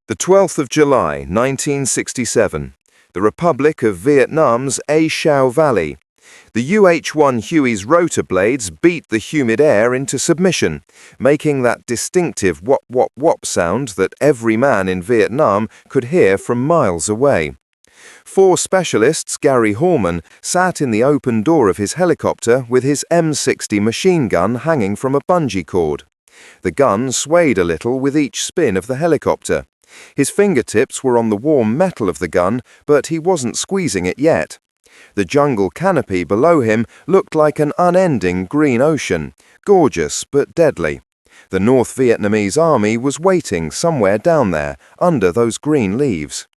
The 12th of July, 1967. The Republic of Vietnam's A Shau Valley. The UH-1 Huey's rotor blades beat the humid air into submission, making that distinctive whop-whop-whop sound that every man in Vietnam could hear from miles away. Four specialists, Gary Hallman, sat in the open door of his helicopter with his M60 machine gun hanging from a bungee cord. The gun swayed a little with each spin of the helicopter. His fingertips were on the warm metal of the gun, but he wasn't squeezing it yet. The jungle canopy below him looked like an unending green ocean, gorgeous but deadly. The North Vietnamese army was waiting somewhere down there, under those green leaves.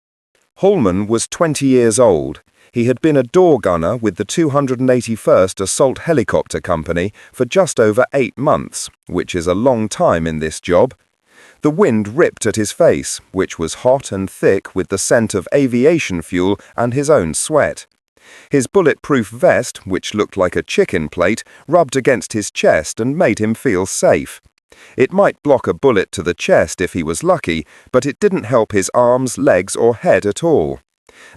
Hallman was 20 years old. He had been a door gunner with the 281st Assault Helicopter Company for just over 8 months, which is a long time in this job. The wind ripped at his face, which was hot and thick with the scent of aviation fuel and his own sweat. His bulletproof vest, which looked like a chicken plate, rubbed against his chest and made him feel safe. It might block a bullet to the chest if he was lucky, but it didn't help his arms, legs or head at all.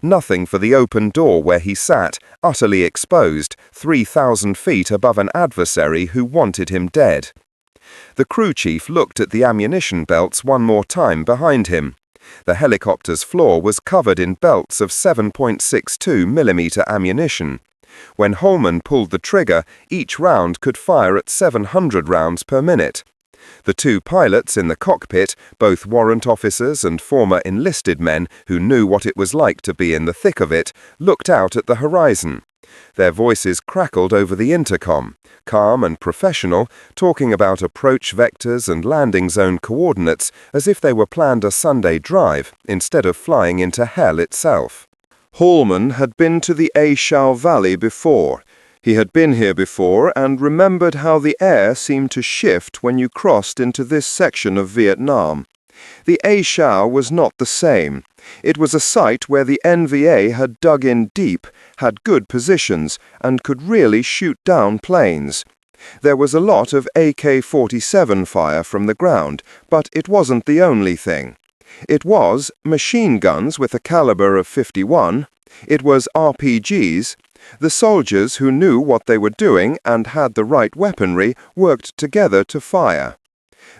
Nothing for the open door where he sat, utterly exposed, 3,000 feet above an adversary who wanted him dead. The crew chief looked at the ammunition belts one more time behind him. The helicopter's floor was covered in belts of 7.62mm ammunition. When Hallman pulled the trigger, each round could fire at 700 rounds per minute. The two pilots in the cockpit, both warrant officers and former enlisted men who knew what it was like to be in the thick of it, looked out at the horizon. Their voices crackled over the intercom, calm and professional, talking about approach vectors and landing zone coordinates as if they were planned a Sunday drive instead of flying into hell itself. Hallman had been to the A Shau Valley before. He had been here before and remembered how the air seemed to shift when you crossed into this section of Vietnam. The A Shau was not the same. It was a site where the NVA had dug in deep, had good positions, and could really shoot down planes. There was a lot of AK-47 fire from the ground, but it wasn't the only thing. It was machine guns with a caliber of 51. It was RPGs. The soldiers who knew what they were doing and had the right weaponry worked together to fire.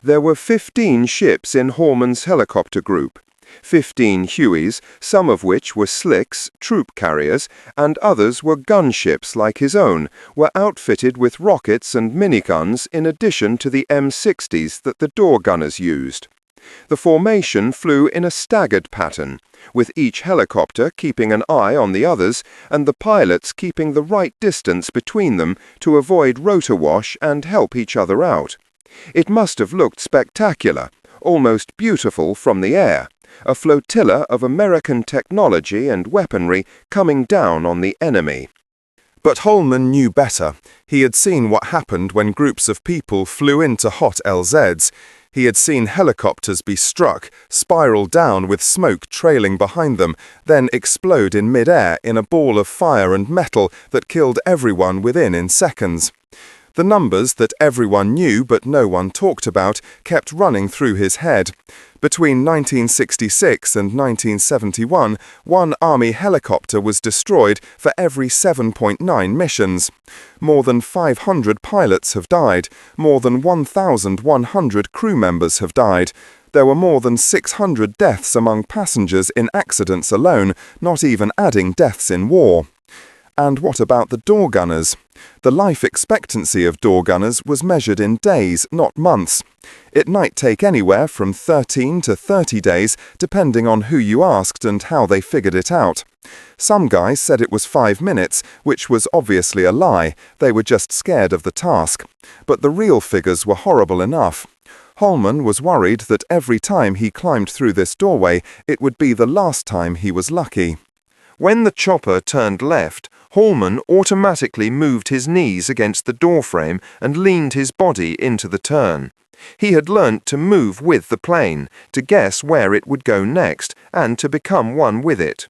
There were 15 ships in Hallman's helicopter group. 15 Hueys, some of which were slicks, troop carriers, and others were gunships like his own, were outfitted with rockets and miniguns in addition to the M60s that the door gunners used. The formation flew in a staggered pattern, with each helicopter keeping an eye on the others and the pilots keeping the right distance between them to avoid rotor wash and help each other out. It must have looked spectacular, almost beautiful from the air, a flotilla of American technology and weaponry coming down on the enemy. But Hallman knew better. He had seen what happened when groups of people flew into hot LZs. He had seen helicopters be struck, spiral down with smoke trailing behind them, then explode in mid-air in a ball of fire and metal that killed everyone within in seconds. The numbers that everyone knew but no one talked about kept running through his head. Between 1966 and 1971, one Army helicopter was destroyed for every 7.9 missions. More than 500 pilots have died. More than 1,100 crew members have died. There were more than 600 deaths among passengers in accidents alone, not even adding deaths in war. And what about the door gunners? The life expectancy of door gunners was measured in days, not months. It might take anywhere from 13 to 30 days, depending on who you asked and how they figured it out. Some guys said it was 5 minutes, which was obviously a lie. They were just scared of the task. But the real figures were horrible enough. Hallman was worried that every time he climbed through this doorway, it would be the last time he was lucky. When the chopper turned left, Hallman automatically moved his knees against the doorframe and leaned his body into the turn. He had learnt to move with the plane, to guess where it would go next, and to become one with it.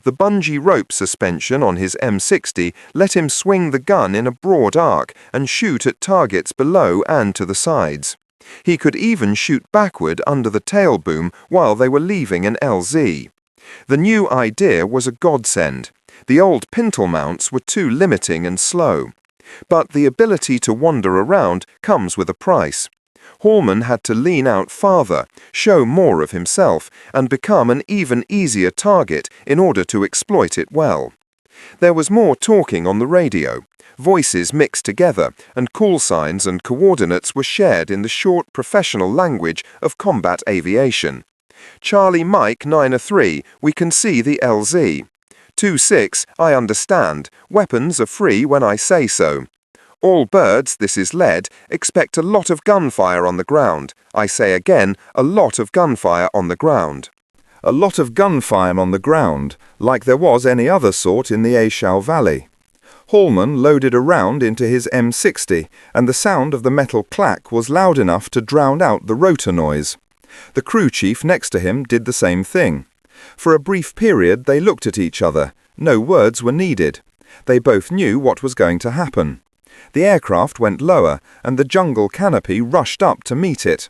The bungee rope suspension on his M60 let him swing the gun in a broad arc and shoot at targets below and to the sides. He could even shoot backward under the tail boom while they were leaving an LZ. The new idea was a godsend. The old pintle mounts were too limiting and slow. But the ability to wander around comes with a price. Hallman had to lean out farther, show more of himself, and become an even easier target in order to exploit it well. There was more talking on the radio. Voices mixed together, and call signs and coordinates were shared in the short professional language of combat aviation. Charlie Mike 903, we can see the LZ. 26, I understand. Weapons are free when I say so. All birds, this is lead, expect a lot of gunfire on the ground. I say again, a lot of gunfire on the ground. A lot of gunfire on the ground, like there was any other sort in the A Shau Valley. Hallman loaded a round into his M60, and the sound of the metal clack was loud enough to drown out the rotor noise. The crew chief next to him did the same thing. For a brief period they looked at each other. No words were needed. They both knew what was going to happen. The aircraft went lower, and the jungle canopy rushed up to meet it.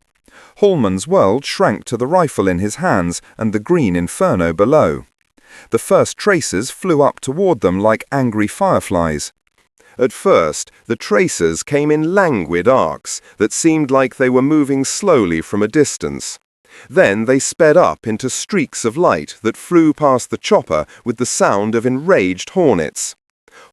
Hallman's world shrank to the rifle in his hands and the green inferno below. The first tracers flew up toward them like angry fireflies. At first, the tracers came in languid arcs that seemed like they were moving slowly from a distance. Then they sped up into streaks of light that flew past the chopper with the sound of enraged hornets.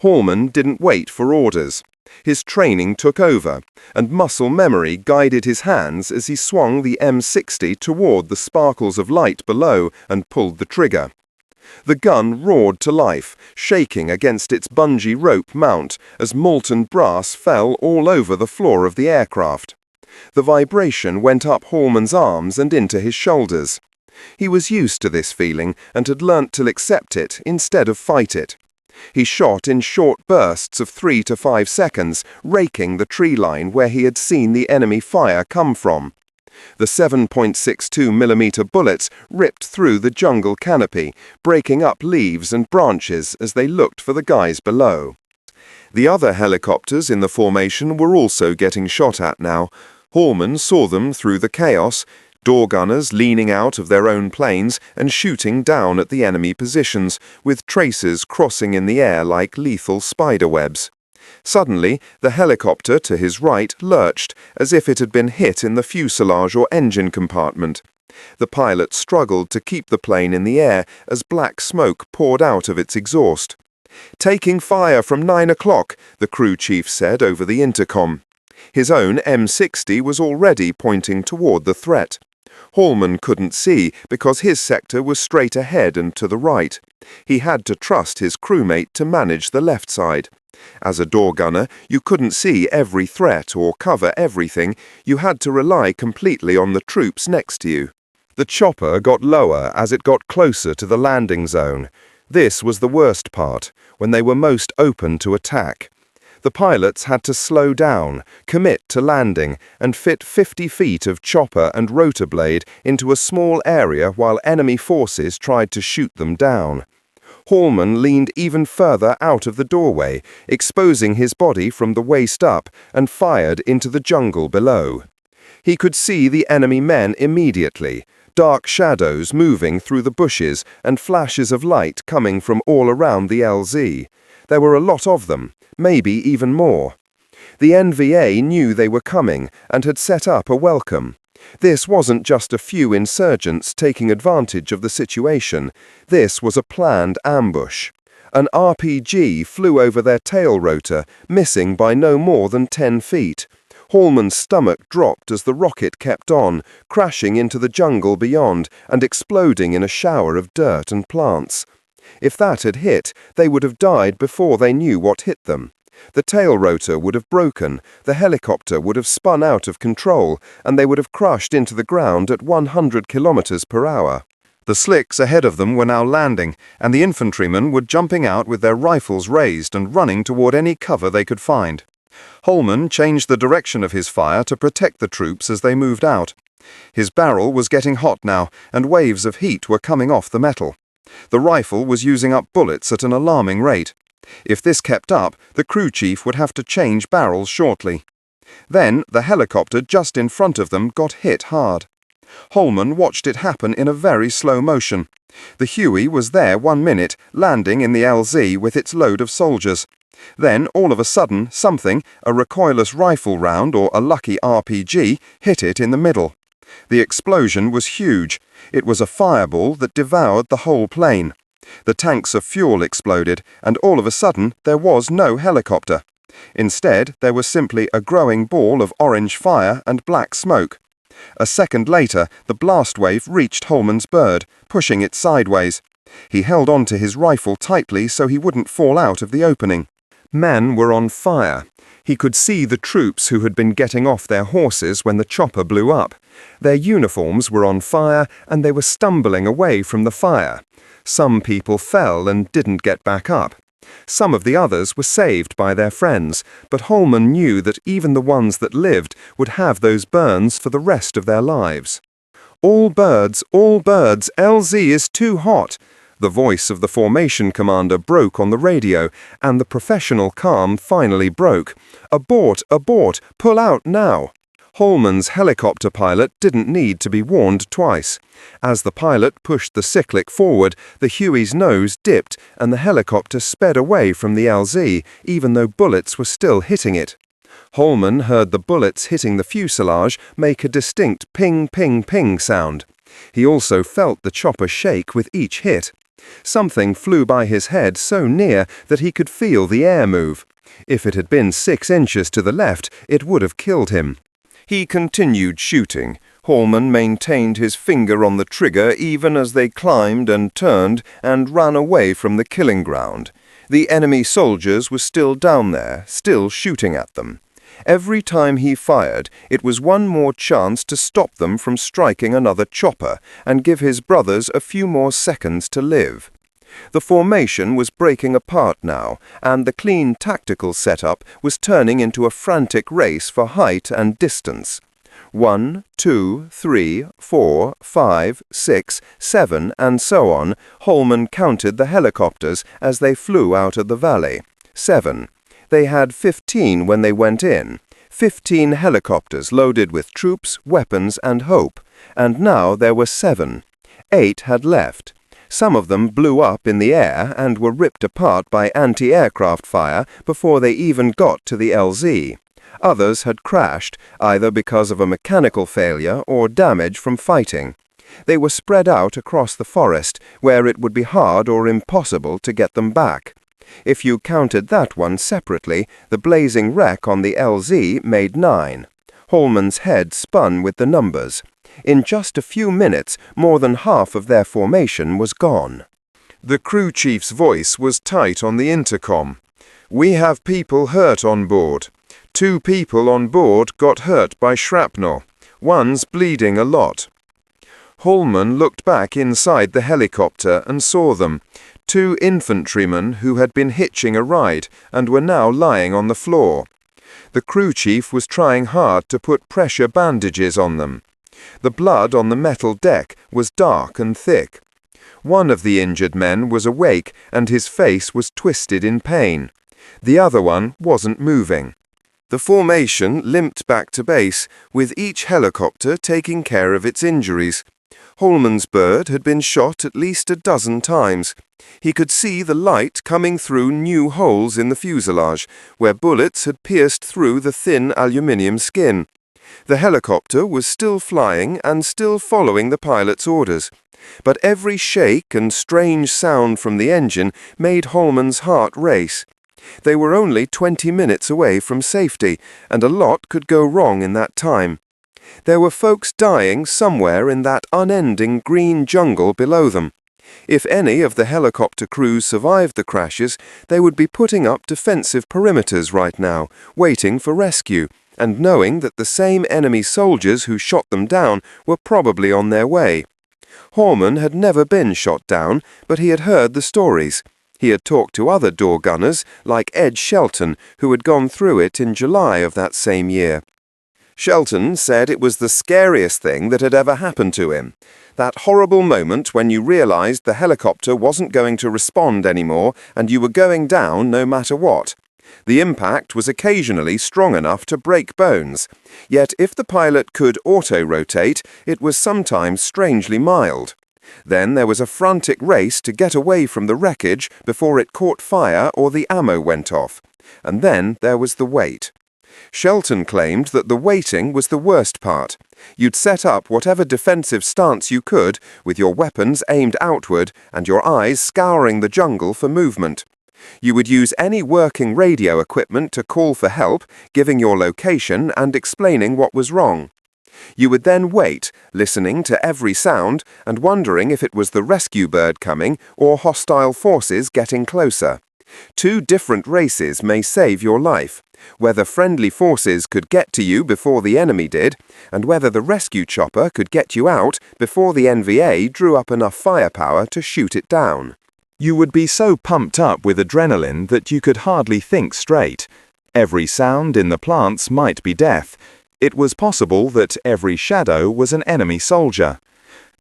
Hallman didn't wait for orders. His training took over, and muscle memory guided his hands as he swung the M60 toward the sparkles of light below and pulled the trigger. The gun roared to life, shaking against its bungee rope mount as molten brass fell all over the floor of the aircraft. The vibration went up Hallman's arms and into his shoulders. He was used to this feeling and had learnt to accept it instead of fight it. He shot in short bursts of 3 to 5 seconds, raking the tree line where he had seen the enemy fire come from. The 7.62mm bullets ripped through the jungle canopy, breaking up leaves and branches as they looked for the guys below. The other helicopters in the formation were also getting shot at now. Hallman saw them through the chaos, door gunners leaning out of their own planes and shooting down at the enemy positions, with tracers crossing in the air like lethal spiderwebs. Suddenly, the helicopter to his right lurched, as if it had been hit in the fuselage or engine compartment. The pilot struggled to keep the plane in the air as black smoke poured out of its exhaust. "Taking fire from 9 o'clock, the crew chief said over the intercom. His own M60 was already pointing toward the threat. Hallman couldn't see because his sector was straight ahead and to the right. He had to trust his crewmate to manage the left side. As a door gunner, you couldn't see every threat or cover everything. You had to rely completely on the troops next to you. The chopper got lower as it got closer to the landing zone. This was the worst part, when they were most open to attack. The pilots had to slow down, commit to landing, and fit 50 feet of chopper and rotor blade into a small area while enemy forces tried to shoot them down. Hallman leaned even further out of the doorway, exposing his body from the waist up, and fired into the jungle below. He could see the enemy men immediately, dark shadows moving through the bushes and flashes of light coming from all around the LZ. There were a lot of them, maybe even more. The NVA knew they were coming and had set up a welcome. This wasn't just a few insurgents taking advantage of the situation. This was a planned ambush. An RPG flew over their tail rotor, missing by no more than 10 feet. Hallman's stomach dropped as the rocket kept on, crashing into the jungle beyond and exploding in a shower of dirt and plants. If that had hit, they would have died before they knew what hit them. The tail rotor would have broken, the helicopter would have spun out of control, and they would have crushed into the ground at 100 kilometers per hour. The slicks ahead of them were now landing, and the infantrymen were jumping out with their rifles raised and running toward any cover they could find. Hallman changed the direction of his fire to protect the troops as they moved out. His barrel was getting hot now, and waves of heat were coming off the metal. The rifle was using up bullets at an alarming rate. If this kept up, the crew chief would have to change barrels shortly. Then the helicopter just in front of them got hit hard. Hallman watched it happen in a very slow motion. The Huey was there 1 minute, landing in the LZ with its load of soldiers. Then, all of a sudden, something, a recoilless rifle round or a lucky RPG, hit it in the middle. The explosion was huge. It was a fireball that devoured the whole plane. The tanks of fuel exploded, and all of a sudden there was no helicopter. Instead, there was simply a growing ball of orange fire and black smoke. A second later, the blast wave reached Hallman's bird, pushing it sideways. He held on to his rifle tightly so he wouldn't fall out of the opening. Men were on fire. He could see the troops who had been getting off their horses when the chopper blew up. Their uniforms were on fire and they were stumbling away from the fire. Some people fell and didn't get back up. Some of the others were saved by their friends, but Hallman knew that even the ones that lived would have those burns for the rest of their lives. All birds, LZ is too hot." The voice of the formation commander broke on the radio, and the professional calm finally broke. "Abort, abort, pull out now." Hallman's helicopter pilot didn't need to be warned twice. As the pilot pushed the cyclic forward, the Huey's nose dipped and the helicopter sped away from the LZ, even though bullets were still hitting it. Hallman heard the bullets hitting the fuselage make a distinct ping, ping, ping sound. He also felt the chopper shake with each hit. Something flew by his head so near that he could feel the air move. If it had been 6 inches to the left, it would have killed him. He continued shooting. Hallman maintained his finger on the trigger even as they climbed and turned and ran away from the killing ground. The enemy soldiers were still down there, still shooting at them. Every time he fired, it was one more chance to stop them from striking another chopper and give his brothers a few more seconds to live. The formation was breaking apart now, and the clean tactical setup was turning into a frantic race for height and distance. 1, 2, 3, 4, 5, 6, 7, and so on. Hallman counted the helicopters as they flew out of the valley. 7. They had 15 when they went in. 15 helicopters loaded with troops, weapons, and hope. And now there were 7. 8 had left. Some of them blew up in the air and were ripped apart by anti-aircraft fire before they even got to the LZ. Others had crashed, either because of a mechanical failure or damage from fighting. They were spread out across the forest, where it would be hard or impossible to get them back. If you counted that one separately, the blazing wreck on the LZ made 9. Hallman's head spun with the numbers. In just a few minutes, more than half of their formation was gone. The crew chief's voice was tight on the intercom. "We have people hurt on board. 2 people on board got hurt by shrapnel. One's bleeding a lot." Hallman looked back inside the helicopter and saw them. 2 infantrymen who had been hitching a ride and were now lying on the floor. The crew chief was trying hard to put pressure bandages on them. The blood on the metal deck was dark and thick. One of the injured men was awake and his face was twisted in pain. The other one wasn't moving. The formation limped back to base, with each helicopter taking care of its injuries. Hallman's bird had been shot at least a dozen times. He could see the light coming through new holes in the fuselage, where bullets had pierced through the thin aluminium skin. The helicopter was still flying and still following the pilot's orders, but every shake and strange sound from the engine made Hallman's heart race. They were only 20 minutes away from safety, and a lot could go wrong in that time. There were folks dying somewhere in that unending green jungle below them. If any of the helicopter crews survived the crashes, they would be putting up defensive perimeters right now, waiting for rescue, and knowing that the same enemy soldiers who shot them down were probably on their way. Hallman had never been shot down, but he had heard the stories. He had talked to other door gunners, like Ed Shelton, who had gone through it in July of that same year. Shelton said it was the scariest thing that had ever happened to him. That horrible moment when you realized the helicopter wasn't going to respond anymore and you were going down no matter what. The impact was occasionally strong enough to break bones, yet if the pilot could auto-rotate, it was sometimes strangely mild. Then there was a frantic race to get away from the wreckage before it caught fire or the ammo went off. And then there was the wait. Shelton claimed that the waiting was the worst part. You'd set up whatever defensive stance you could, with your weapons aimed outward and your eyes scouring the jungle for movement. You would use any working radio equipment to call for help, giving your location and explaining what was wrong. You would then wait, listening to every sound and wondering if it was the rescue bird coming or hostile forces getting closer. 2 different races may save your life, whether friendly forces could get to you before the enemy did, and whether the rescue chopper could get you out before the NVA drew up enough firepower to shoot it down. You would be so pumped up with adrenaline that you could hardly think straight. Every sound in the plants might be death. It was possible that every shadow was an enemy soldier.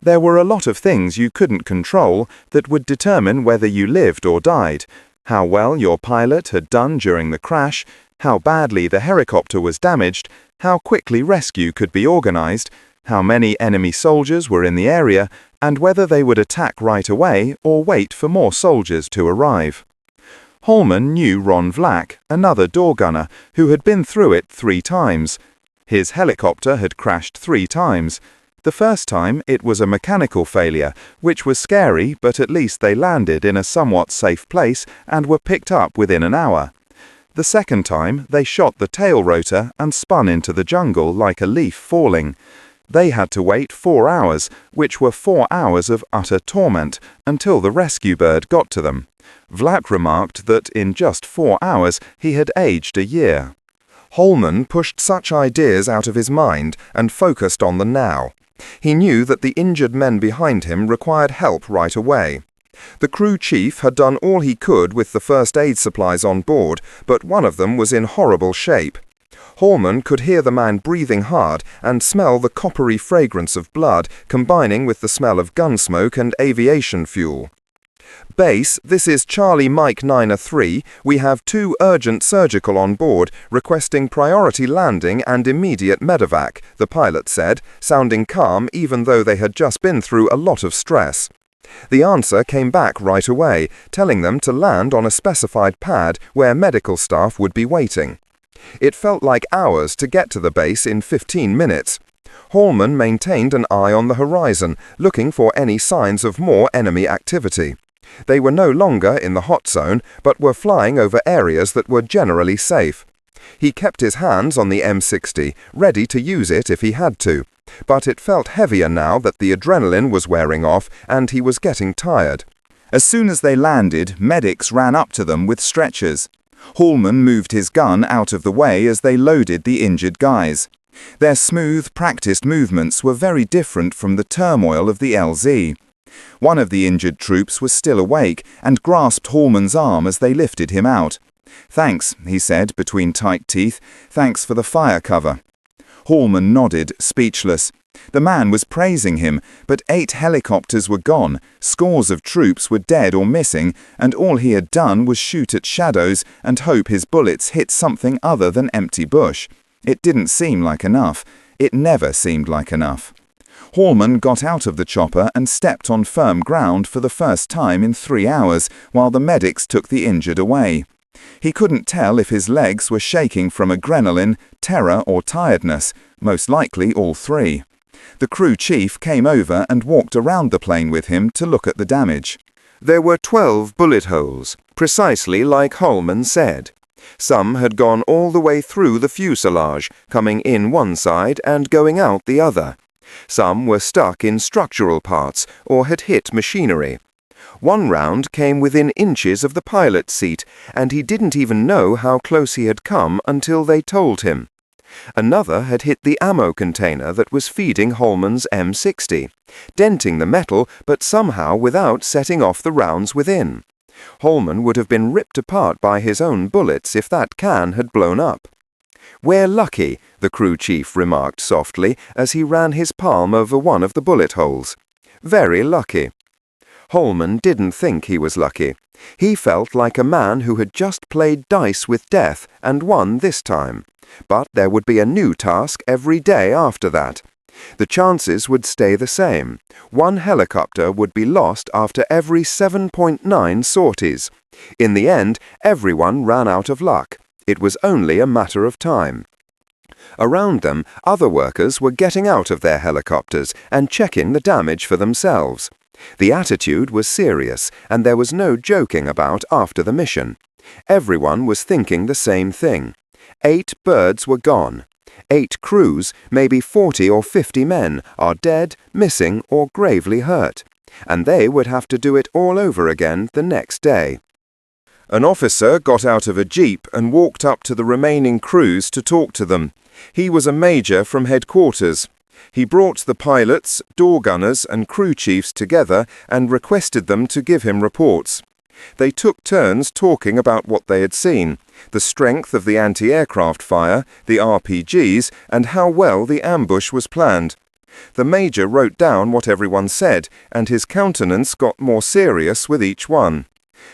There were a lot of things you couldn't control that would determine whether you lived or died. How well your pilot had done during the crash, how badly the helicopter was damaged, how quickly rescue could be organized, how many enemy soldiers were in the area, and whether they would attack right away or wait for more soldiers to arrive. Hallman knew Ron Vlack, another door gunner, who had been through it 3 times. His helicopter had crashed 3 times. The first time it was a mechanical failure, which was scary, but at least they landed in a somewhat safe place and were picked up within an hour. The second time they shot the tail rotor and spun into the jungle like a leaf falling. They had to wait 4 hours, which were 4 hours of utter torment, until the rescue bird got to them. Vlack remarked that in just 4 hours he had aged a year. Hallman pushed such ideas out of his mind and focused on the now. He knew that the injured men behind him required help right away. The crew chief had done all he could with the first aid supplies on board, but one of them was in horrible shape. Hallman could hear the man breathing hard and smell the coppery fragrance of blood combining with the smell of gun smoke and aviation fuel. Base, this is Charlie Mike 9-3. We have 2 urgent surgical on board requesting priority landing and immediate medevac, the pilot said, sounding calm even though they had just been through a lot of stress. The answer came back right away, telling them to land on a specified pad where medical staff would be waiting. It felt like hours to get to the base in 15 minutes. Hallman maintained an eye on the horizon, looking for any signs of more enemy activity. They were no longer in the hot zone, but were flying over areas that were generally safe. He kept his hands on the M60, ready to use it if he had to, but it felt heavier now that the adrenaline was wearing off and he was getting tired. As soon as they landed, medics ran up to them with stretchers. Hallman moved his gun out of the way as they loaded the injured guys. Their smooth, practiced movements were very different from the turmoil of the LZ. One of the injured troops was still awake and grasped Hallman's arm as they lifted him out. "Thanks," he said between tight teeth. "Thanks for the fire cover." Hallman nodded, speechless. The man was praising him, but 8 helicopters were gone, scores of troops were dead or missing, and all he had done was shoot at shadows and hope his bullets hit something other than empty bush. It didn't seem like enough. It never seemed like enough. Hallman got out of the chopper and stepped on firm ground for the first time in 3 hours, while the medics took the injured away. He couldn't tell if his legs were shaking from adrenaline, terror or tiredness, most likely all 3. The crew chief came over and walked around the plane with him to look at the damage. There were 12 bullet holes, precisely like Hallman said. Some had gone all the way through the fuselage, coming in one side and going out the other. Some were stuck in structural parts or had hit machinery. One round came within inches of the pilot's seat, and he didn't even know how close he had come until they told him. Another had hit the ammo container that was feeding Hallman's M60, denting the metal but somehow without setting off the rounds within. Hallman would have been ripped apart by his own bullets if that can had blown up. "We're lucky," the crew chief remarked softly as he ran his palm over one of the bullet holes. "Very lucky." Hallman didn't think he was lucky. He felt like a man who had just played dice with death and won this time. But there would be a new task every day after that. The chances would stay the same. One helicopter would be lost after every 7.9 sorties. In the end, everyone ran out of luck. It was only a matter of time. Around them, other workers were getting out of their helicopters and checking the damage for themselves. The attitude was serious, and there was no joking about after the mission. Everyone was thinking the same thing. 8 birds were gone. 8 crews, maybe 40 or 50 men, are dead, missing, or gravely hurt. And they would have to do it all over again the next day. An officer got out of a jeep and walked up to the remaining crews to talk to them. He was a major from headquarters. He brought the pilots, door gunners, and crew chiefs together and requested them to give him reports. They took turns talking about what they had seen, the strength of the anti-aircraft fire, the RPGs, and how well the ambush was planned. The major wrote down what everyone said, and his countenance got more serious with each one.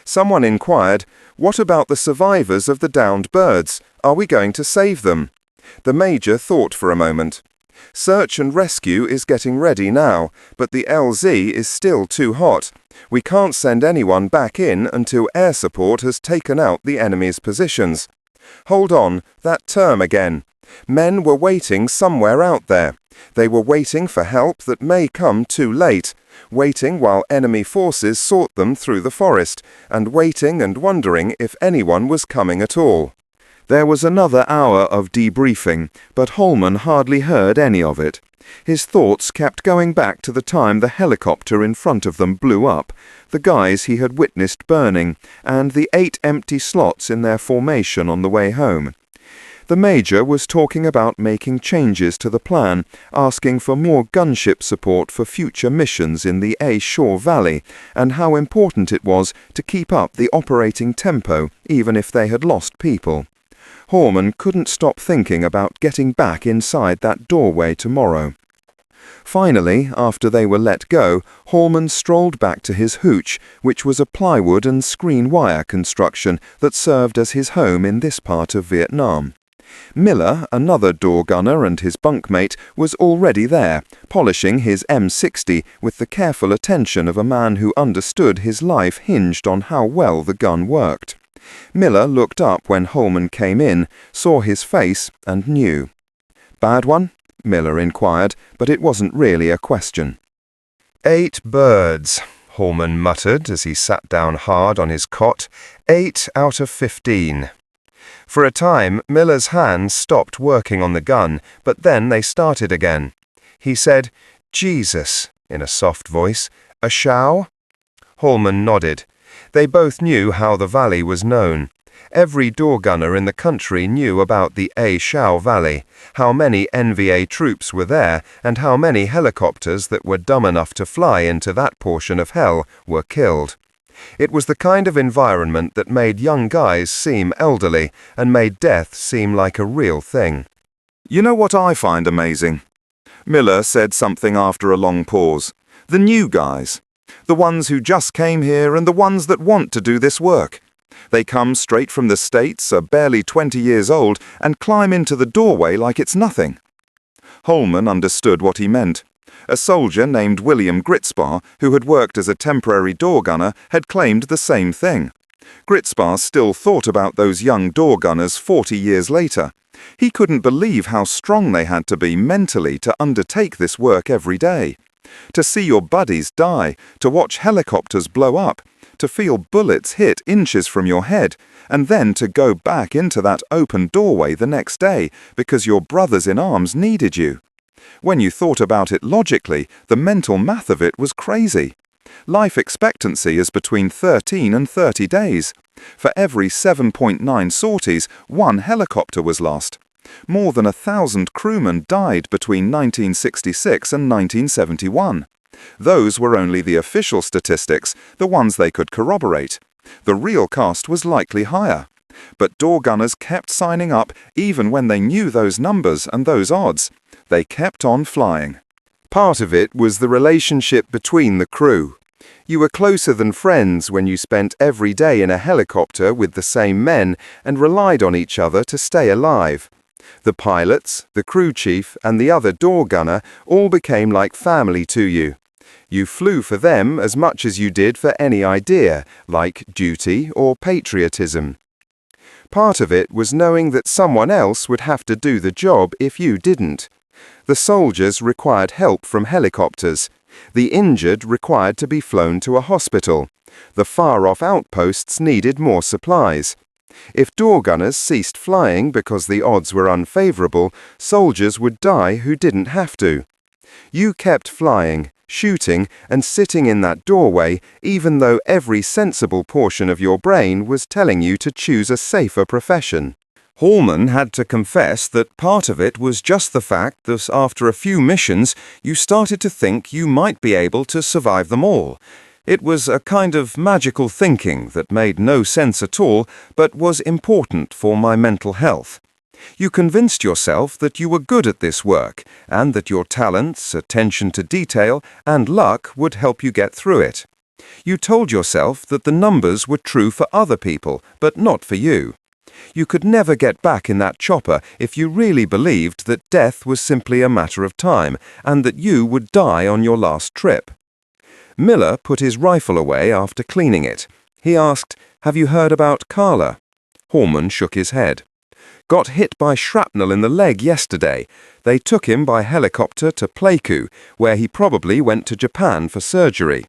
Someone inquired, "What about the survivors of the downed birds? Are we going to save them?" The major thought for a moment. "Search and rescue is getting ready now, but the LZ is still too hot. We can't send anyone back in until air support has taken out the enemy's positions." Hold on, that term again. Men were waiting somewhere out there. They were waiting for help that may come too late, waiting while enemy forces sought them through the forest, and waiting and wondering if anyone was coming at all. There was another hour of debriefing, but Hallman hardly heard any of it. His thoughts kept going back to the time the helicopter in front of them blew up, the guys he had witnessed burning, and the 8 empty slots in their formation on the way home. The major was talking about making changes to the plan, asking for more gunship support for future missions in the A Shau Valley, and how important it was to keep up the operating tempo, even if they had lost people. Hallman couldn't stop thinking about getting back inside that doorway tomorrow. Finally, after they were let go, Hallman strolled back to his hooch, which was a plywood and screen wire construction that served as his home in this part of Vietnam. Miller, another door gunner and his bunkmate, was already there, polishing his M60 with the careful attention of a man who understood his life hinged on how well the gun worked. Miller looked up when Hallman came in, saw his face, and knew. "Bad one?" Miller inquired, but it wasn't really a question. 8 birds, Hallman muttered as he sat down hard on his cot. 8 out of 15. For a time, Miller's hands stopped working on the gun, but then they started again. He said, "Jesus," in a soft voice. "A Shau?" Hallman nodded. They both knew how the valley was known. Every door gunner in the country knew about the A Shau Valley, how many NVA troops were there, and how many helicopters that were dumb enough to fly into that portion of hell were killed. It was the kind of environment that made young guys seem elderly and made death seem like a real thing. "You know what I find amazing?" Miller said something after a long pause. "The new guys. The ones who just came here and the ones that want to do this work. They come straight from the States, are barely 20 years old, and climb into the doorway like it's nothing." Hallman understood what he meant. A soldier named William Gritsbar, who had worked as a temporary door gunner, had claimed the same thing. Gritsbar still thought about those young door gunners 40 years later. He couldn't believe how strong they had to be mentally to undertake this work every day. To see your buddies die, to watch helicopters blow up, to feel bullets hit inches from your head, and then to go back into that open doorway the next day because your brothers in arms needed you. When you thought about it logically, the mental math of it was crazy. Life expectancy is between 13 and 30 days. For every 7.9 sorties, 1 helicopter was lost. More than 1,000 crewmen died between 1966 and 1971. Those were only the official statistics, the ones they could corroborate. The real cost was likely higher. But door gunners kept signing up even when they knew those numbers and those odds. They kept on flying. Part of it was the relationship between the crew. You were closer than friends when you spent every day in a helicopter with the same men and relied on each other to stay alive. The pilots, the crew chief, and the other door gunner all became like family to you. You flew for them as much as you did for any idea, like duty or patriotism. Part of it was knowing that someone else would have to do the job if you didn't. The soldiers required help from helicopters. The injured required to be flown to a hospital. The far-off outposts needed more supplies. If door gunners ceased flying because the odds were unfavorable, soldiers would die who didn't have to. You kept flying, shooting, and sitting in that doorway, even though every sensible portion of your brain was telling you to choose a safer profession. Hallman had to confess that part of it was just the fact that after a few missions, you started to think you might be able to survive them all. It was a kind of magical thinking that made no sense at all, but was important for my mental health. You convinced yourself that you were good at this work, and that your talents, attention to detail, and luck would help you get through it. You told yourself that the numbers were true for other people, but not for you. You could never get back in that chopper if you really believed that death was simply a matter of time, and that you would die on your last trip. Miller put his rifle away after cleaning it. He asked, "Have you heard about Carla?" Hallman shook his head. "Got hit by shrapnel in the leg yesterday. They took him by helicopter to Pleiku, where he probably went to Japan for surgery.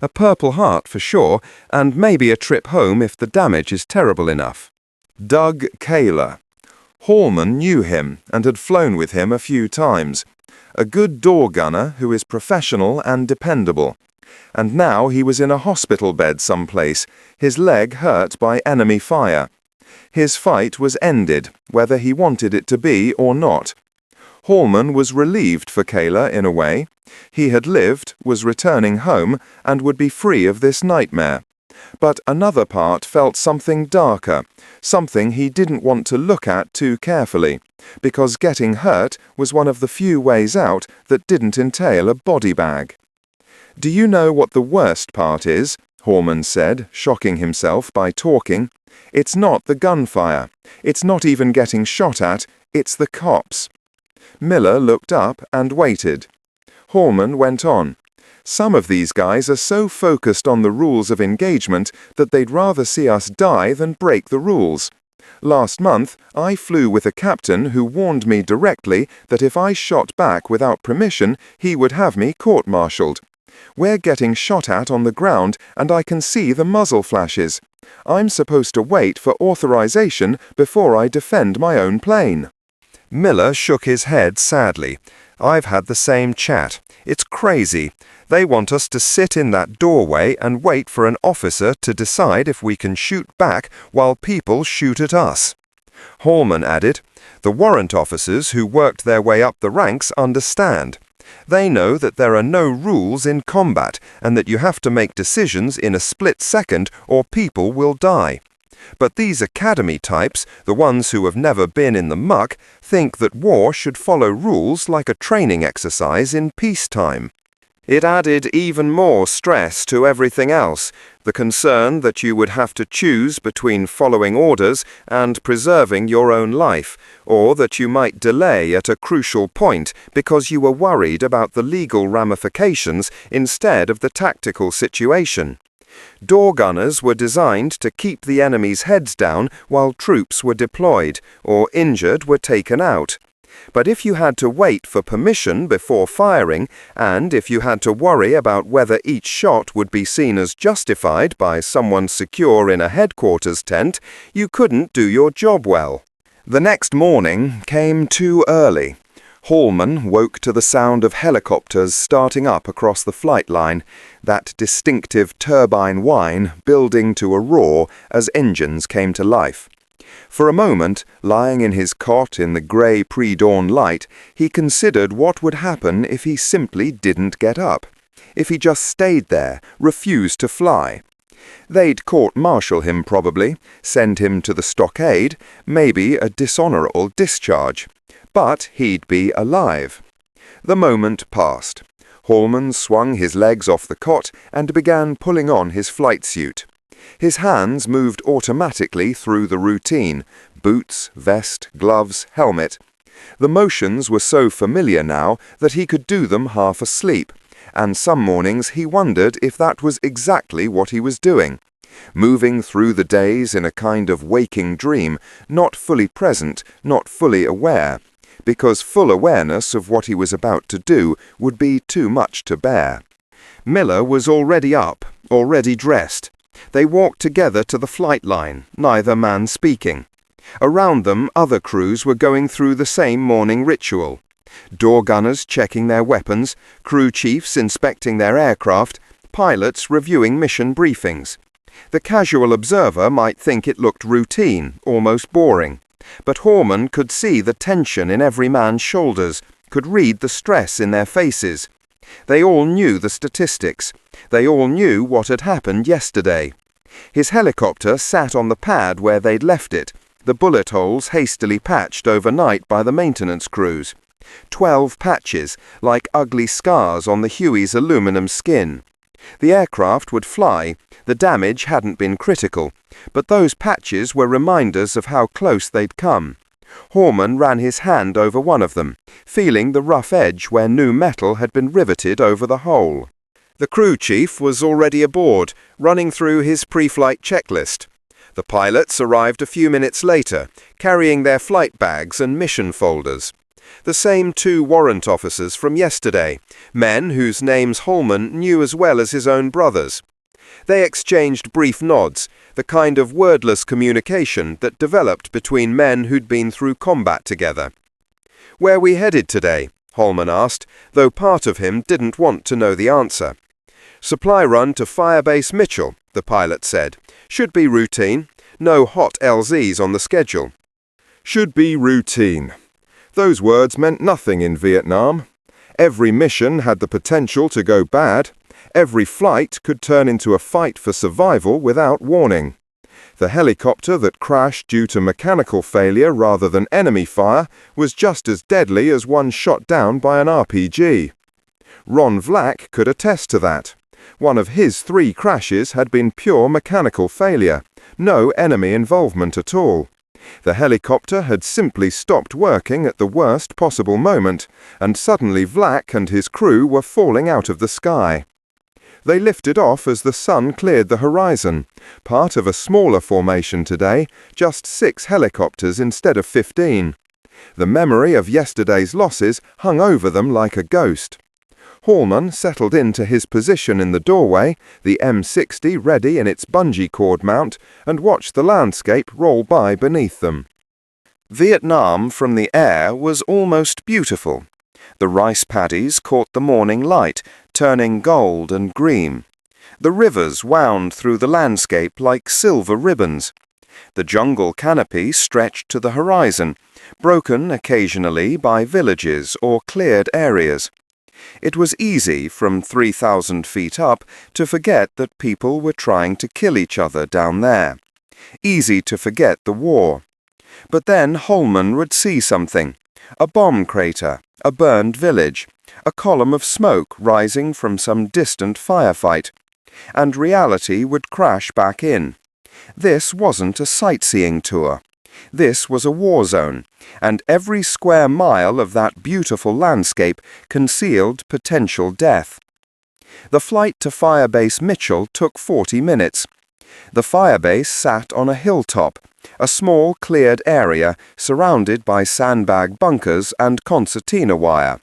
A Purple Heart for sure, and maybe a trip home if the damage is terrible enough." Doug Kaler. Hallman knew him and had flown with him a few times. A good door gunner who is professional and dependable. And now he was in a hospital bed someplace, his leg hurt by enemy fire. His fight was ended, whether he wanted it to be or not. Hallman was relieved for Kaler in a way. He had lived, was returning home, and would be free of this nightmare. But another part felt something darker, something he didn't want to look at too carefully, because getting hurt was one of the few ways out that didn't entail a body bag. "Do you know what the worst part is?" Hallman said, shocking himself by talking. "It's not the gunfire. It's not even getting shot at. It's the cops." Miller looked up and waited. Hallman went on. "Some of these guys are so focused on the rules of engagement that they'd rather see us die than break the rules. Last month, I flew with a captain who warned me directly that if I shot back without permission, he would have me court-martialed. We're getting shot at on the ground, and I can see the muzzle flashes. I'm supposed to wait for authorization before I defend my own plane." Miller shook his head sadly. "I've had the same chat. It's crazy. They want us to sit in that doorway and wait for an officer to decide if we can shoot back while people shoot at us." Hallman added, "The warrant officers who worked their way up the ranks understand. They know that there are no rules in combat and that you have to make decisions in a split second or people will die. But these academy types, the ones who have never been in the muck, think that war should follow rules like a training exercise in peacetime." It added even more stress to everything else, the concern that you would have to choose between following orders and preserving your own life, or that you might delay at a crucial point because you were worried about the legal ramifications instead of the tactical situation. Door gunners were designed to keep the enemy's heads down while troops were deployed, or injured were taken out. But if you had to wait for permission before firing, and if you had to worry about whether each shot would be seen as justified by someone secure in a headquarters tent, you couldn't do your job well. The next morning came too early. Hallman woke to the sound of helicopters starting up across the flight line, that distinctive turbine whine building to a roar as engines came to life. For a moment, lying in his cot in the grey pre-dawn light, he considered what would happen if he simply didn't get up. If he just stayed there, refused to fly. They'd court-martial him probably, send him to the stockade, maybe a dishonourable discharge. But he'd be alive. The moment passed. Hallman swung his legs off the cot and began pulling on his flight suit. His hands moved automatically through the routine: boots, vest, gloves, helmet. The motions were so familiar now that he could do them half asleep, and some mornings he wondered if that was exactly what he was doing, moving through the days in a kind of waking dream, not fully present, not fully aware, because full awareness of what he was about to do would be too much to bear. Miller was already up, already dressed. They walked together to the flight line, neither man speaking. Around them, other crews were going through the same morning ritual. Door gunners checking their weapons, crew chiefs inspecting their aircraft, pilots reviewing mission briefings. The casual observer might think it looked routine, almost boring, but Hallman could see the tension in every man's shoulders, could read the stress in their faces. They all knew the statistics. They all knew what had happened yesterday. His helicopter sat on the pad where they'd left it, the bullet holes hastily patched overnight by the maintenance crews. 12 patches, like ugly scars on the Huey's aluminum skin. The aircraft would fly. The damage hadn't been critical, but those patches were reminders of how close they'd come. Hallman ran his hand over one of them, feeling the rough edge where new metal had been riveted over the hole. The crew chief was already aboard, running through his pre-flight checklist. The pilots arrived a few minutes later, carrying their flight bags and mission folders. The same 2 warrant officers from yesterday, men whose names Hallman knew as well as his own brothers. They exchanged brief nods, the kind of wordless communication that developed between men who'd been through combat together. "Where we headed today?" Hallman asked, though part of him didn't want to know the answer. "Supply run to Firebase Mitchell," the pilot said. "Should be routine. No hot LZs on the schedule." Should be routine. Those words meant nothing in Vietnam. Every mission had the potential to go bad. Every flight could turn into a fight for survival without warning. The helicopter that crashed due to mechanical failure rather than enemy fire was just as deadly as one shot down by an RPG. Ron Vlack could attest to that. One of his 3 crashes had been pure mechanical failure, no enemy involvement at all. The helicopter had simply stopped working at the worst possible moment, and suddenly Vlack and his crew were falling out of the sky. They lifted off as the sun cleared the horizon, part of a smaller formation today, just 6 helicopters instead of 15. The memory of yesterday's losses hung over them like a ghost. Hallman settled into his position in the doorway, the M60 ready in its bungee cord mount, and watched the landscape roll by beneath them. Vietnam from the air was almost beautiful. The rice paddies caught the morning light, turning gold and green. The rivers wound through the landscape like silver ribbons. The jungle canopy stretched to the horizon, broken occasionally by villages or cleared areas. It was easy from 3,000 feet up to forget that people were trying to kill each other down there. Easy to forget the war. But then Hallman would see something. A bomb crater, a burned village, a column of smoke rising from some distant firefight. And reality would crash back in. This wasn't a sightseeing tour. This was a war zone, and every square mile of that beautiful landscape concealed potential death. The flight to Firebase Mitchell took 40 minutes. The firebase sat on a hilltop, a small cleared area surrounded by sandbag bunkers and concertina wire.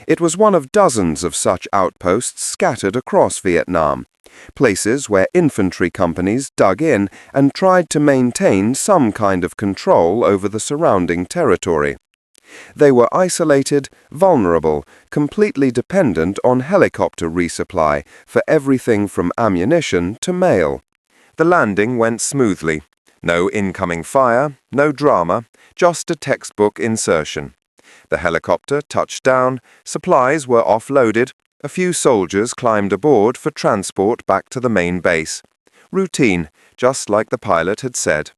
It was one of dozens of such outposts scattered across Vietnam, places where infantry companies dug in and tried to maintain some kind of control over the surrounding territory. They were isolated, vulnerable, completely dependent on helicopter resupply for everything from ammunition to mail. The landing went smoothly. No incoming fire, no drama, just a textbook insertion. The helicopter touched down, supplies were offloaded, a few soldiers climbed aboard for transport back to the main base. Routine, just like the pilot had said.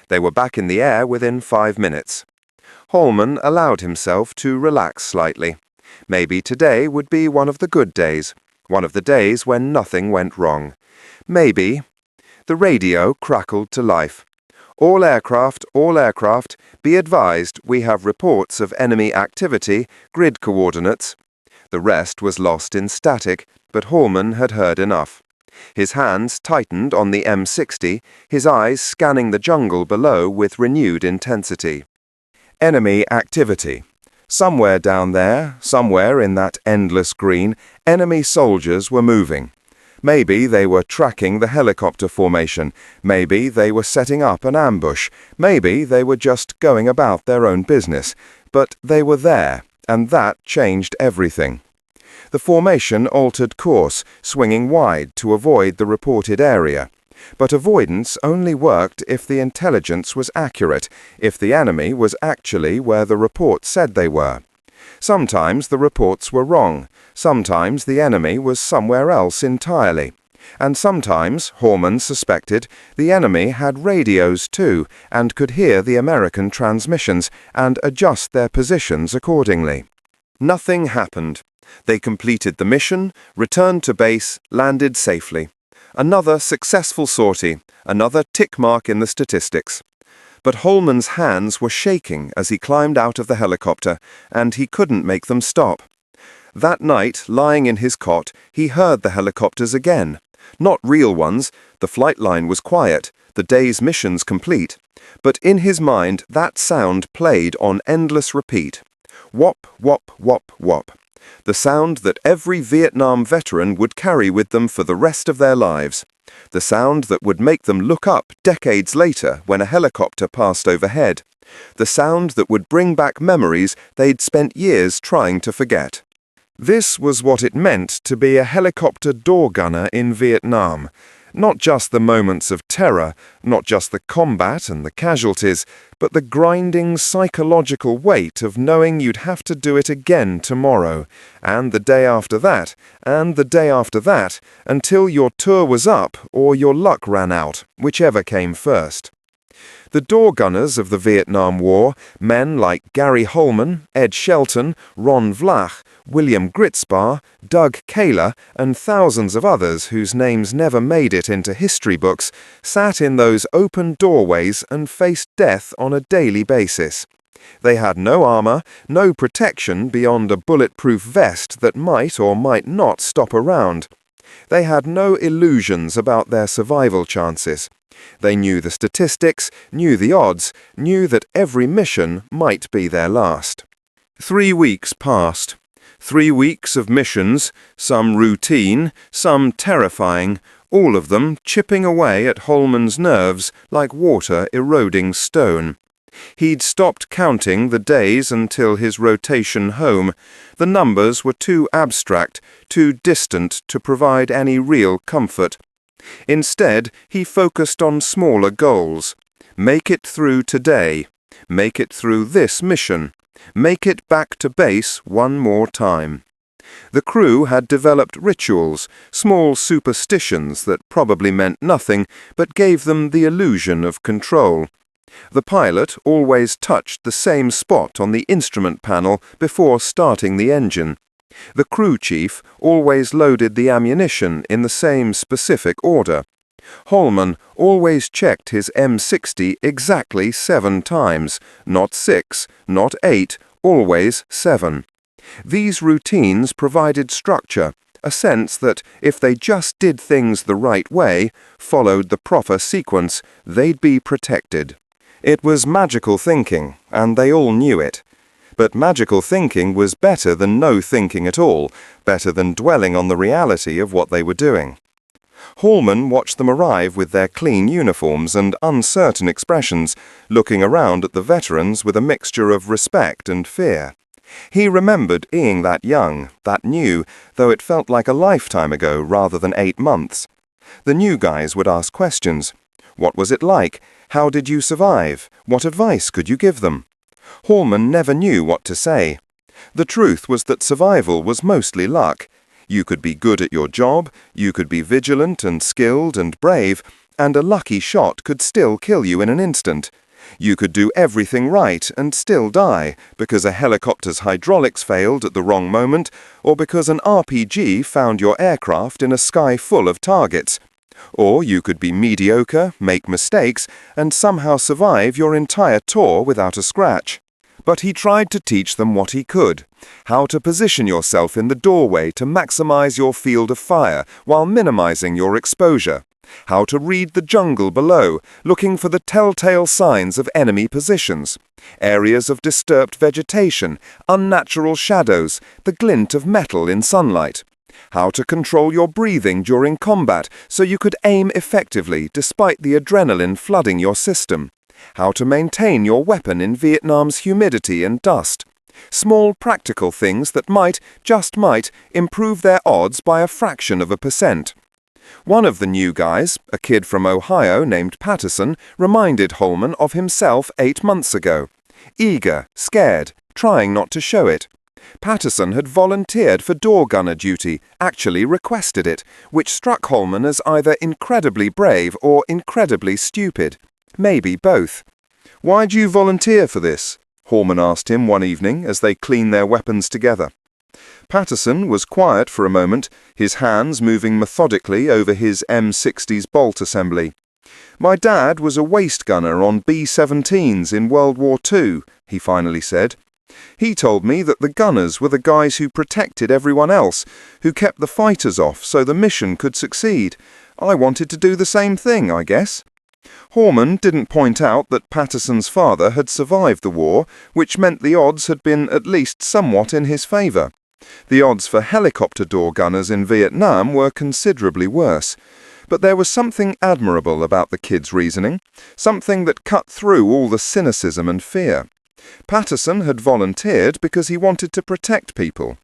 They were back in the air within 5 minutes. Hallman allowed himself to relax slightly. Maybe today would be one of the good days, one of the days when nothing went wrong. Maybe. The radio crackled to life. All aircraft, be advised we have reports of enemy activity, grid coordinates. The rest was lost in static, but Hallman had heard enough. His hands tightened on the M60, his eyes scanning the jungle below with renewed intensity. Enemy activity. Somewhere down there, somewhere in that endless green, enemy soldiers were moving. Maybe they were tracking the helicopter formation, maybe they were setting up an ambush, maybe they were just going about their own business, but they were there, and that changed everything. The formation altered course, swinging wide to avoid the reported area. But avoidance only worked if the intelligence was accurate, if the enemy was actually where the report said they were. Sometimes the reports were wrong, sometimes the enemy was somewhere else entirely. And sometimes, Hallman suspected, the enemy had radios too, and could hear the American transmissions and adjust their positions accordingly. Nothing happened. They completed the mission, returned to base, landed safely. Another successful sortie, another tick mark in the statistics. But Hallman's hands were shaking as he climbed out of the helicopter, and he couldn't make them stop. That night, lying in his cot, he heard the helicopters again. Not real ones, the flight line was quiet, the day's missions complete. But in his mind, that sound played on endless repeat. Whop, whop, whop, whop. The sound that every Vietnam veteran would carry with them for the rest of their lives. The sound that would make them look up decades later when a helicopter passed overhead. The sound that would bring back memories they'd spent years trying to forget. This was what it meant to be a helicopter door gunner in Vietnam. Not just the moments of terror, not just the combat and the casualties, but the grinding psychological weight of knowing you'd have to do it again tomorrow, and the day after that, and the day after that, until your tour was up or your luck ran out, whichever came first. The door gunners of the Vietnam War, men like Gary Hallman, Ed Shelton, Ron Vlach, William Gritzbar, Doug Kaler, and thousands of others whose names never made it into history books, sat in those open doorways and faced death on a daily basis. They had no armor, no protection beyond a bulletproof vest that might or might not stop around. They had no illusions about their survival chances. They knew the statistics, knew the odds, knew that every mission might be their last. 3 weeks passed. 3 weeks of missions, some routine, some terrifying, all of them chipping away at Hallman's nerves like water eroding stone. He'd stopped counting the days until his rotation home. The numbers were too abstract, too distant to provide any real comfort. Instead, he focused on smaller goals. Make it through today. Make it through this mission. Make it back to base one more time. The crew had developed rituals, small superstitions that probably meant nothing, but gave them the illusion of control. The pilot always touched the same spot on the instrument panel before starting the engine. The crew chief always loaded the ammunition in the same specific order. Hallman always checked his M60 exactly 7 times, not 6, not 8, always 7. These routines provided structure, a sense that if they just did things the right way, followed the proper sequence, they'd be protected. It was magical thinking, and they all knew it. But magical thinking was better than no thinking at all, better than dwelling on the reality of what they were doing. Hallman watched them arrive with their clean uniforms and uncertain expressions, looking around at the veterans with a mixture of respect and fear. He remembered being that young, that new, though it felt like a lifetime ago rather than 8 months. The new guys would ask questions. What was it like? How did you survive? What advice could you give them? Hallman never knew what to say. The truth was that survival was mostly luck. You could be good at your job, you could be vigilant and skilled and brave, and a lucky shot could still kill you in an instant. You could do everything right and still die because a helicopter's hydraulics failed at the wrong moment or because an RPG found your aircraft in a sky full of targets. Or you could be mediocre, make mistakes, and somehow survive your entire tour without a scratch. But he tried to teach them what he could, how to position yourself in the doorway to maximize your field of fire while minimizing your exposure, how to read the jungle below, looking for the telltale signs of enemy positions, areas of disturbed vegetation, unnatural shadows, the glint of metal in sunlight, how to control your breathing during combat so you could aim effectively despite the adrenaline flooding your system, how to maintain your weapon in Vietnam's humidity and dust. Small practical things that might, just might, improve their odds by a fraction of a percent. One of the new guys, a kid from Ohio named Patterson, reminded Hallman of himself 8 months ago. Eager, scared, trying not to show it. Patterson had volunteered for door gunner duty, actually requested it, which struck Hallman as either incredibly brave or incredibly stupid. Maybe both. "Why'd you volunteer for this?" Hallman asked him one evening as they cleaned their weapons together. Patterson was quiet for a moment, his hands moving methodically over his M60's bolt assembly. "My dad was a waist gunner on B-17s in World War II, he finally said. He told me that the gunners were the guys who protected everyone else, who kept the fighters off so the mission could succeed. I wanted to do the same thing, I guess." Hallman didn't point out that Patterson's father had survived the war, which meant the odds had been at least somewhat in his favour. The odds for helicopter door gunners in Vietnam were considerably worse. But there was something admirable about the kid's reasoning, something that cut through all the cynicism and fear. Patterson had volunteered because he wanted to protect people.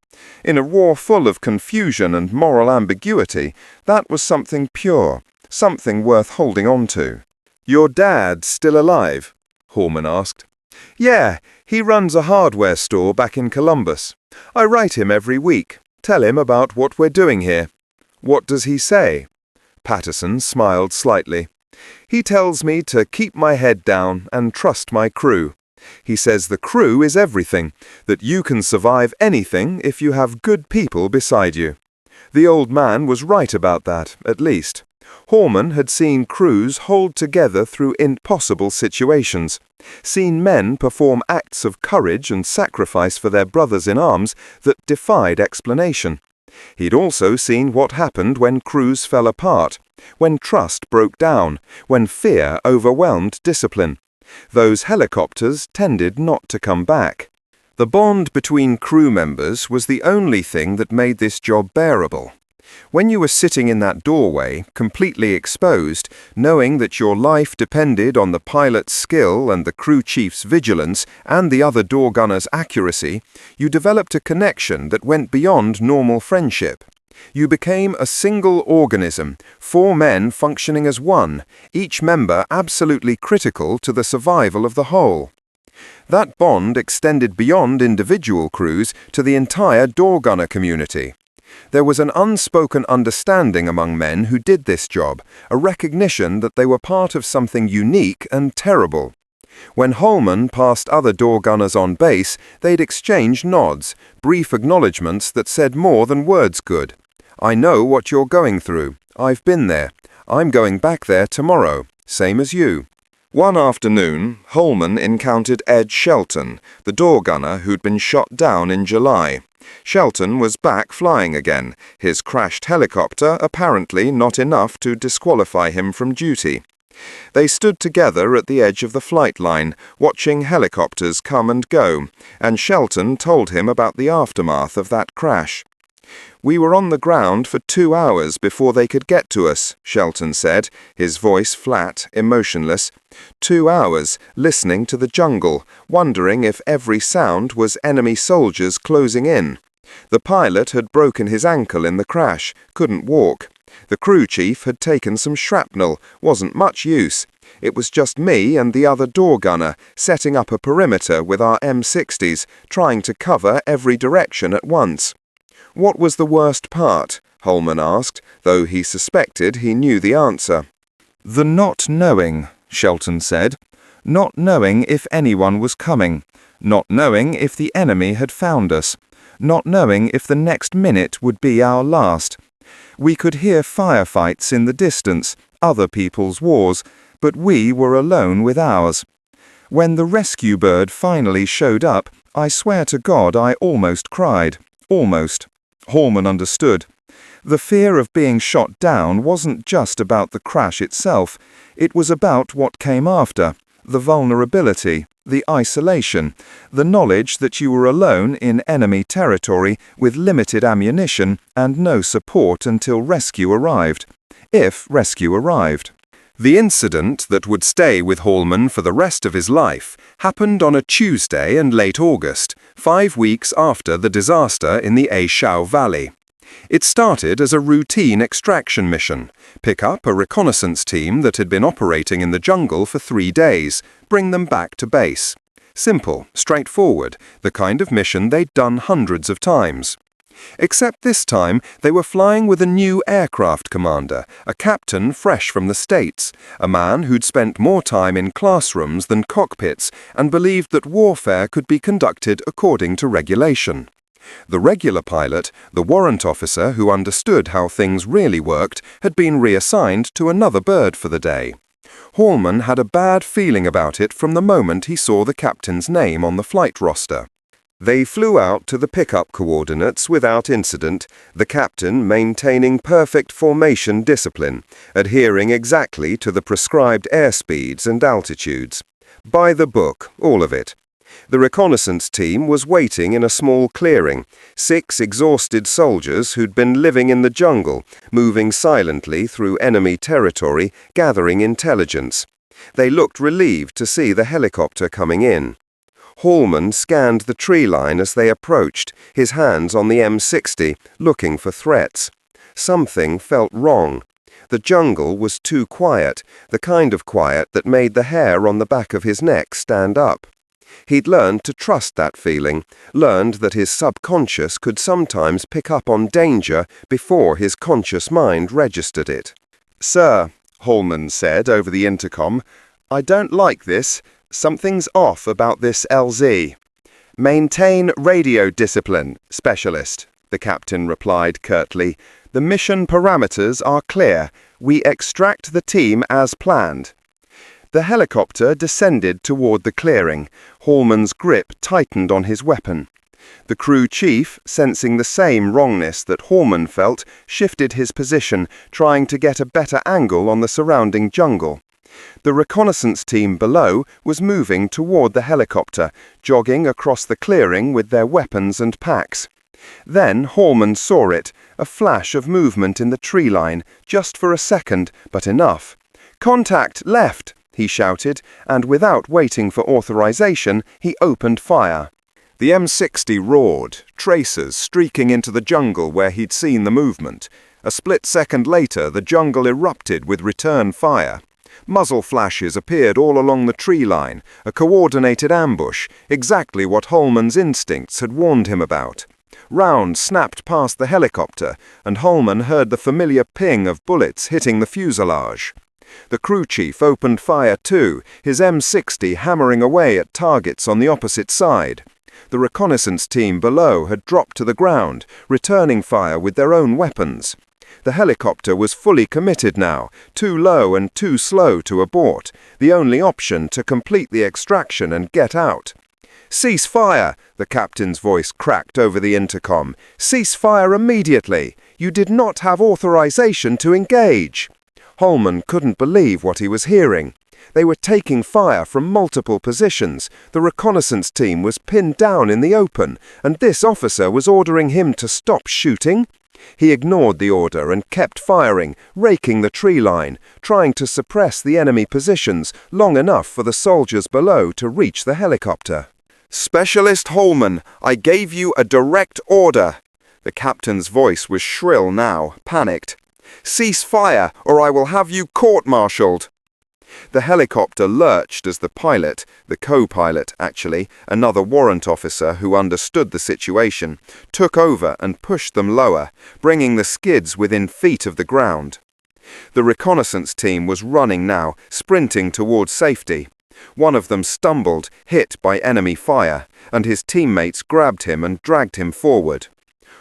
In a war full of confusion and moral ambiguity, that was something pure, something worth holding on to. "Your dad's still alive?" Hallman asked. "Yeah, he runs a hardware store back in Columbus. I write him every week, tell him about what we're doing here." "What does he say?" Patterson smiled slightly. "He tells me to keep my head down and trust my crew. He says the crew is everything, that you can survive anything if you have good people beside you." The old man was right about that, at least. Hallman had seen crews hold together through impossible situations, seen men perform acts of courage and sacrifice for their brothers in arms that defied explanation. He'd also seen what happened when crews fell apart, when trust broke down, when fear overwhelmed discipline. Those helicopters tended not to come back. The bond between crew members was the only thing that made this job bearable. When you were sitting in that doorway, completely exposed, knowing that your life depended on the pilot's skill and the crew chief's vigilance and the other door gunner's accuracy, you developed a connection that went beyond normal friendship. You became a single organism, 4 men functioning as one, each member absolutely critical to the survival of the whole. That bond extended beyond individual crews to the entire door gunner community. There was an unspoken understanding among men who did this job, a recognition that they were part of something unique and terrible. When Hallman passed other door gunners on base, they'd exchange nods, brief acknowledgements that said more than words could. "I know what you're going through. I've been there. I'm going back there tomorrow, same as you." One afternoon, Hallman encountered Ed Shelton, the door gunner who'd been shot down in July. Shelton was back flying again, his crashed helicopter apparently not enough to disqualify him from duty. They stood together at the edge of the flight line, watching helicopters come and go, and Shelton told him about the aftermath of that crash. "We were on the ground for 2 hours before they could get to us," Shelton said, his voice flat, emotionless. 2 hours, listening to the jungle, wondering if every sound was enemy soldiers closing in. The pilot had broken his ankle in the crash, couldn't walk. The crew chief had taken some shrapnel, wasn't much use. It was just me and the other door gunner, setting up a perimeter with our M60s, trying to cover every direction at once. "What was the worst part?" Hallman asked, though he suspected he knew the answer. "The not knowing," Shelton said. not knowing if anyone was coming, not knowing if the enemy had found us, not knowing if the next minute would be our last. We could hear firefights in the distance, other people's wars, but we were alone with ours. When the rescue bird finally showed up, I swear to God I almost cried. Almost. Hallman understood. The fear of being shot down wasn't just about the crash itself, it was about what came after. The vulnerability, the isolation, the knowledge that you were alone in enemy territory with limited ammunition and no support until rescue arrived. If rescue arrived. The incident that would stay with Hallman for the rest of his life happened on a Tuesday in late August, 5 weeks after the disaster in the A Shau Valley. It started as a routine extraction mission. Pick up a reconnaissance team that had been operating in the jungle for 3 days, bring them back to base. Simple, straightforward, the kind of mission they'd done hundreds of times. Except this time, they were flying with a new aircraft commander, a captain fresh from the States, a man who'd spent more time in classrooms than cockpits and believed that warfare could be conducted according to regulation. The regular pilot, the warrant officer who understood how things really worked, had been reassigned to another bird for the day. Hallman had a bad feeling about it from the moment he saw the captain's name on the flight roster. They flew out to the pickup coordinates without incident, the captain maintaining perfect formation discipline, adhering exactly to the prescribed airspeeds and altitudes. By the book, all of it. The reconnaissance team was waiting in a small clearing, 6 exhausted soldiers who'd been living in the jungle, moving silently through enemy territory, gathering intelligence. They looked relieved to see the helicopter coming in. Hallman scanned the tree line as they approached, his hands on the M60, looking for threats. Something felt wrong. The jungle was too quiet, the kind of quiet that made the hair on the back of his neck stand up. He'd learned to trust that feeling, learned that his subconscious could sometimes pick up on danger before his conscious mind registered it. "Sir," Hallman said over the intercom, "I don't like this. Something's off about this LZ." "Maintain radio discipline, Specialist," the captain replied curtly. "The mission parameters are clear. We extract the team as planned." The helicopter descended toward the clearing. Hallman's grip tightened on his weapon. The crew chief, sensing the same wrongness that Hallman felt, shifted his position, trying to get a better angle on the surrounding jungle. The reconnaissance team below was moving toward the helicopter, jogging across the clearing with their weapons and packs. Then Hallman saw it, a flash of movement in the tree line, just for a second, but enough. "Contact left!" he shouted, and without waiting for authorization, he opened fire. The M60 roared, tracers streaking into the jungle where he'd seen the movement. A split second later, the jungle erupted with return fire. Muzzle flashes appeared all along the tree line, a coordinated ambush, exactly what Hallman's instincts had warned him about. Rounds snapped past the helicopter, and Hallman heard the familiar ping of bullets hitting the fuselage. The crew chief opened fire too, his M60 hammering away at targets on the opposite side. The reconnaissance team below had dropped to the ground, returning fire with their own weapons. The helicopter was fully committed now, too low and too slow to abort, the only option to complete the extraction and get out. "Cease fire!" the captain's voice cracked over the intercom. "Cease fire immediately! You did not have authorization to engage!" Hallman couldn't believe what he was hearing. They were taking fire from multiple positions, the reconnaissance team was pinned down in the open, and this officer was ordering him to stop shooting? He ignored the order and kept firing, raking the tree line, trying to suppress the enemy positions long enough for the soldiers below to reach the helicopter. "Specialist Hallman, I gave you a direct order." The captain's voice was shrill now, panicked. "Cease fire, or I will have you court-martialed." The helicopter lurched as the pilot, the co-pilot actually, another warrant officer who understood the situation, took over and pushed them lower, bringing the skids within feet of the ground. The reconnaissance team was running now, sprinting towards safety. One of them stumbled, hit by enemy fire, and his teammates grabbed him and dragged him forward.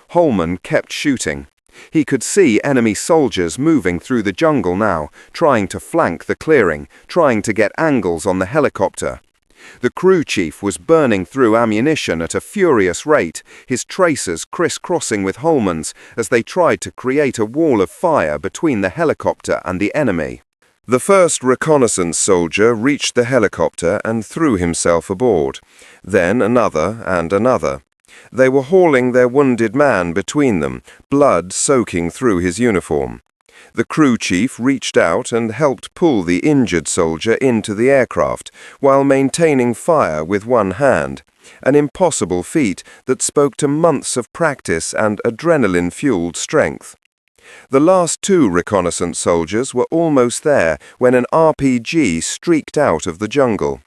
Hallman kept shooting. He could see enemy soldiers moving through the jungle now, trying to flank the clearing, trying to get angles on the helicopter. The crew chief was burning through ammunition at a furious rate, his tracers crisscrossing with Hallman's as they tried to create a wall of fire between the helicopter and the enemy. The first reconnaissance soldier reached the helicopter and threw himself aboard. Then another and another. They were hauling their wounded man between them, blood soaking through his uniform. The crew chief reached out and helped pull the injured soldier into the aircraft, while maintaining fire with one hand, an impossible feat that spoke to months of practice and adrenaline-fueled strength. The last two reconnaissance soldiers were almost there when an RPG streaked out of the jungle.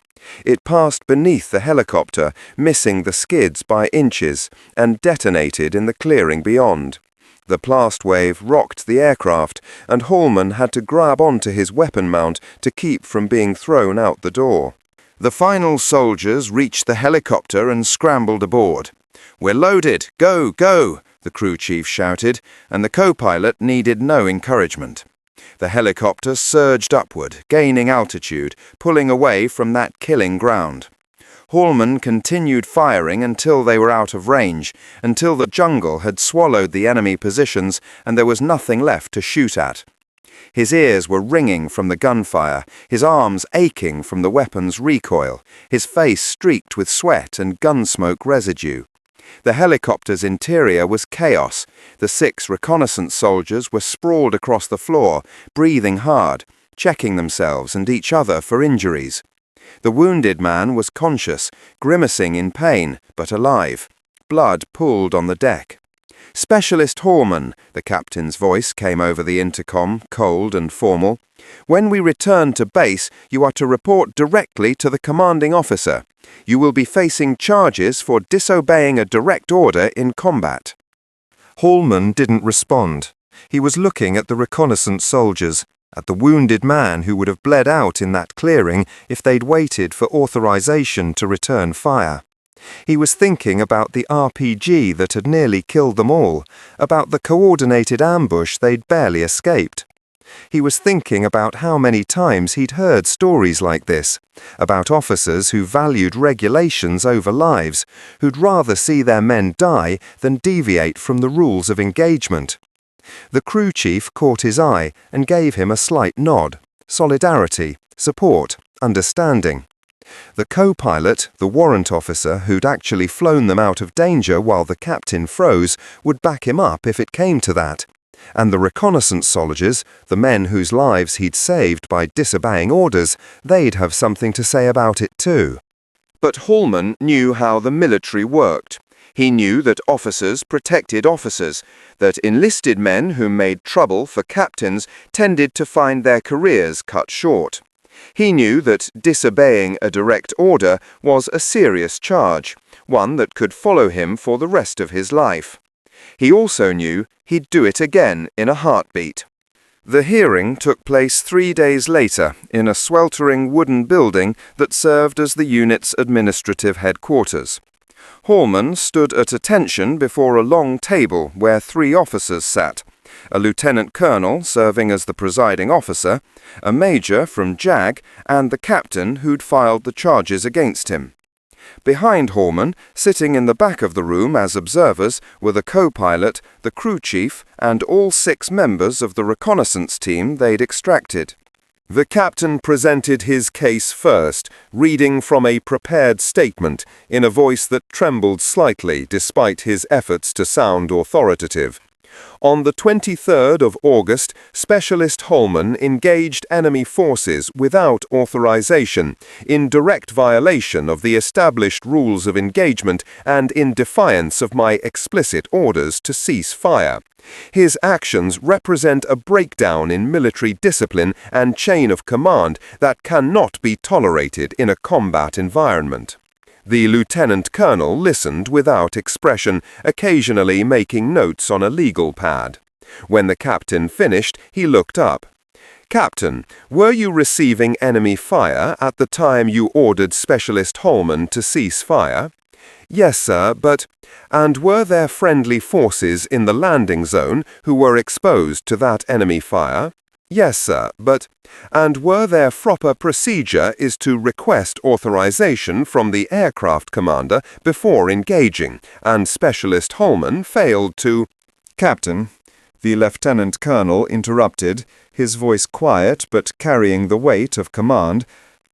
It passed beneath the helicopter, missing the skids by inches, and detonated in the clearing beyond. The blast wave rocked the aircraft, and Hallman had to grab onto his weapon mount to keep from being thrown out the door. The final soldiers reached the helicopter and scrambled aboard. "We're loaded! Go, go!" the crew chief shouted, and the co-pilot needed no encouragement. The helicopter surged upward, gaining altitude, pulling away from that killing ground. Hallman continued firing until they were out of range, until the jungle had swallowed the enemy positions and there was nothing left to shoot at. His ears were ringing from the gunfire, his arms aching from the weapon's recoil, his face streaked with sweat and gunsmoke residue. The helicopter's interior was chaos. The 6 reconnaissance soldiers were sprawled across the floor, breathing hard, checking themselves and each other for injuries. The wounded man was conscious, grimacing in pain, but alive. Blood pooled on the deck. "Specialist Hallman," the captain's voice came over the intercom, cold and formal. "When we return to base, you are to report directly to the commanding officer. You will be facing charges for disobeying a direct order in combat." Hallman didn't respond. He was looking at the reconnaissance soldiers, at the wounded man who would have bled out in that clearing if they'd waited for authorization to return fire. He was thinking about the RPG that had nearly killed them all, about the coordinated ambush they'd barely escaped. He was thinking about how many times he'd heard stories like this, about officers who valued regulations over lives, who'd rather see their men die than deviate from the rules of engagement. The crew chief caught his eye and gave him a slight nod. Solidarity, support, understanding. The co-pilot, the warrant officer who'd actually flown them out of danger while the captain froze, would back him up if it came to that. And the reconnaissance soldiers, the men whose lives he'd saved by disobeying orders, they'd have something to say about it too. But Hallman knew how the military worked. He knew that officers protected officers, that enlisted men who made trouble for captains tended to find their careers cut short. He knew that disobeying a direct order was a serious charge, one that could follow him for the rest of his life. He also knew he'd do it again in a heartbeat. The hearing took place 3 days later in a sweltering wooden building that served as the unit's administrative headquarters. Hallman stood at attention before a long table where 3 officers sat, a lieutenant colonel serving as the presiding officer, a major from JAG, and the captain who'd filed the charges against him. Behind Hallman, sitting in the back of the room as observers, were the co-pilot, the crew chief, and all 6 members of the reconnaissance team they'd extracted. The captain presented his case first, reading from a prepared statement in a voice that trembled slightly despite his efforts to sound authoritative. On the 23rd of August, Specialist Hallman engaged enemy forces without authorization, in direct violation of the established rules of engagement and in defiance of my explicit orders to cease fire. His actions represent a breakdown in military discipline and chain of command that cannot be tolerated in a combat environment. The lieutenant colonel listened without expression, occasionally making notes on a legal pad. When the captain finished, he looked up. Captain, were you receiving enemy fire at the time you ordered Specialist Hallman to cease fire? Yes, sir, but... And were there friendly forces in the landing zone who were exposed to that enemy fire? Yes, sir, but... And were there proper procedure is to request authorization from the aircraft commander before engaging, and Specialist Hallman failed to... Captain, the Lieutenant Colonel interrupted, his voice quiet but carrying the weight of command.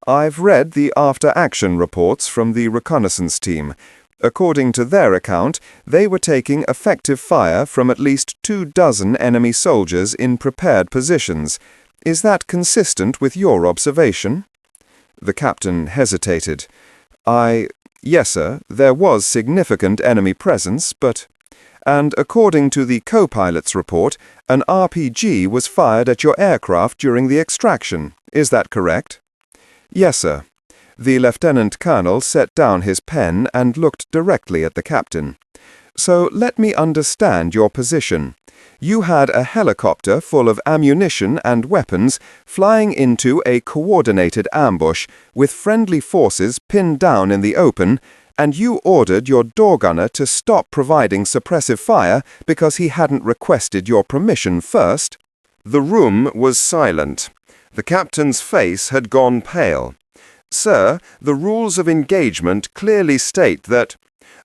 I've read the after-action reports from the reconnaissance team. According to their account, they were taking effective fire from at least 24 enemy soldiers in prepared positions. Is that consistent with your observation? The captain hesitated. Yes, sir, there was significant enemy presence, but... And according to the co-pilot's report, an RPG was fired at your aircraft during the extraction. Is that correct? Yes, sir. The Lieutenant Colonel set down his pen and looked directly at the captain. So let me understand your position. You had a helicopter full of ammunition and weapons flying into a coordinated ambush with friendly forces pinned down in the open, and you ordered your door gunner to stop providing suppressive fire because he hadn't requested your permission first. The room was silent. The captain's face had gone pale. Sir, the rules of engagement clearly state that...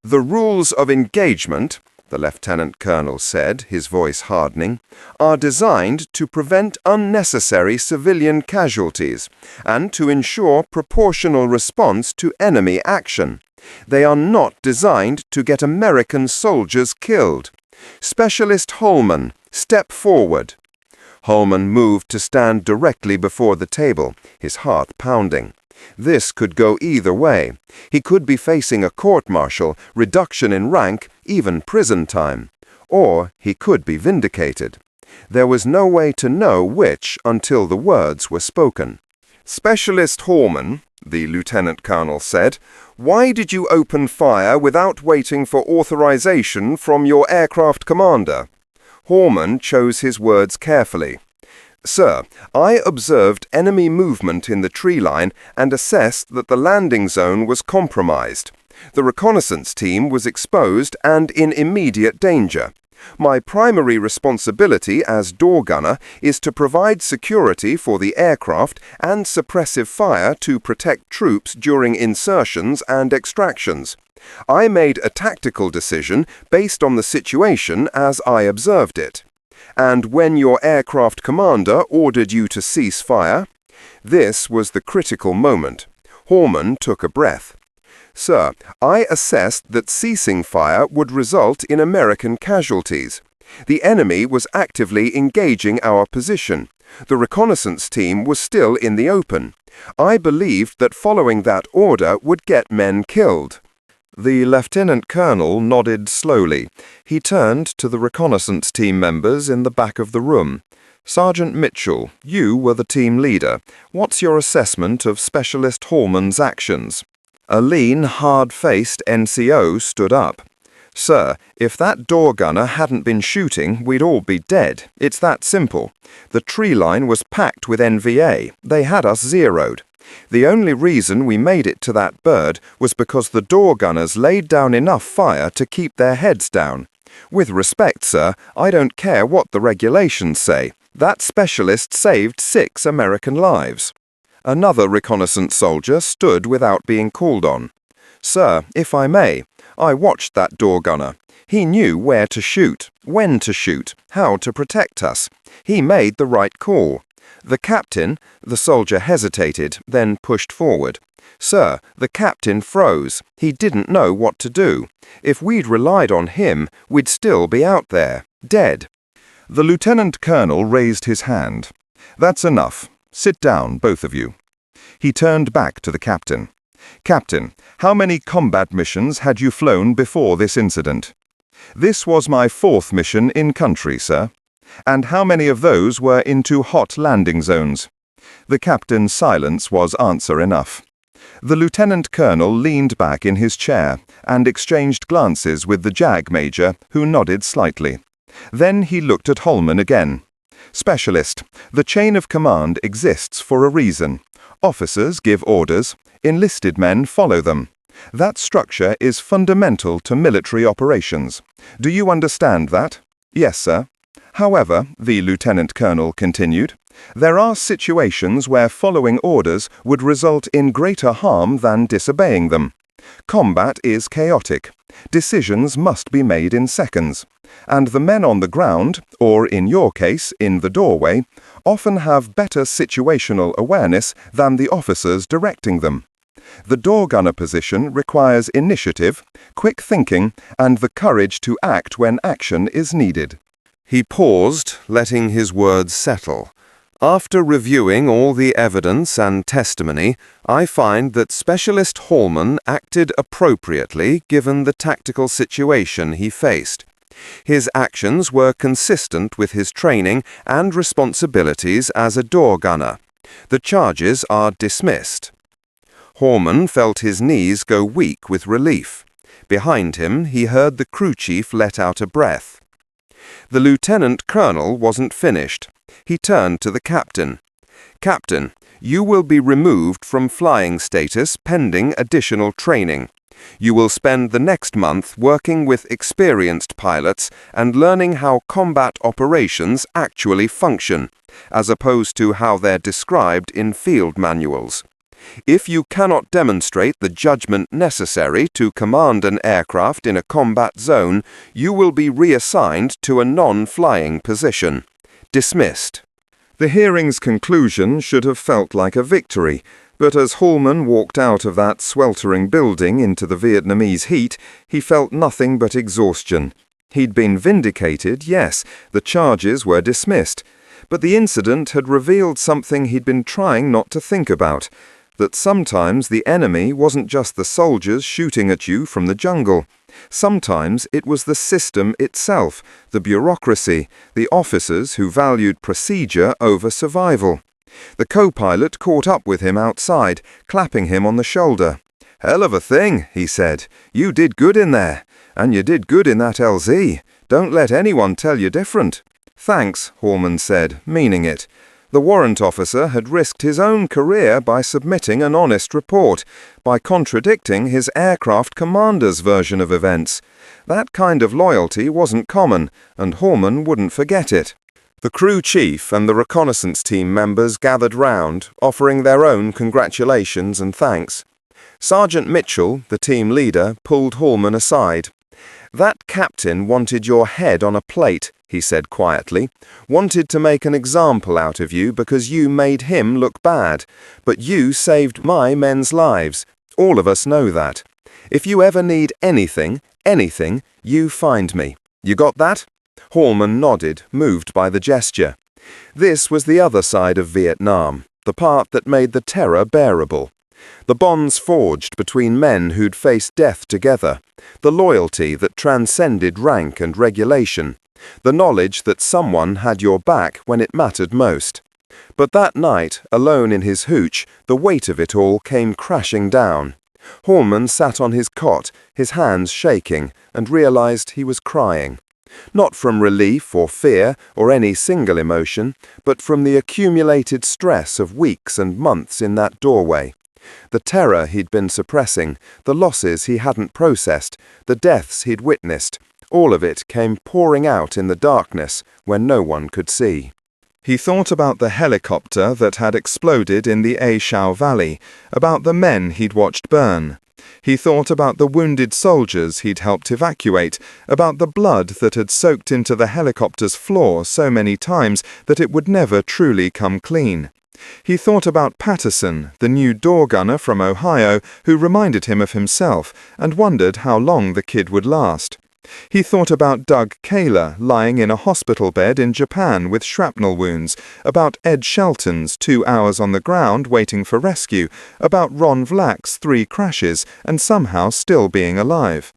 The rules of engagement, the Lieutenant Colonel said, his voice hardening, are designed to prevent unnecessary civilian casualties and to ensure proportional response to enemy action. They are not designed to get American soldiers killed. Specialist Hallman, step forward. Hallman moved to stand directly before the table, his heart pounding. This could go either way. He could be facing a court-martial, reduction in rank, even prison time. Or he could be vindicated. There was no way to know which until the words were spoken. Specialist Hallman, the Lieutenant Colonel said, why did you open fire without waiting for authorization from your aircraft commander? Hallman chose his words carefully. Sir, I observed enemy movement in the tree line and assessed that the landing zone was compromised. The reconnaissance team was exposed and in immediate danger. My primary responsibility as door gunner is to provide security for the aircraft and suppressive fire to protect troops during insertions and extractions. I made a tactical decision based on the situation as I observed it. And when your aircraft commander ordered you to cease fire? This was the critical moment. Hallman took a breath. Sir, I assessed that ceasing fire would result in American casualties. The enemy was actively engaging our position. The reconnaissance team was still in the open. I believed that following that order would get men killed. The Lieutenant Colonel nodded slowly. He turned to the reconnaissance team members in the back of the room. Sergeant Mitchell, you were the team leader. What's your assessment of Specialist Hallman's actions? A lean, hard-faced NCO stood up. Sir, if that door gunner hadn't been shooting, we'd all be dead. It's that simple. The tree line was packed with NVA. They had us zeroed. The only reason we made it to that bird was because the door gunners laid down enough fire to keep their heads down. With respect, sir, I don't care what the regulations say. That specialist saved 6 American lives. Another reconnaissance soldier stood without being called on. Sir, if I may, I watched that door gunner. He knew where to shoot, when to shoot, how to protect us. He made the right call. The captain, the soldier hesitated, then pushed forward. Sir, the captain froze. He didn't know what to do. If we'd relied on him, we'd still be out there, dead. The Lieutenant Colonel raised his hand. That's enough. Sit down, both of you. He turned back to the captain. Captain, how many combat missions had you flown before this incident? This was my 4th mission in country, sir. And how many of those were into hot landing zones? The captain's silence was answer enough. The Lieutenant Colonel leaned back in his chair and exchanged glances with the JAG Major, who nodded slightly. Then he looked at Hallman again. Specialist. The chain of command exists for a reason. Officers give orders, enlisted men follow them. That structure is fundamental to military operations. Do you understand that? Yes, sir. However, the lieutenant colonel continued, there are situations where following orders would result in greater harm than disobeying them. Combat is chaotic. Decisions must be made in seconds. And the men on the ground, or in your case, in the doorway, often have better situational awareness than the officers directing them. The door gunner position requires initiative, quick thinking, and the courage to act when action is needed. He paused, letting his words settle. After reviewing all the evidence and testimony, I find that Specialist Hallman acted appropriately given the tactical situation he faced. His actions were consistent with his training and responsibilities as a door gunner. The charges are dismissed. Hallman felt his knees go weak with relief. Behind him, he heard the crew chief let out a breath. The lieutenant colonel wasn't finished. He turned to the captain. Captain, you will be removed from flying status pending additional training. You will spend the next month working with experienced pilots and learning how combat operations actually function, as opposed to how they're described in field manuals. If you cannot demonstrate the judgment necessary to command an aircraft in a combat zone, you will be reassigned to a non-flying position. Dismissed. The hearing's conclusion should have felt like a victory, but as Hallman walked out of that sweltering building into the Vietnamese heat, he felt nothing but exhaustion. He'd been vindicated, yes, the charges were dismissed, but the incident had revealed something he'd been trying not to think about, that sometimes the enemy wasn't just the soldiers shooting at you from the jungle. Sometimes it was the system itself, the bureaucracy, the officers who valued procedure over survival. The co-pilot caught up with him outside, clapping him on the shoulder. "Hell of a thing," he said. "You did good in there. And you did good in that LZ. Don't let anyone tell you different." "Thanks," Hallman said, meaning it. The warrant officer had risked his own career by submitting an honest report, by contradicting his aircraft commander's version of events. That kind of loyalty wasn't common, and Hallman wouldn't forget it. The crew chief and the reconnaissance team members gathered round, offering their own congratulations and thanks. Sergeant Mitchell, the team leader, pulled Hallman aside. "That captain wanted your head on a plate," he said quietly. "Wanted to make an example out of you because you made him look bad. But you saved my men's lives. All of us know that. If you ever need anything, you find me. You got that?" Hallman nodded, moved by the gesture. This was the other side of Vietnam, the part that made the terror bearable. The bonds forged between men who'd faced death together, the loyalty that transcended rank and regulation, the knowledge that someone had your back when it mattered most. But that night, alone in his hooch, the weight of it all came crashing down. Hallman sat on his cot, his hands shaking, and realized he was crying. Not from relief or fear or any single emotion, but from the accumulated stress of weeks and months in that doorway. The terror he'd been suppressing, the losses he hadn't processed, the deaths he'd witnessed, all of it came pouring out in the darkness when no one could see. He thought about the helicopter that had exploded in the A Shau Valley, about the men he'd watched burn. He thought about the wounded soldiers he'd helped evacuate, about the blood that had soaked into the helicopter's floor so many times that it would never truly come clean. He thought about Patterson, the new door gunner from Ohio, who reminded him of himself, and wondered how long the kid would last. He thought about Doug Kaler lying in a hospital bed in Japan with shrapnel wounds, about Ed Shelton's 2 hours on the ground waiting for rescue, about Ron Vlack's 3 crashes and somehow still being alive.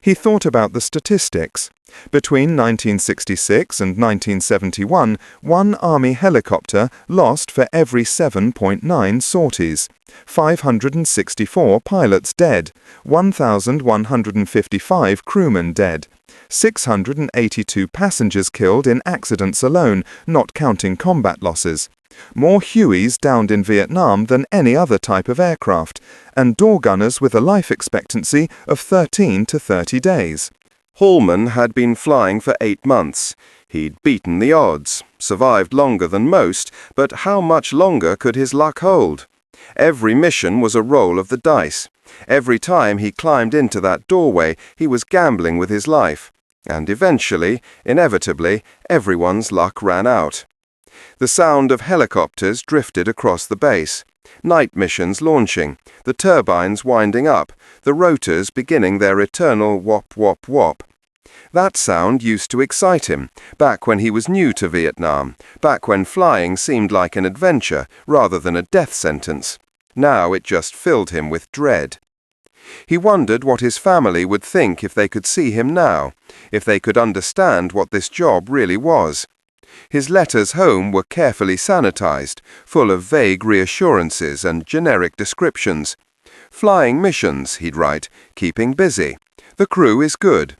He thought about the statistics. Between 1966 and 1971, one Army helicopter lost for every 7.9 sorties. 564 pilots dead, 1,155 crewmen dead, 682 passengers killed in accidents alone, not counting combat losses. More Hueys downed in Vietnam than any other type of aircraft, and door gunners with a life expectancy of 13 to 30 days. Hallman had been flying for 8 months. He'd beaten the odds, survived longer than most, but how much longer could his luck hold? Every mission was a roll of the dice. Every time he climbed into that doorway, he was gambling with his life. And eventually, inevitably, everyone's luck ran out. The sound of helicopters drifted across the base. Night missions launching, the turbines winding up, the rotors beginning their eternal whop whop whop. That sound used to excite him, back when he was new to Vietnam, back when flying seemed like an adventure rather than a death sentence. Now it just filled him with dread. He wondered what his family would think if they could see him now, if they could understand what this job really was. His letters home were carefully sanitized, full of vague reassurances and generic descriptions. Flying missions, he'd write, keeping busy. The crew is good.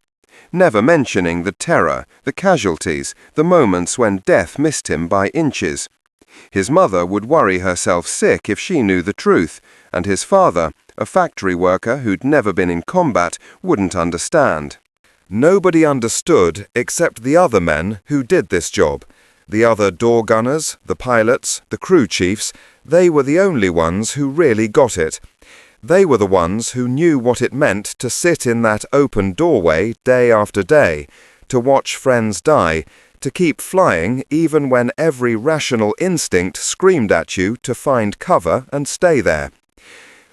Never mentioning the terror, the casualties, the moments when death missed him by inches. His mother would worry herself sick if she knew the truth, and his father, a factory worker who'd never been in combat, wouldn't understand. Nobody understood except the other men who did this job. The other door gunners, the pilots, the crew chiefs, they were the only ones who really got it. They were the ones who knew what it meant to sit in that open doorway day after day, to watch friends die, to keep flying even when every rational instinct screamed at you to find cover and stay there.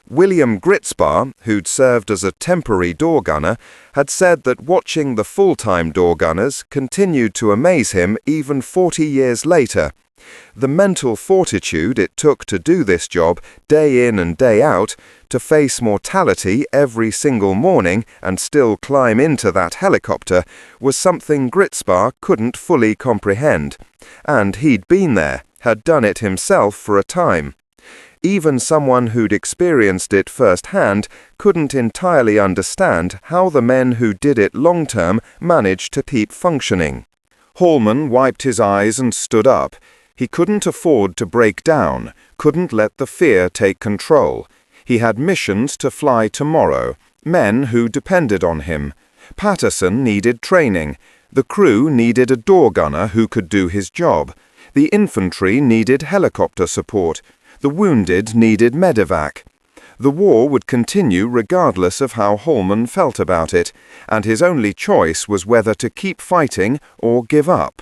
William Gritzbar, who'd served as a temporary door gunner, had said that watching the full-time door gunners continued to amaze him even 40 years later. The mental fortitude it took to do this job day in and day out, to face mortality every single morning and still climb into that helicopter, was something Gritzbar couldn't fully comprehend. And he'd been there, had done it himself for a time. Even someone who'd experienced it firsthand couldn't entirely understand how the men who did it long-term managed to keep functioning. Hallman wiped his eyes and stood up. He couldn't afford to break down, couldn't let the fear take control. He had missions to fly tomorrow, men who depended on him. Patterson needed training. The crew needed a door gunner who could do his job. The infantry needed helicopter support. The wounded needed medevac. The war would continue regardless of how Hallman felt about it, and his only choice was whether to keep fighting or give up.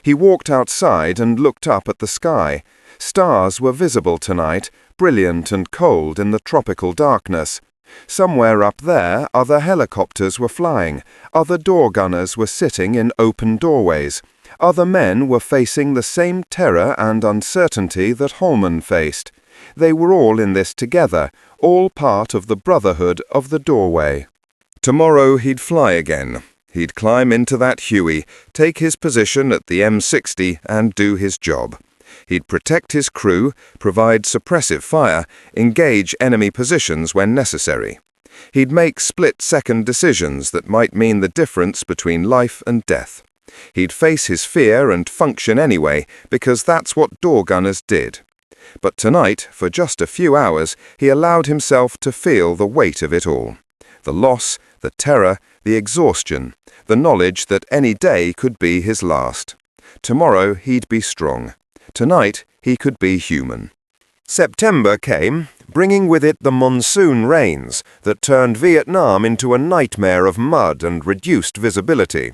He walked outside and looked up at the sky. Stars were visible tonight, brilliant and cold in the tropical darkness. Somewhere up there, other helicopters were flying. Other door gunners were sitting in open doorways. Other men were facing the same terror and uncertainty that Hallman faced. They were all in this together, all part of the brotherhood of the doorway. Tomorrow he'd fly again. He'd climb into that Huey, take his position at the M60 and do his job. He'd protect his crew, provide suppressive fire, engage enemy positions when necessary. He'd make split-second decisions that might mean the difference between life and death. He'd face his fear and function anyway, because that's what door gunners did. But tonight, for just a few hours, he allowed himself to feel the weight of it all. The loss, the terror, the exhaustion, the knowledge that any day could be his last. Tomorrow he'd be strong. Tonight he could be human. September came, bringing with it the monsoon rains that turned Vietnam into a nightmare of mud and reduced visibility.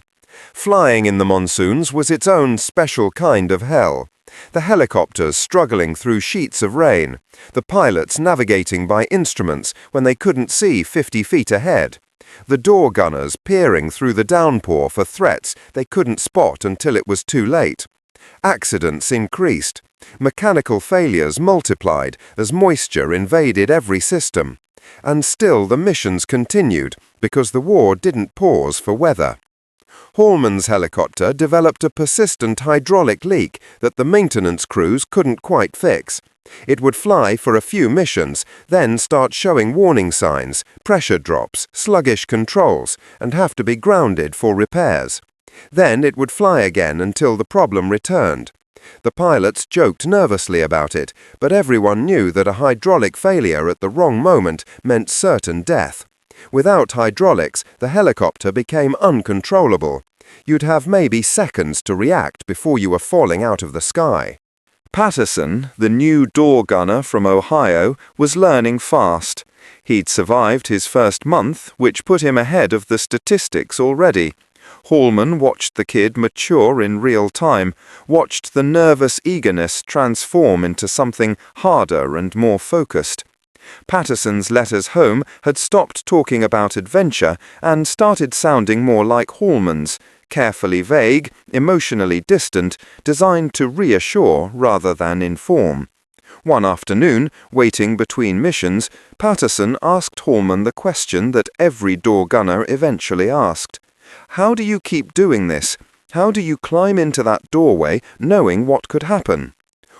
Flying in the monsoons was its own special kind of hell. The helicopters struggling through sheets of rain, the pilots navigating by instruments when they couldn't see 50 feet ahead, the door gunners peering through the downpour for threats they couldn't spot until it was too late. Accidents increased. Mechanical failures multiplied as moisture invaded every system. And still the missions continued because the war didn't pause for weather. Hallman's helicopter developed a persistent hydraulic leak that the maintenance crews couldn't quite fix. It would fly for a few missions, then start showing warning signs, pressure drops, sluggish controls, and have to be grounded for repairs. Then it would fly again until the problem returned. The pilots joked nervously about it, but everyone knew that a hydraulic failure at the wrong moment meant certain death. Without hydraulics, the helicopter became uncontrollable. You'd have maybe seconds to react before you were falling out of the sky. Patterson, the new door gunner from Ohio, was learning fast. He'd survived his first month, which put him ahead of the statistics already. Hallman watched the kid mature in real time, watched the nervous eagerness transform into something harder and more focused. Patterson's letters home had stopped talking about adventure and started sounding more like Hallman's, carefully vague, emotionally distant, designed to reassure rather than inform. One afternoon, waiting between missions, Patterson asked Hallman the question that every door gunner eventually asked. How do you keep doing this? How do you climb into that doorway knowing what could happen?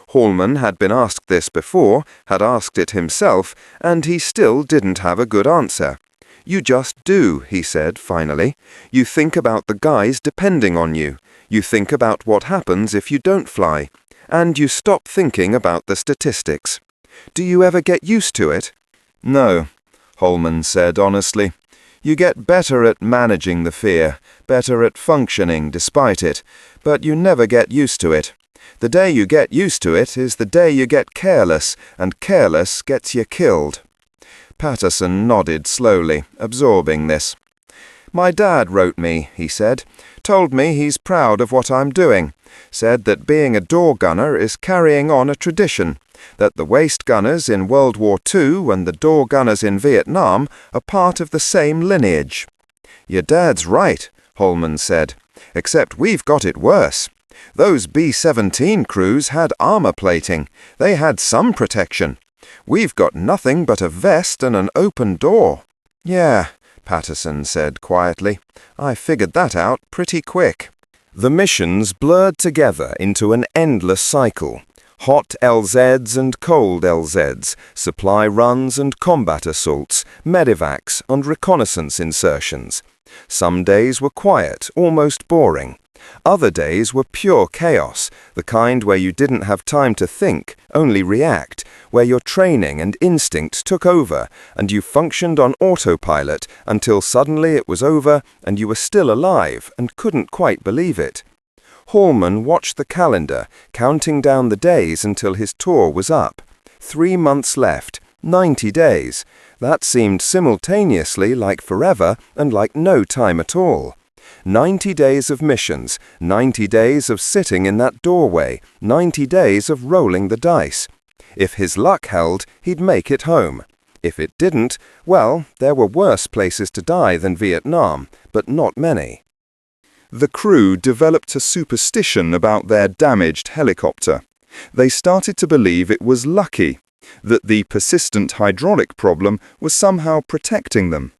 Hallman had been asked this before, had asked it himself, and he still didn't have a good answer. You just do, he said finally. You think about the guys depending on you. You think about what happens if you don't fly. And you stop thinking about the statistics. Do you ever get used to it? No, Hallman said honestly. You get better at managing the fear, better at functioning despite it, but you never get used to it. The day you get used to it is the day you get careless, and careless gets you killed. Patterson nodded slowly, absorbing this. My dad wrote me, he said. Told me he's proud of what I'm doing. Said that being a door gunner is carrying on a tradition. That the waist gunners in World War II and the door gunners in Vietnam are part of the same lineage. Your dad's right, Hallman said. Except we've got it worse. Those B-17 crews had armor plating. They had some protection. We've got nothing but a vest and an open door. Yeah, Patterson said quietly. I figured that out pretty quick. The missions blurred together into an endless cycle. Hot LZs and cold LZs, supply runs and combat assaults, medevacs and reconnaissance insertions. Some days were quiet, almost boring. Other days were pure chaos, the kind where you didn't have time to think, only react, where your training and instinct took over and you functioned on autopilot until suddenly it was over and you were still alive and couldn't quite believe it. Hallman watched the calendar, counting down the days until his tour was up. 3 months left, 90 days. That seemed simultaneously like forever and like no time at all. 90 days of missions, 90 days of sitting in that doorway, 90 days of rolling the dice. If his luck held, he'd make it home. If it didn't, well, there were worse places to die than Vietnam, but not many. The crew developed a superstition about their damaged helicopter. They started to believe it was lucky, that the persistent hydraulic problem was somehow protecting them.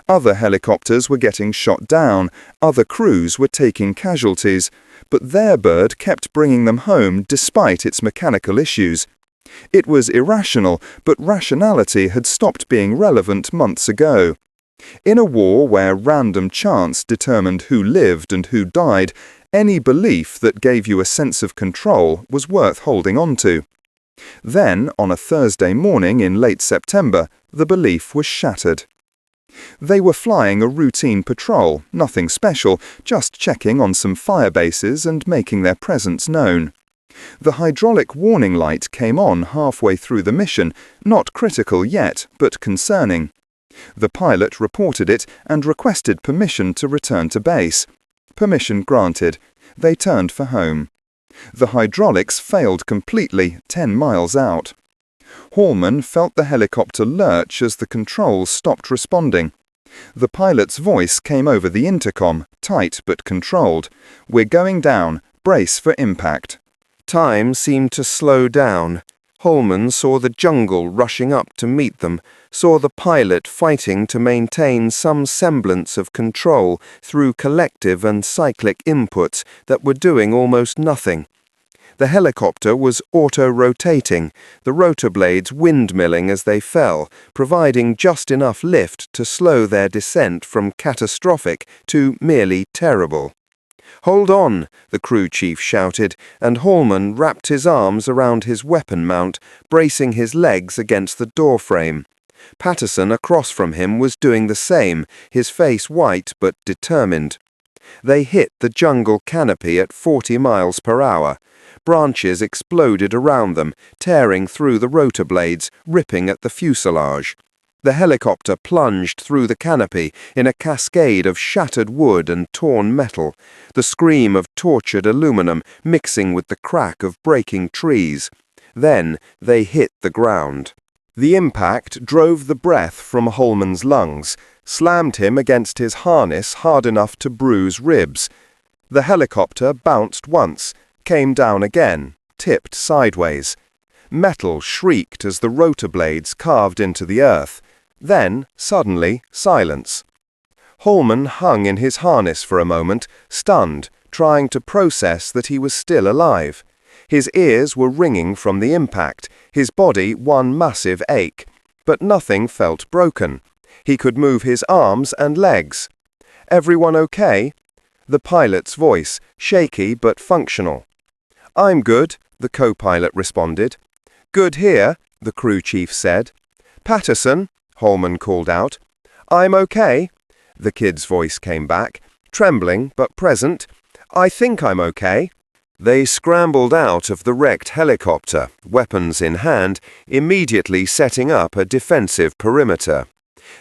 Other helicopters were getting shot down, other crews were taking casualties, but their bird kept bringing them home despite its mechanical issues. It was irrational, but rationality had stopped being relevant months ago. In a war where random chance determined who lived and who died, any belief that gave you a sense of control was worth holding on to. Then, on a Thursday morning in late September, the belief was shattered. They were flying a routine patrol, nothing special, just checking on some fire bases and making their presence known. The hydraulic warning light came on halfway through the mission, not critical yet, but concerning. The pilot reported it and requested permission to return to base. Permission granted. They turned for home. The hydraulics failed completely 10 miles out. Hallman felt the helicopter lurch as the controls stopped responding. The pilot's voice came over the intercom, tight but controlled. We're going down. Brace for impact. Time seemed to slow down. Hallman saw the jungle rushing up to meet them, saw the pilot fighting to maintain some semblance of control through collective and cyclic inputs that were doing almost nothing. The helicopter was auto-rotating, the rotor blades windmilling as they fell, providing just enough lift to slow their descent from catastrophic to merely terrible. "Hold on," the crew chief shouted, and Hallman wrapped his arms around his weapon mount, bracing his legs against the doorframe. Patterson across from him was doing the same, his face white but determined. They hit the jungle canopy at 40 miles per hour. Branches exploded around them, tearing through the rotor blades, ripping at the fuselage. The helicopter plunged through the canopy in a cascade of shattered wood and torn metal, the scream of tortured aluminum mixing with the crack of breaking trees. Then they hit the ground. The impact drove the breath from Hallman's lungs, slammed him against his harness hard enough to bruise ribs. The helicopter bounced once, came down again, tipped sideways. Metal shrieked as the rotor blades carved into the earth. Then, suddenly, silence. Hallman hung in his harness for a moment, stunned, trying to process that he was still alive. His ears were ringing from the impact, his body one massive ache. But nothing felt broken. He could move his arms and legs. "Everyone okay?" The pilot's voice, shaky but functional. "I'm good," the co-pilot responded. "Good here," the crew chief said. "Patterson," Hallman called out. "I'm okay," the kid's voice came back, trembling but present. "I think I'm okay." They scrambled out of the wrecked helicopter, weapons in hand, immediately setting up a defensive perimeter.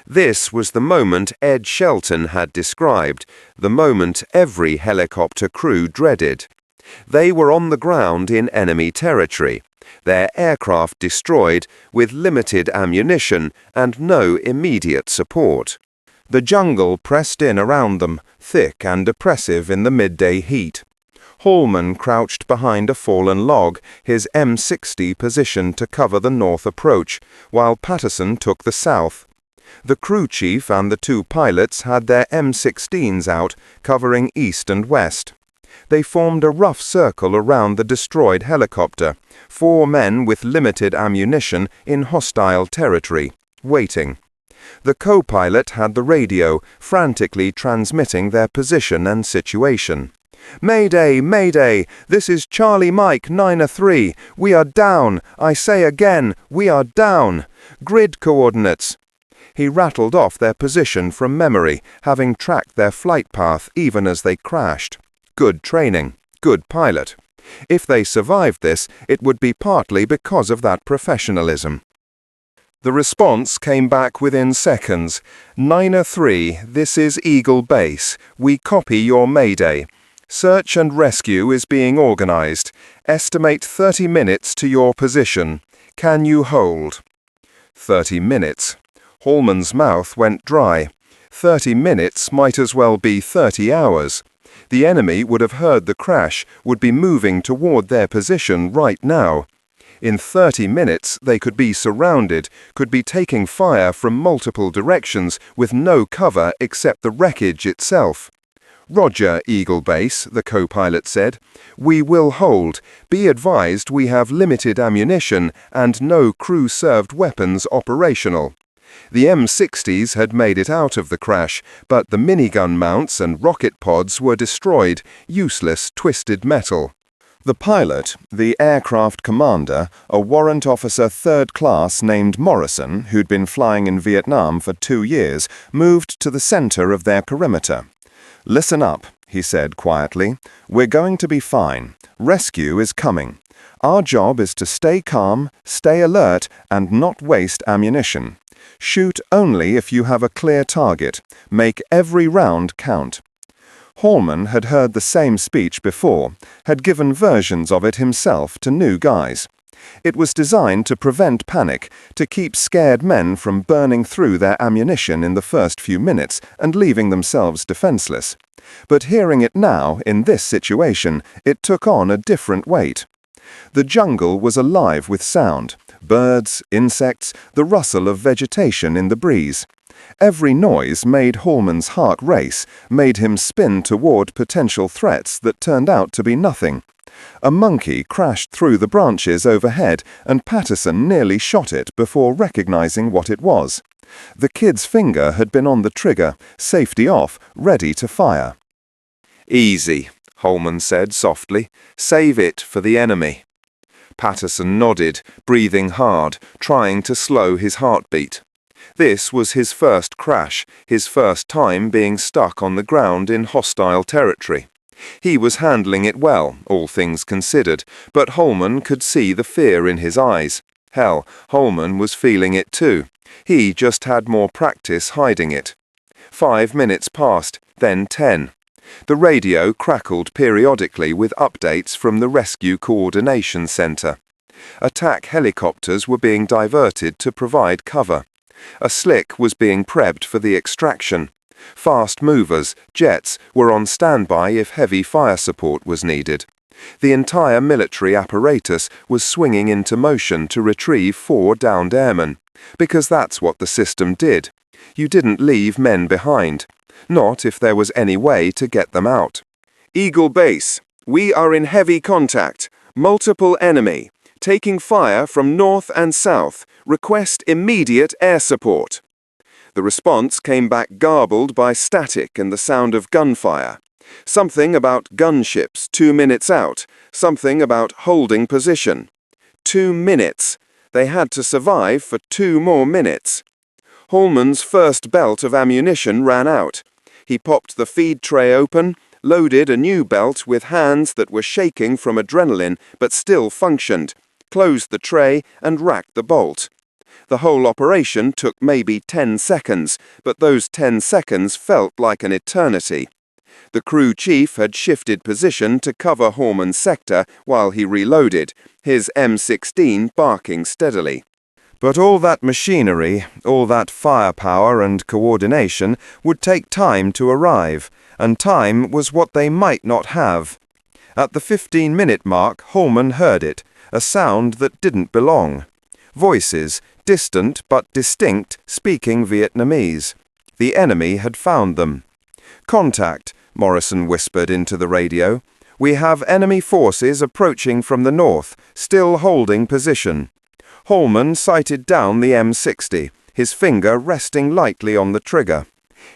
This was the moment Ed Shelton had described, the moment every helicopter crew dreaded. They were on the ground in enemy territory, their aircraft destroyed, with limited ammunition and no immediate support. The jungle pressed in around them, thick and oppressive in the midday heat. Hallman crouched behind a fallen log, his M60 positioned to cover the north approach, while Patterson took the south. The crew chief and the two pilots had their M16s out, covering east and west. They formed a rough circle around the destroyed helicopter, 4 men with limited ammunition in hostile territory, waiting. The co-pilot had the radio, frantically transmitting their position and situation. "Mayday, Mayday! This is Charlie Mike 9-3. We are down. I say again, we are down. Grid coordinates." He rattled off their position from memory, having tracked their flight path even as they crashed. Good training, good pilot. If they survived this, it would be partly because of that professionalism. The response came back within seconds. 9-3, this is Eagle Base. We copy your mayday. Search and rescue is being organized. Estimate 30 minutes to your position. Can you hold? 30 minutes. Hallman's mouth went dry. 30 minutes might as well be 30 hours. The enemy would have heard the crash, would be moving toward their position right now. In 30 minutes they could be surrounded, could be taking fire from multiple directions with no cover except the wreckage itself. "Roger, Eagle Base," the co-pilot said. "We will hold. Be advised we have limited ammunition and no crew-served weapons operational." The M60s had made it out of the crash, but the minigun mounts and rocket pods were destroyed, useless twisted metal. The pilot, the aircraft commander, a warrant officer 3rd class named Morrison, who'd been flying in Vietnam for 2 years, moved to the center of their perimeter. "Listen up," he said quietly. "We're going to be fine. Rescue is coming. Our job is to stay calm, stay alert, and not waste ammunition. Shoot only if you have a clear target. Make every round count." Hallman had heard the same speech before, had given versions of it himself to new guys. It was designed to prevent panic, to keep scared men from burning through their ammunition in the first few minutes and leaving themselves defenseless. But hearing it now, in this situation, it took on a different weight. The jungle was alive with sound. Birds, insects, the rustle of vegetation in the breeze. Every noise made Hallman's heart race, made him spin toward potential threats that turned out to be nothing. A monkey crashed through the branches overhead, and Patterson nearly shot it before recognizing what it was. The kid's finger had been on the trigger, safety off, ready to fire. "Easy," Holman said softly. "Save it for the enemy." Patterson nodded, breathing hard, trying to slow his heartbeat. This was his first crash, his first time being stuck on the ground in hostile territory. He was handling it well, all things considered, but Holman could see the fear in his eyes. Hell, Holman was feeling it too. He just had more practice hiding it. 5 minutes passed, then 10. The radio crackled periodically with updates from the Rescue Coordination Center. Attack helicopters were being diverted to provide cover. A slick was being prepped for the extraction. Fast movers, jets, were on standby if heavy fire support was needed. The entire military apparatus was swinging into motion to retrieve 4 downed airmen, because that's what the system did. You didn't leave men behind, not if there was any way to get them out. "Eagle Base, we are in heavy contact. Multiple enemy. Taking fire from north and south. Request immediate air support." The response came back garbled by static and the sound of gunfire. Something about gunships 2 minutes out. Something about holding position. 2 minutes. They had to survive for 2 more minutes. Holman's first belt of ammunition ran out. He popped the feed tray open, loaded a new belt with hands that were shaking from adrenaline but still functioned, closed the tray and racked the bolt. The whole operation took maybe 10 seconds, but those 10 seconds felt like an eternity. The crew chief had shifted position to cover Holman's sector while he reloaded, his M16 barking steadily. But all that machinery, all that firepower and coordination would take time to arrive, and time was what they might not have. At the 15-minute mark, Holman heard it, a sound that didn't belong. Voices, distant but distinct, speaking Vietnamese. The enemy had found them. "Contact," Morrison whispered into the radio. "We have enemy forces approaching from the north, still holding position." Holman sighted down the M60, his finger resting lightly on the trigger.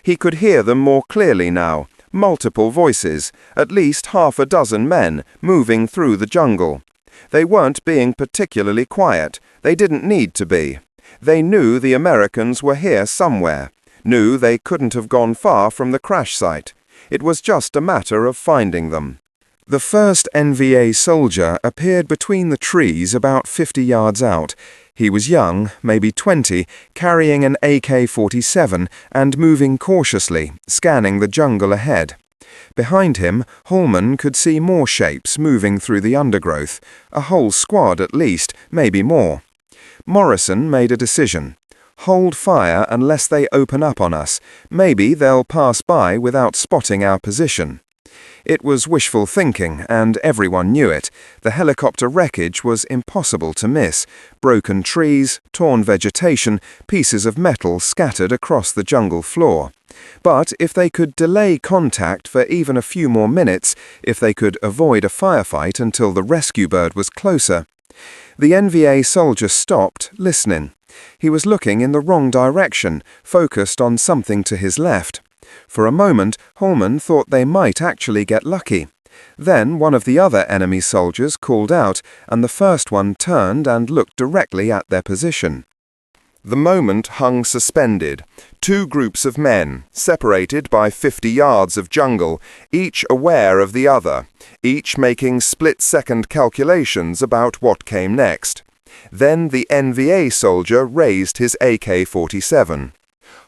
He could hear them more clearly now, multiple voices, at least half a dozen men, moving through the jungle. They weren't being particularly quiet. They didn't need to be. They knew the Americans were here somewhere, knew they couldn't have gone far from the crash site. It was just a matter of finding them. The first NVA soldier appeared between the trees about 50 yards out. He was young, maybe 20, carrying an AK-47 and moving cautiously, scanning the jungle ahead. Behind him, Hallman could see more shapes moving through the undergrowth, a whole squad at least, maybe more. Morrison made a decision. Hold fire unless they open up on us. Maybe they'll pass by without spotting our position. It was wishful thinking, and everyone knew it. The helicopter wreckage was impossible to miss. Broken trees, torn vegetation, pieces of metal scattered across the jungle floor. But if they could delay contact for even a few more minutes, if they could avoid a firefight until the rescue bird was closer. The NVA soldier stopped, listening. He was looking in the wrong direction, focused on something to his left. For a moment, Hallman thought they might actually get lucky. Then one of the other enemy soldiers called out, and the first one turned and looked directly at their position. The moment hung suspended. 2 groups of men, separated by 50 yards of jungle, each aware of the other, each making split-second calculations about what came next. Then the NVA soldier raised his AK-47.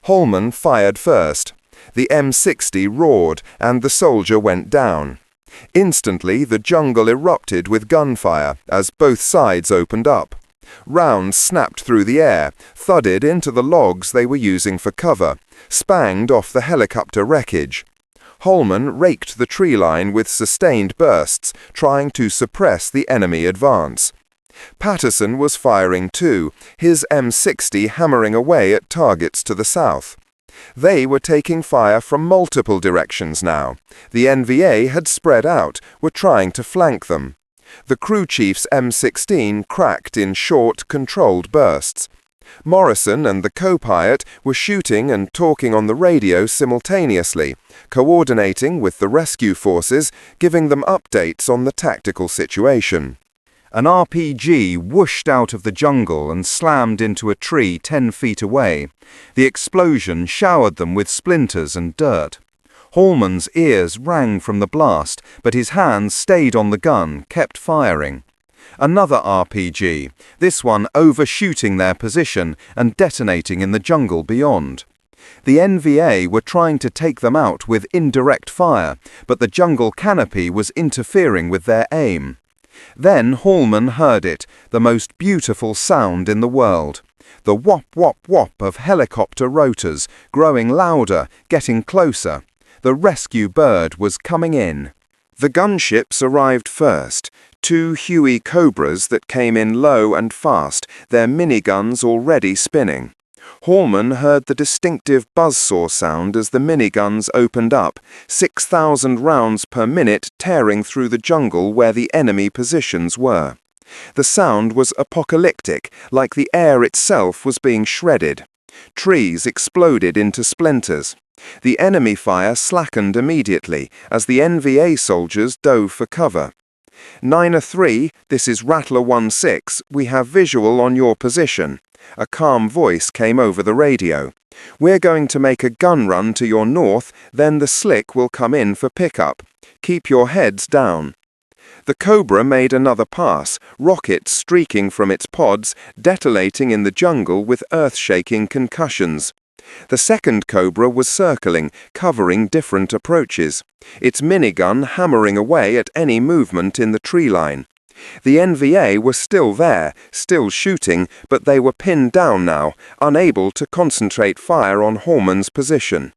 Hallman fired first. The M60 roared, and the soldier went down. Instantly, the jungle erupted with gunfire as both sides opened up. Rounds snapped through the air, thudded into the logs they were using for cover, spanged off the helicopter wreckage. Hallman raked the tree line with sustained bursts, trying to suppress the enemy advance. Patterson was firing too, his M60 hammering away at targets to the south. They were taking fire from multiple directions now. The NVA had spread out, were trying to flank them. The crew chief's M16 cracked in short, controlled bursts. Morrison and the co-pilot were shooting and talking on the radio simultaneously, coordinating with the rescue forces, giving them updates on the tactical situation. An RPG whooshed out of the jungle and slammed into a tree 10 feet away. The explosion showered them with splinters and dirt. Hallman's ears rang from the blast, but his hands stayed on the gun, kept firing. Another RPG, this one overshooting their position and detonating in the jungle beyond. The NVA were trying to take them out with indirect fire, but the jungle canopy was interfering with their aim. Then Hallman heard it, the most beautiful sound in the world. The whop, whop, whop of helicopter rotors, growing louder, getting closer. The rescue bird was coming in. The gunships arrived first, 2 Huey Cobras that came in low and fast, their miniguns already spinning. Hallman heard the distinctive buzzsaw sound as the miniguns opened up, 6,000 rounds per minute tearing through the jungle where the enemy positions were. The sound was apocalyptic, like the air itself was being shredded. Trees exploded into splinters. The enemy fire slackened immediately as the NVA soldiers dove for cover. 9-3, this is Rattler 1-6, we have visual on your position. A calm voice came over the radio. We're going to make a gun run to your north, then the slick will come in for pickup. Keep your heads down. The Cobra made another pass, rockets streaking from its pods, detonating in the jungle with earth-shaking concussions. The second Cobra was circling, covering different approaches, its minigun hammering away at any movement in the tree line. The NVA were still there, still shooting, but they were pinned down now, unable to concentrate fire on Hallman's position.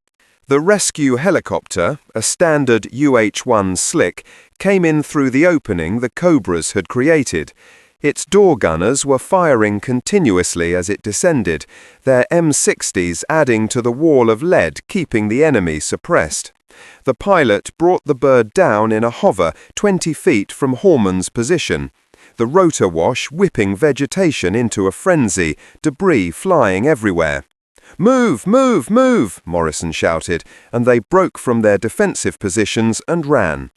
The rescue helicopter, a standard UH-1 Slick, came in through the opening the Cobras had created. Its door gunners were firing continuously as it descended, their M60s adding to the wall of lead keeping the enemy suppressed. The pilot brought the bird down in a hover 20 feet from Hallman's position, the rotor wash whipping vegetation into a frenzy, debris flying everywhere. "Move, move, move!" Morrison shouted, and they broke from their defensive positions and ran.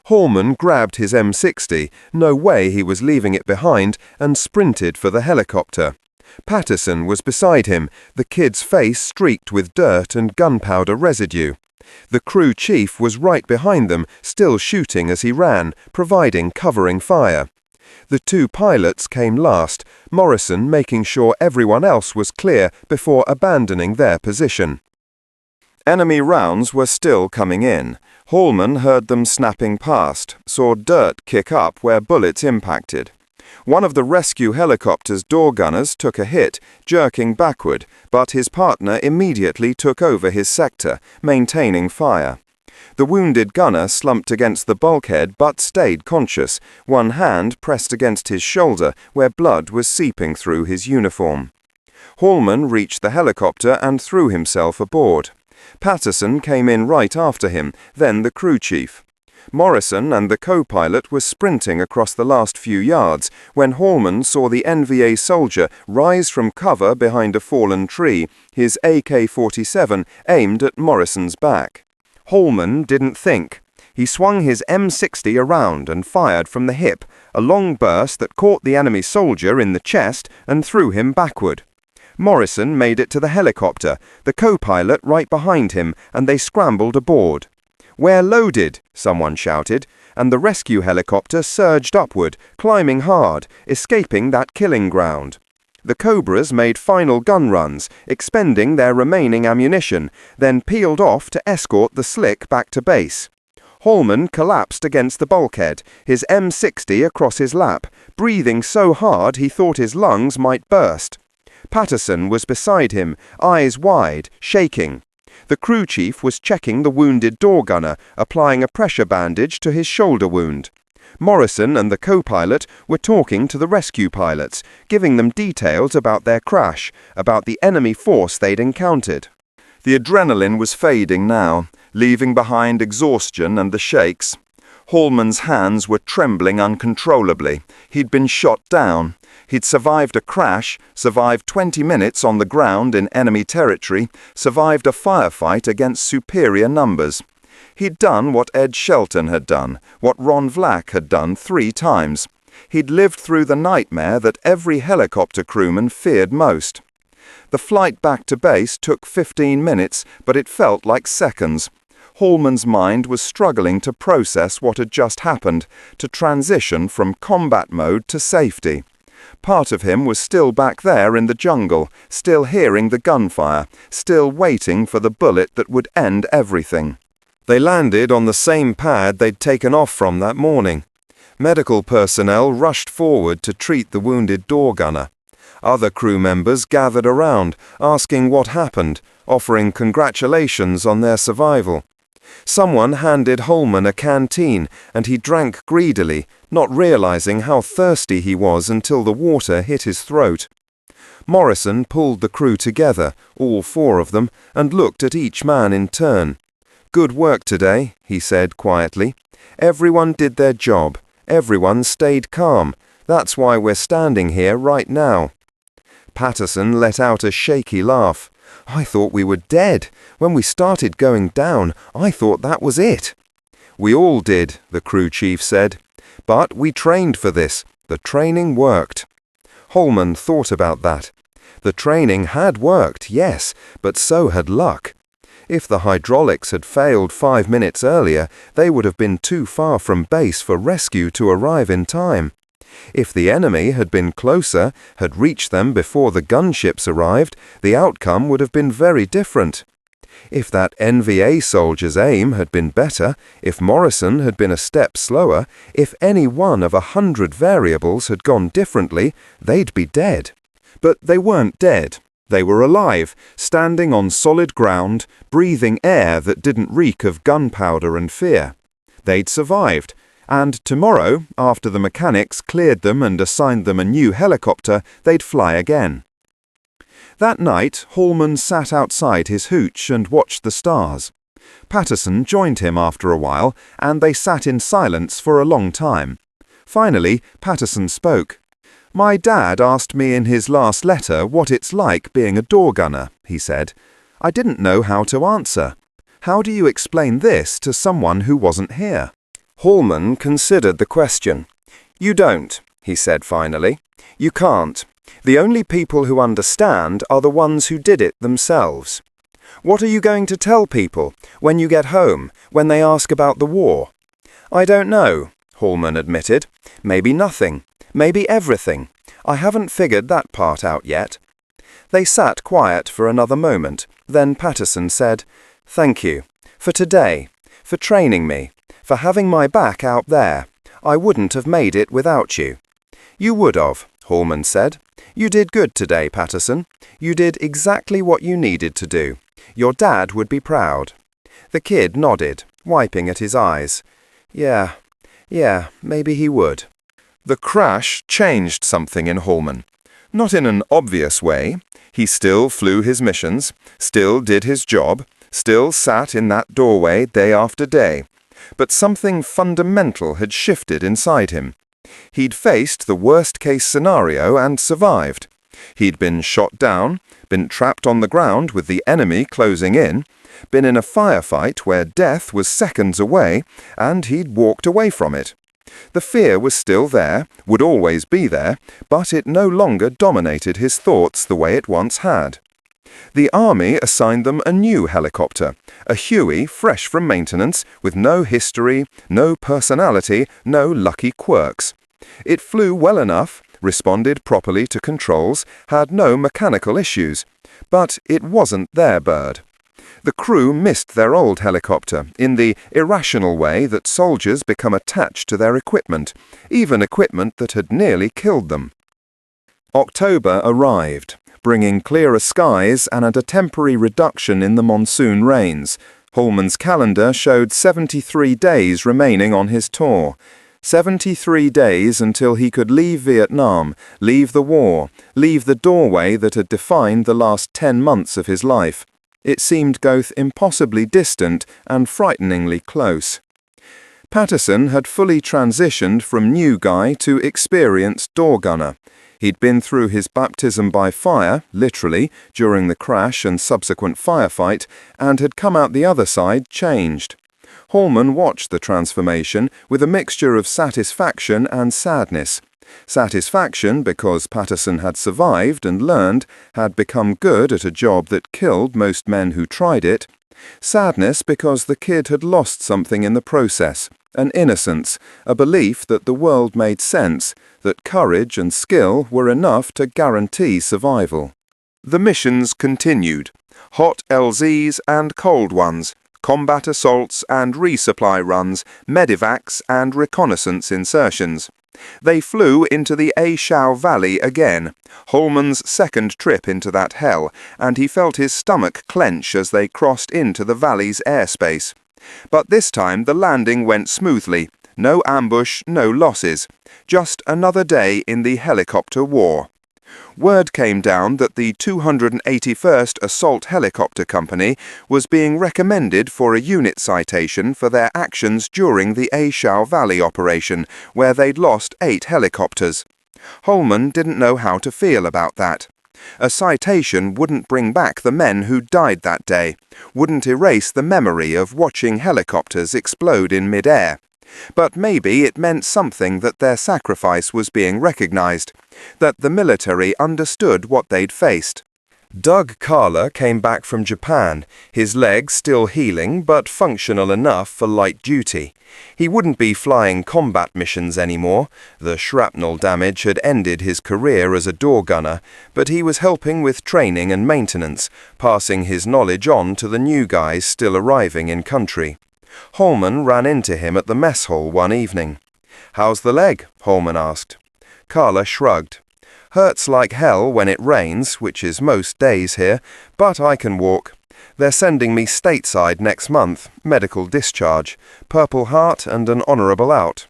Hallman grabbed his M60, no way he was leaving it behind, and sprinted for the helicopter. Patterson was beside him, the kid's face streaked with dirt and gunpowder residue. The crew chief was right behind them, still shooting as he ran, providing covering fire. The 2 pilots came last, Morrison making sure everyone else was clear before abandoning their position. Enemy rounds were still coming in. Hallman heard them snapping past, saw dirt kick up where bullets impacted. One of the rescue helicopter's door gunners took a hit, jerking backward, but his partner immediately took over his sector, maintaining fire. The wounded gunner slumped against the bulkhead but stayed conscious, one hand pressed against his shoulder where blood was seeping through his uniform. Hallman reached the helicopter and threw himself aboard. Patterson came in right after him, then the crew chief. Morrison and the co-pilot were sprinting across the last few yards when Hallman saw the NVA soldier rise from cover behind a fallen tree, his AK-47 aimed at Morrison's back. Hallman didn't think. He swung his M60 around and fired from the hip, a long burst that caught the enemy soldier in the chest and threw him backward. Morrison made it to the helicopter, the co-pilot right behind him, and they scrambled aboard. "We're loaded," someone shouted, and the rescue helicopter surged upward, climbing hard, escaping that killing ground. The Cobras made final gun runs, expending their remaining ammunition, then peeled off to escort the Slick back to base. Hallman collapsed against the bulkhead, his M60 across his lap, breathing so hard he thought his lungs might burst. Patterson was beside him, eyes wide, shaking. The crew chief was checking the wounded door gunner, applying a pressure bandage to his shoulder wound. Morrison and the co-pilot were talking to the rescue pilots, giving them details about their crash, about the enemy force they'd encountered. The adrenaline was fading now, leaving behind exhaustion and the shakes. Hallman's hands were trembling uncontrollably. He'd been shot down. He'd survived a crash, survived 20 minutes on the ground in enemy territory, survived a firefight against superior numbers. He'd done what Ed Shelton had done, what Ron Vlack had done 3 times. He'd lived through the nightmare that every helicopter crewman feared most. The flight back to base took 15 minutes, but it felt like seconds. Hallman's mind was struggling to process what had just happened, to transition from combat mode to safety. Part of him was still back there in the jungle, still hearing the gunfire, still waiting for the bullet that would end everything. They landed on the same pad they'd taken off from that morning. Medical personnel rushed forward to treat the wounded door gunner. Other crew members gathered around, asking what happened, offering congratulations on their survival. Someone handed Hallman a canteen, and he drank greedily, not realizing how thirsty he was until the water hit his throat. Morrison pulled the crew together, all 4 of them, and looked at each man in turn. "Good work today," he said quietly. "Everyone did their job. Everyone stayed calm. That's why we're standing here right now." Patterson let out a shaky laugh. "I thought we were dead. When we started going down, I thought that was it." "We all did," the crew chief said. "But we trained for this. The training worked." Hallman thought about that. The training had worked, yes, but so had luck. If the hydraulics had failed 5 minutes earlier, they would have been too far from base for rescue to arrive in time. If the enemy had been closer, had reached them before the gunships arrived, the outcome would have been very different. If that NVA soldier's aim had been better, if Morrison had been a step slower, if any one of 100 variables had gone differently, they'd be dead. But they weren't dead. They were alive, standing on solid ground, breathing air that didn't reek of gunpowder and fear. They'd survived. And tomorrow, after the mechanics cleared them and assigned them a new helicopter, they'd fly again. That night, Hallman sat outside his hooch and watched the stars. Patterson joined him after a while, and they sat in silence for a long time. Finally, Patterson spoke. "My dad asked me in his last letter what it's like being a door gunner," he said. "I didn't know how to answer. How do you explain this to someone who wasn't here?" Hallman considered the question. "You don't," he said finally. "You can't. The only people who understand are the ones who did it themselves. What are you going to tell people when you get home, when they ask about the war?" "I don't know," Hallman admitted. "Maybe nothing. Maybe everything. I haven't figured that part out yet." They sat quiet for another moment. Then Patterson said, "Thank you. For today. For training me. For having my back out there. I wouldn't have made it without you." "You would have," Hallman said. "You did good today, Patterson. You did exactly what you needed to do. Your dad would be proud." The kid nodded, wiping at his eyes. Yeah, maybe he would." The crash changed something in Hallman. Not in an obvious way. He still flew his missions, still did his job, still sat in that doorway day after day. But something fundamental had shifted inside him. He'd faced the worst-case scenario and survived. He'd been shot down, been trapped on the ground with the enemy closing in, been in a firefight where death was seconds away, and he'd walked away from it. The fear was still there, would always be there, but it no longer dominated his thoughts the way it once had. The Army assigned them a new helicopter, a Huey fresh from maintenance, with no history, no personality, no lucky quirks. It flew well enough, responded properly to controls, had no mechanical issues, but it wasn't their bird. The crew missed their old helicopter in the irrational way that soldiers become attached to their equipment, even equipment that had nearly killed them. October arrived, bringing clearer skies and a temporary reduction in the monsoon rains. Hallman's calendar showed 73 days remaining on his tour. 73 days until he could leave Vietnam, leave the war, leave the doorway that had defined the last 10 months of his life. It seemed both impossibly distant and frighteningly close. Patterson had fully transitioned from new guy to experienced door gunner. He'd been through his baptism by fire, literally, during the crash and subsequent firefight, and had come out the other side changed. Hallman watched the transformation with a mixture of satisfaction and sadness. Satisfaction because Patterson had survived and learned, had become good at a job that killed most men who tried it. Sadness because the kid had lost something in the process, an innocence, a belief that the world made sense, that courage and skill were enough to guarantee survival. The missions continued. Hot LZs and cold ones, combat assaults and resupply runs, medivacs and reconnaissance insertions. They flew into the A Shau Valley again, Hallman's second trip into that hell, and he felt his stomach clench as they crossed into the valley's airspace. But this time the landing went smoothly. No ambush, no losses. Just another day in the helicopter war. Word came down that the 281st Assault Helicopter Company was being recommended for a unit citation for their actions during the A Shau Valley operation, where they'd lost 8 helicopters. Hallman didn't know how to feel about that. A citation wouldn't bring back the men who died that day, wouldn't erase the memory of watching helicopters explode in mid-air. But maybe it meant something that their sacrifice was being recognized, that the military understood what they'd faced. Doug Carler came back from Japan, his leg still healing but functional enough for light duty. He wouldn't be flying combat missions anymore. The shrapnel damage had ended his career as a door gunner, but he was helping with training and maintenance, passing his knowledge on to the new guys still arriving in country. Hallman ran into him at the mess hall one evening. "How's the leg?" Hallman asked. Carler shrugged. "Hurts like hell when it rains, which is most days here, but I can walk. They're sending me stateside next month, medical discharge, Purple Heart and an honourable out."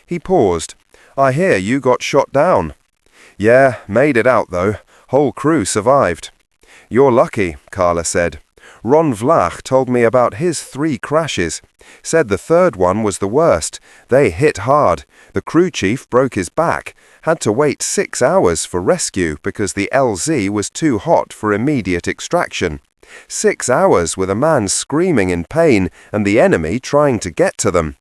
He paused. "I hear you got shot down." "Yeah, made it out though. Whole crew survived." "You're lucky," Carler said. "Ron Vlach told me about his 3 crashes. Said the third one was the worst. They hit hard. The crew chief broke his back. Had to wait 6 hours for rescue because the LZ was too hot for immediate extraction. 6 hours with a man screaming in pain and the enemy trying to get to them."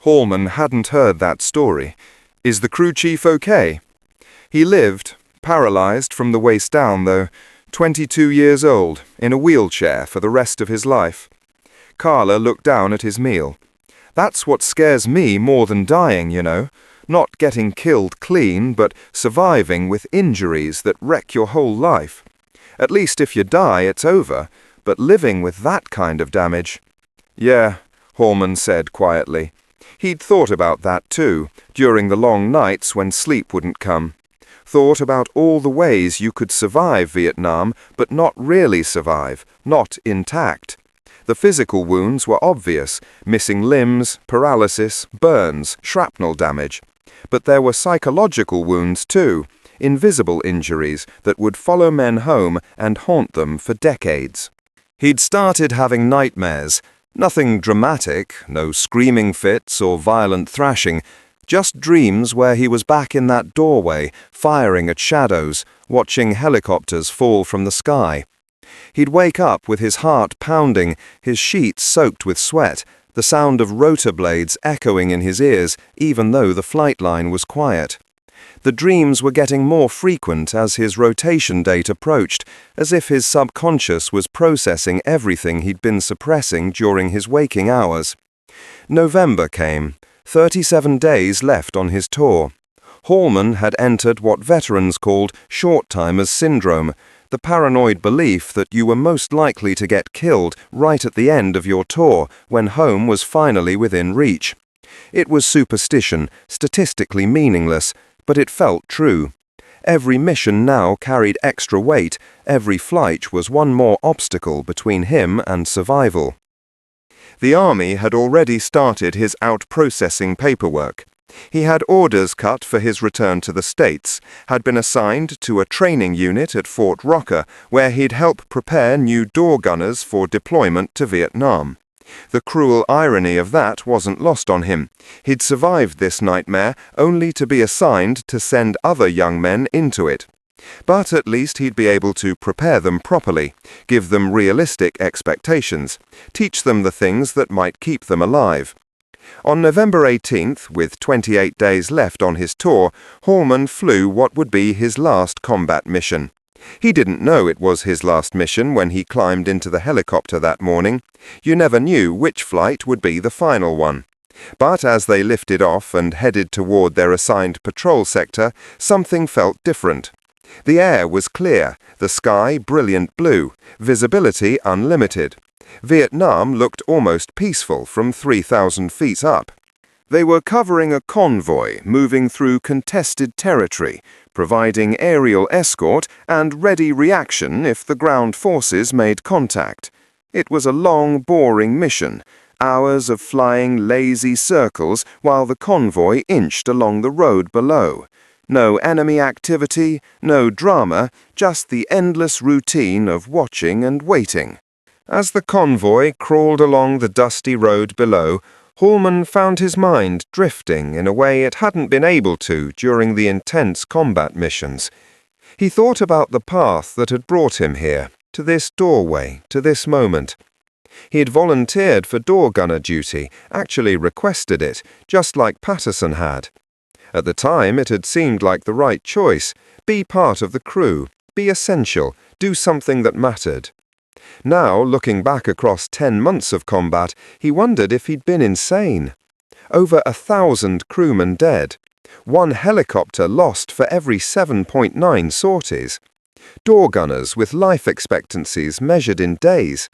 Hallman hadn't heard that story. "Is the crew chief okay?" "He lived, paralyzed from the waist down though. 22 years old, in a wheelchair for the rest of his life." Carler looked down at his meal. "That's what scares me more than dying, you know. Not getting killed clean, but surviving with injuries that wreck your whole life. At least if you die, it's over, but living with that kind of damage." "Yeah," Hallman said quietly. He'd thought about that too, during the long nights when sleep wouldn't come. Thought about all the ways you could survive Vietnam, but not really survive, not intact. The physical wounds were obvious, missing limbs, paralysis, burns, shrapnel damage. But there were psychological wounds too, invisible injuries that would follow men home and haunt them for decades. He'd started having nightmares, nothing dramatic, no screaming fits or violent thrashing, just dreams where he was back in that doorway, firing at shadows, watching helicopters fall from the sky. He'd wake up with his heart pounding, his sheets soaked with sweat, the sound of rotor blades echoing in his ears, even though the flight line was quiet. The dreams were getting more frequent as his rotation date approached, as if his subconscious was processing everything he'd been suppressing during his waking hours. November came. 37 days left on his tour. Hallman had entered what veterans called short-timers syndrome, the paranoid belief that you were most likely to get killed right at the end of your tour when home was finally within reach. It was superstition, statistically meaningless, but it felt true. Every mission now carried extra weight, every flight was one more obstacle between him and survival. The army had already started his out-processing paperwork. He had orders cut for his return to the States, had been assigned to a training unit at Fort Rocker, where he'd help prepare new door gunners for deployment to Vietnam. The cruel irony of that wasn't lost on him. He'd survived this nightmare only to be assigned to send other young men into it. But at least he'd be able to prepare them properly, give them realistic expectations, teach them the things that might keep them alive. On November 18th, with 28 days left on his tour, Hallman flew what would be his last combat mission. He didn't know it was his last mission when he climbed into the helicopter that morning. You never knew which flight would be the final one. But as they lifted off and headed toward their assigned patrol sector, something felt different. The air was clear, the sky brilliant blue, visibility unlimited. Vietnam looked almost peaceful from 3,000 feet up. They were covering a convoy moving through contested territory, providing aerial escort and ready reaction if the ground forces made contact. It was a long, boring mission, hours of flying lazy circles while the convoy inched along the road below. No enemy activity, no drama, just the endless routine of watching and waiting. As the convoy crawled along the dusty road below, Hallman found his mind drifting in a way it hadn't been able to during the intense combat missions. He thought about the path that had brought him here, to this doorway, to this moment. He had volunteered for door gunner duty, actually requested it, just like Patterson had. At the time, it had seemed like the right choice. Be part of the crew, be essential, do something that mattered. Now, looking back across 10 months of combat, he wondered if he'd been insane. Over 1,000 crewmen dead. One helicopter lost for every 7.9 sorties. Door gunners with life expectancies measured in days.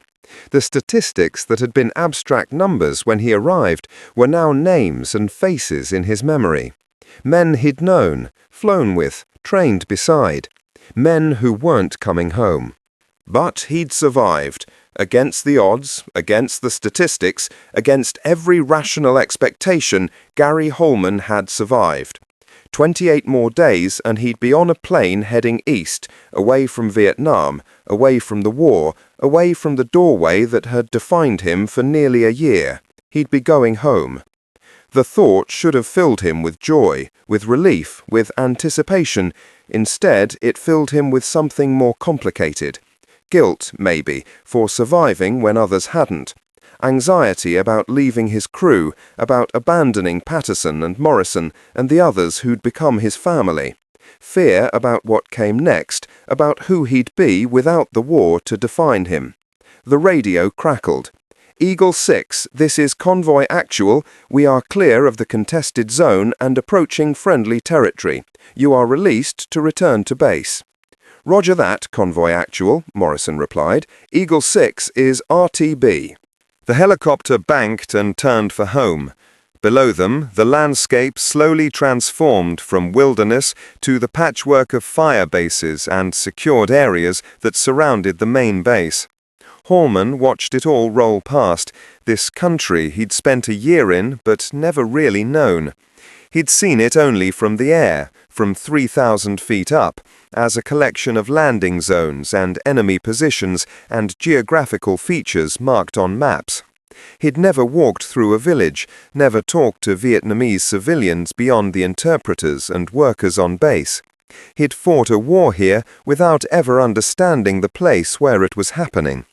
The statistics that had been abstract numbers when he arrived were now names and faces in his memory. Men he'd known, flown with, trained beside. Men who weren't coming home. But he'd survived, against the odds, against the statistics, against every rational expectation. Gary Hallman had survived. 28 more days and he'd be on a plane heading east, away from Vietnam, away from the war, away from the doorway that had defined him for nearly a year. He'd be going home. The thought should have filled him with joy, with relief, with anticipation. Instead, it filled him with something more complicated. Guilt, maybe, for surviving when others hadn't. Anxiety about leaving his crew, about abandoning Patterson and Morrison and the others who'd become his family. Fear about what came next, about who he'd be without the war to define him. The radio crackled. Eagle 6, this is Convoy Actual. We are clear of the contested zone and approaching friendly territory. You are released to return to base. Roger that, Convoy Actual, Morrison replied. Eagle 6 is RTB. The helicopter banked and turned for home. Below them, the landscape slowly transformed from wilderness to the patchwork of fire bases and secured areas that surrounded the main base. Hallman watched it all roll past, this country he'd spent a year in but never really known. He'd seen it only from the air, from 3,000 feet up, as a collection of landing zones and enemy positions and geographical features marked on maps. He'd never walked through a village, never talked to Vietnamese civilians beyond the interpreters and workers on base. He'd fought a war here without ever understanding the place where it was happening.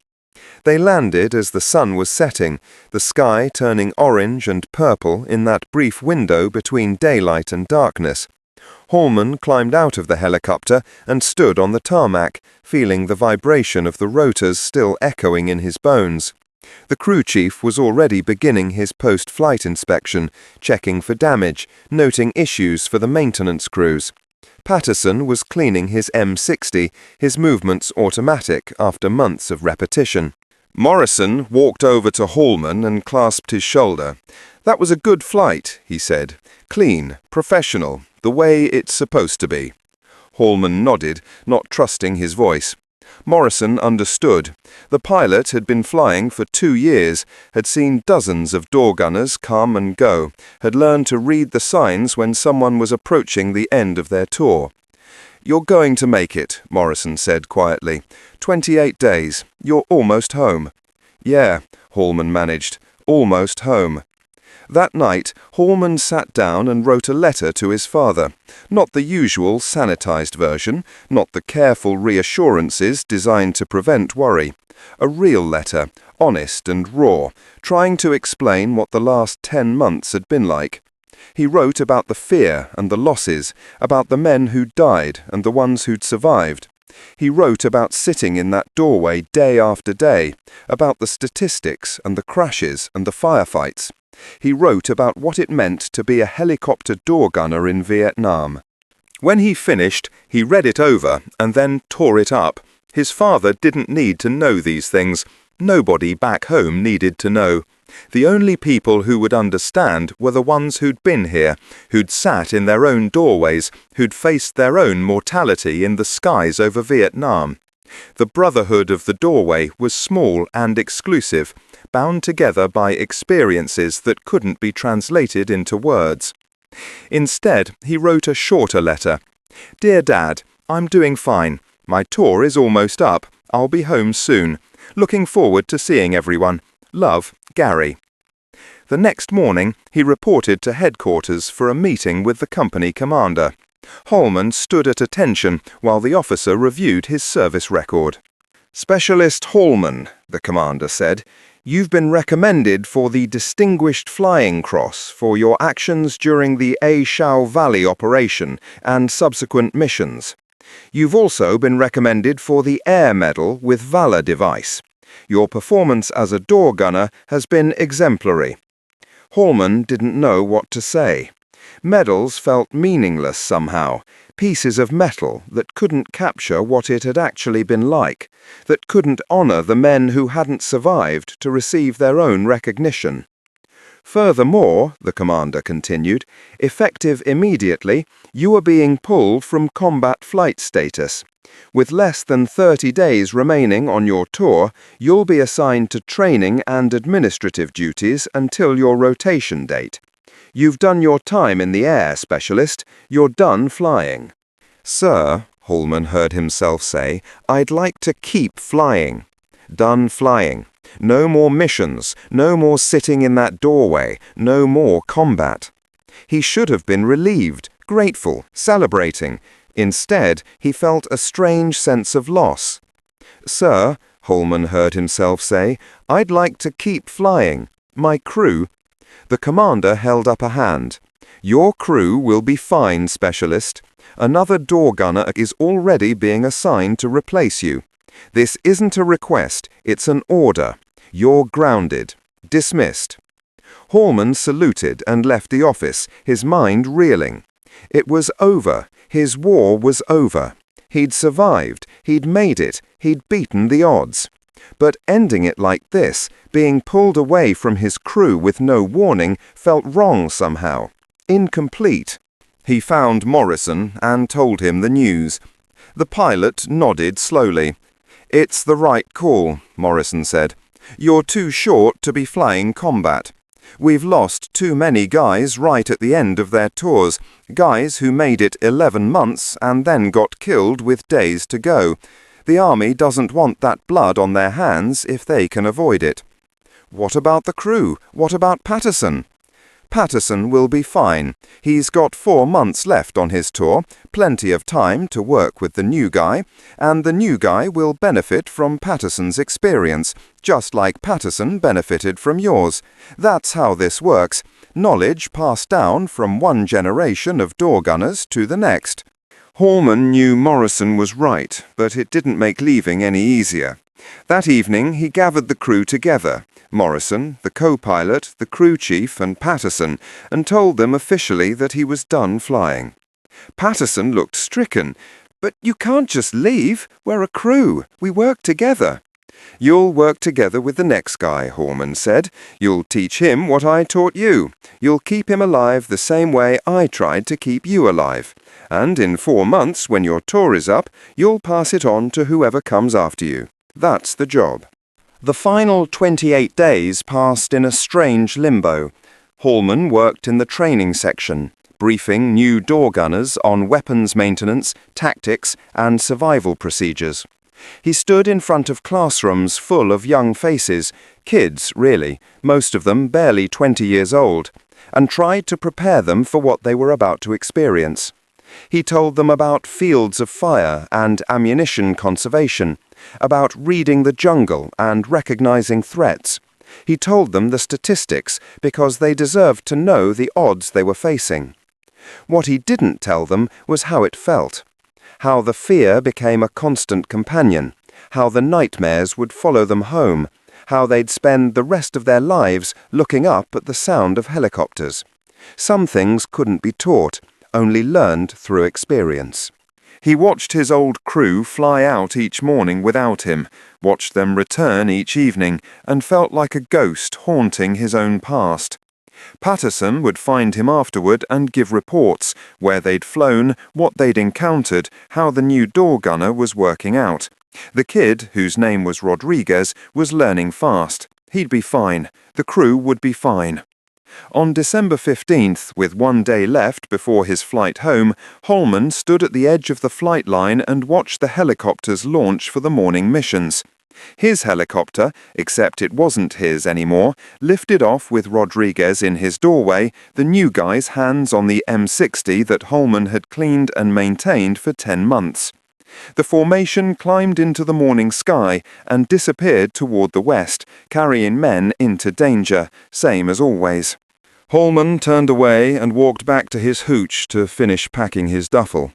They landed as the sun was setting, the sky turning orange and purple in that brief window between daylight and darkness. Hallman climbed out of the helicopter and stood on the tarmac, feeling the vibration of the rotors still echoing in his bones. The crew chief was already beginning his post-flight inspection, checking for damage, noting issues for the maintenance crews. Patterson was cleaning his M60, his movements automatic after months of repetition. Morrison walked over to Hallman and clasped his shoulder. That was a good flight, he said. Clean, professional, the way it's supposed to be. Hallman nodded, not trusting his voice. Morrison understood. The pilot had been flying for 2 years, had seen dozens of door gunners come and go, had learned to read the signs when someone was approaching the end of their tour. You're going to make it, Morrison said quietly. 28 days. You're almost home. Yeah, Hallman managed. Almost home. That night, Hallman sat down and wrote a letter to his father. Not the usual sanitized version, not the careful reassurances designed to prevent worry. A real letter, honest and raw, trying to explain what the last 10 months had been like. He wrote about the fear and the losses, about the men who'd died and the ones who'd survived. He wrote about sitting in that doorway day after day, about the statistics and the crashes and the firefights. He wrote about what it meant to be a helicopter door gunner in Vietnam. When he finished, he read it over and then tore it up. His father didn't need to know these things. Nobody back home needed to know. The only people who would understand were the ones who'd been here, who'd sat in their own doorways, who'd faced their own mortality in the skies over Vietnam. The brotherhood of the doorway was small and exclusive, bound together by experiences that couldn't be translated into words. Instead, he wrote a shorter letter. "Dear Dad, I'm doing fine. My tour is almost up. I'll be home soon. Looking forward to seeing everyone. Love, Gary." The next morning, he reported to headquarters for a meeting with the company commander. Hallman stood at attention while the officer reviewed his service record. "Specialist Hallman," the commander said, "you've been recommended for the Distinguished Flying Cross for your actions during the A Shau Valley operation and subsequent missions. You've also been recommended for the Air Medal with Valor device. Your performance as a door gunner has been exemplary." Hallman didn't know what to say. Medals felt meaningless somehow, pieces of metal that couldn't capture what it had actually been like, that couldn't honor the men who hadn't survived to receive their own recognition. "Furthermore," the commander continued, "effective immediately, you are being pulled from combat flight status. With less than 30 days remaining on your tour, you'll be assigned to training and administrative duties until your rotation date. You've done your time in the air, Specialist. You're done flying." "Sir," Hallman heard himself say, "I'd like to keep flying." Done flying. No more missions, no more sitting in that doorway, no more combat. He should have been relieved, grateful, celebrating. Instead, he felt a strange sense of loss. "Sir," Hallman heard himself say, "I'd like to keep flying. My crew—" The commander held up a hand. "Your crew will be fine, Specialist. Another door gunner is already being assigned to replace you. This isn't a request, it's an order. You're grounded. Dismissed." Hallman saluted and left the office, his mind reeling. It was over. His war was over. He'd survived. He'd made it. He'd beaten the odds. But ending it like this, being pulled away from his crew with no warning, felt wrong somehow. Incomplete. He found Morrison and told him the news. The pilot nodded slowly. "It's the right call," Morrison said. "You're too short to be flying combat. We've lost too many guys right at the end of their tours, guys who made it 11 months and then got killed with days to go. The Army doesn't want that blood on their hands if they can avoid it." "What about the crew? What about Patterson?" "Patterson will be fine. He's got 4 months left on his tour, plenty of time to work with the new guy, and the new guy will benefit from Patterson's experience, just like Patterson benefited from yours. That's how this works. Knowledge passed down from one generation of door gunners to the next." Hallman knew Morrison was right, but it didn't make leaving any easier. That evening he gathered the crew together, Morrison, the co-pilot, the crew chief and Patterson, and told them officially that he was done flying. Patterson looked stricken. "But you can't just leave. We're a crew. We work together." "You'll work together with the next guy," Hallman said. "You'll teach him what I taught you. You'll keep him alive the same way I tried to keep you alive. And in 4 months, when your tour is up, you'll pass it on to whoever comes after you. That's the job." The final 28 days passed in a strange limbo. Hallman worked in the training section, briefing new door gunners on weapons maintenance, tactics, and survival procedures. He stood in front of classrooms full of young faces, kids really, most of them barely 20 years old, and tried to prepare them for what they were about to experience. He told them about fields of fire and ammunition conservation, about reading the jungle and recognizing threats. He told them the statistics because they deserved to know the odds they were facing. What he didn't tell them was how it felt. How the fear became a constant companion, how the nightmares would follow them home, how they'd spend the rest of their lives looking up at the sound of helicopters. Some things couldn't be taught, only learned through experience. He watched his old crew fly out each morning without him, watched them return each evening, and felt like a ghost haunting his own past. Patterson would find him afterward and give reports, where they'd flown, what they'd encountered, how the new door gunner was working out. The kid, whose name was Rodriguez, was learning fast. He'd be fine. The crew would be fine. On December 15th, with 1 day left before his flight home, Hallman stood at the edge of the flight line and watched the helicopters launch for the morning missions. His helicopter, except it wasn't his anymore, lifted off with Rodriguez in his doorway, the new guy's hands on the M60 that Hallman had cleaned and maintained for 10 months. The formation climbed into the morning sky and disappeared toward the west, carrying men into danger, same as always. Hallman turned away and walked back to his hooch to finish packing his duffel.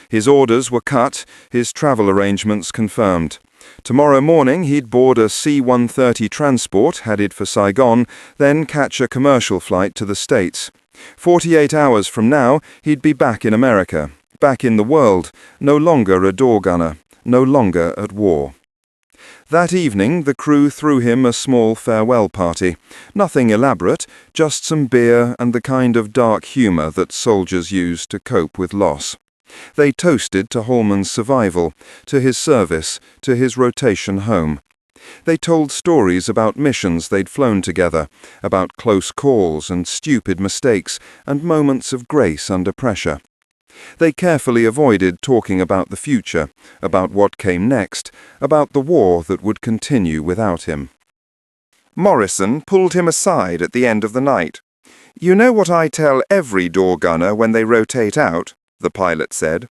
His orders were cut, his travel arrangements confirmed. Tomorrow morning he'd board a C-130 transport headed for Saigon, then catch a commercial flight to the States. 48 hours from now, he'd be back in America, back in the world, no longer a door gunner, no longer at war. That evening, the crew threw him a small farewell party. Nothing elaborate, just some beer and the kind of dark humor that soldiers use to cope with loss. They toasted to Hallman's survival, to his service, to his rotation home. They told stories about missions they'd flown together, about close calls and stupid mistakes and moments of grace under pressure. They carefully avoided talking about the future, about what came next, about the war that would continue without him. Morrison pulled him aside at the end of the night. "You know what I tell every door gunner when they rotate out?" the pilot said.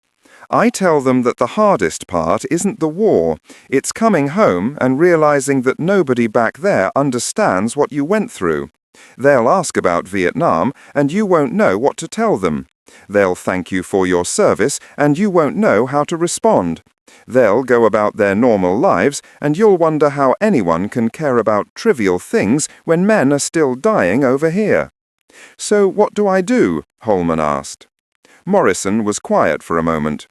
"I tell them that the hardest part isn't the war, it's coming home and realizing that nobody back there understands what you went through. They'll ask about Vietnam and you won't know what to tell them. They'll thank you for your service and you won't know how to respond. They'll go about their normal lives and you'll wonder how anyone can care about trivial things when men are still dying over here." "So what do I do?" Hallman asked. Morrison was quiet for a moment.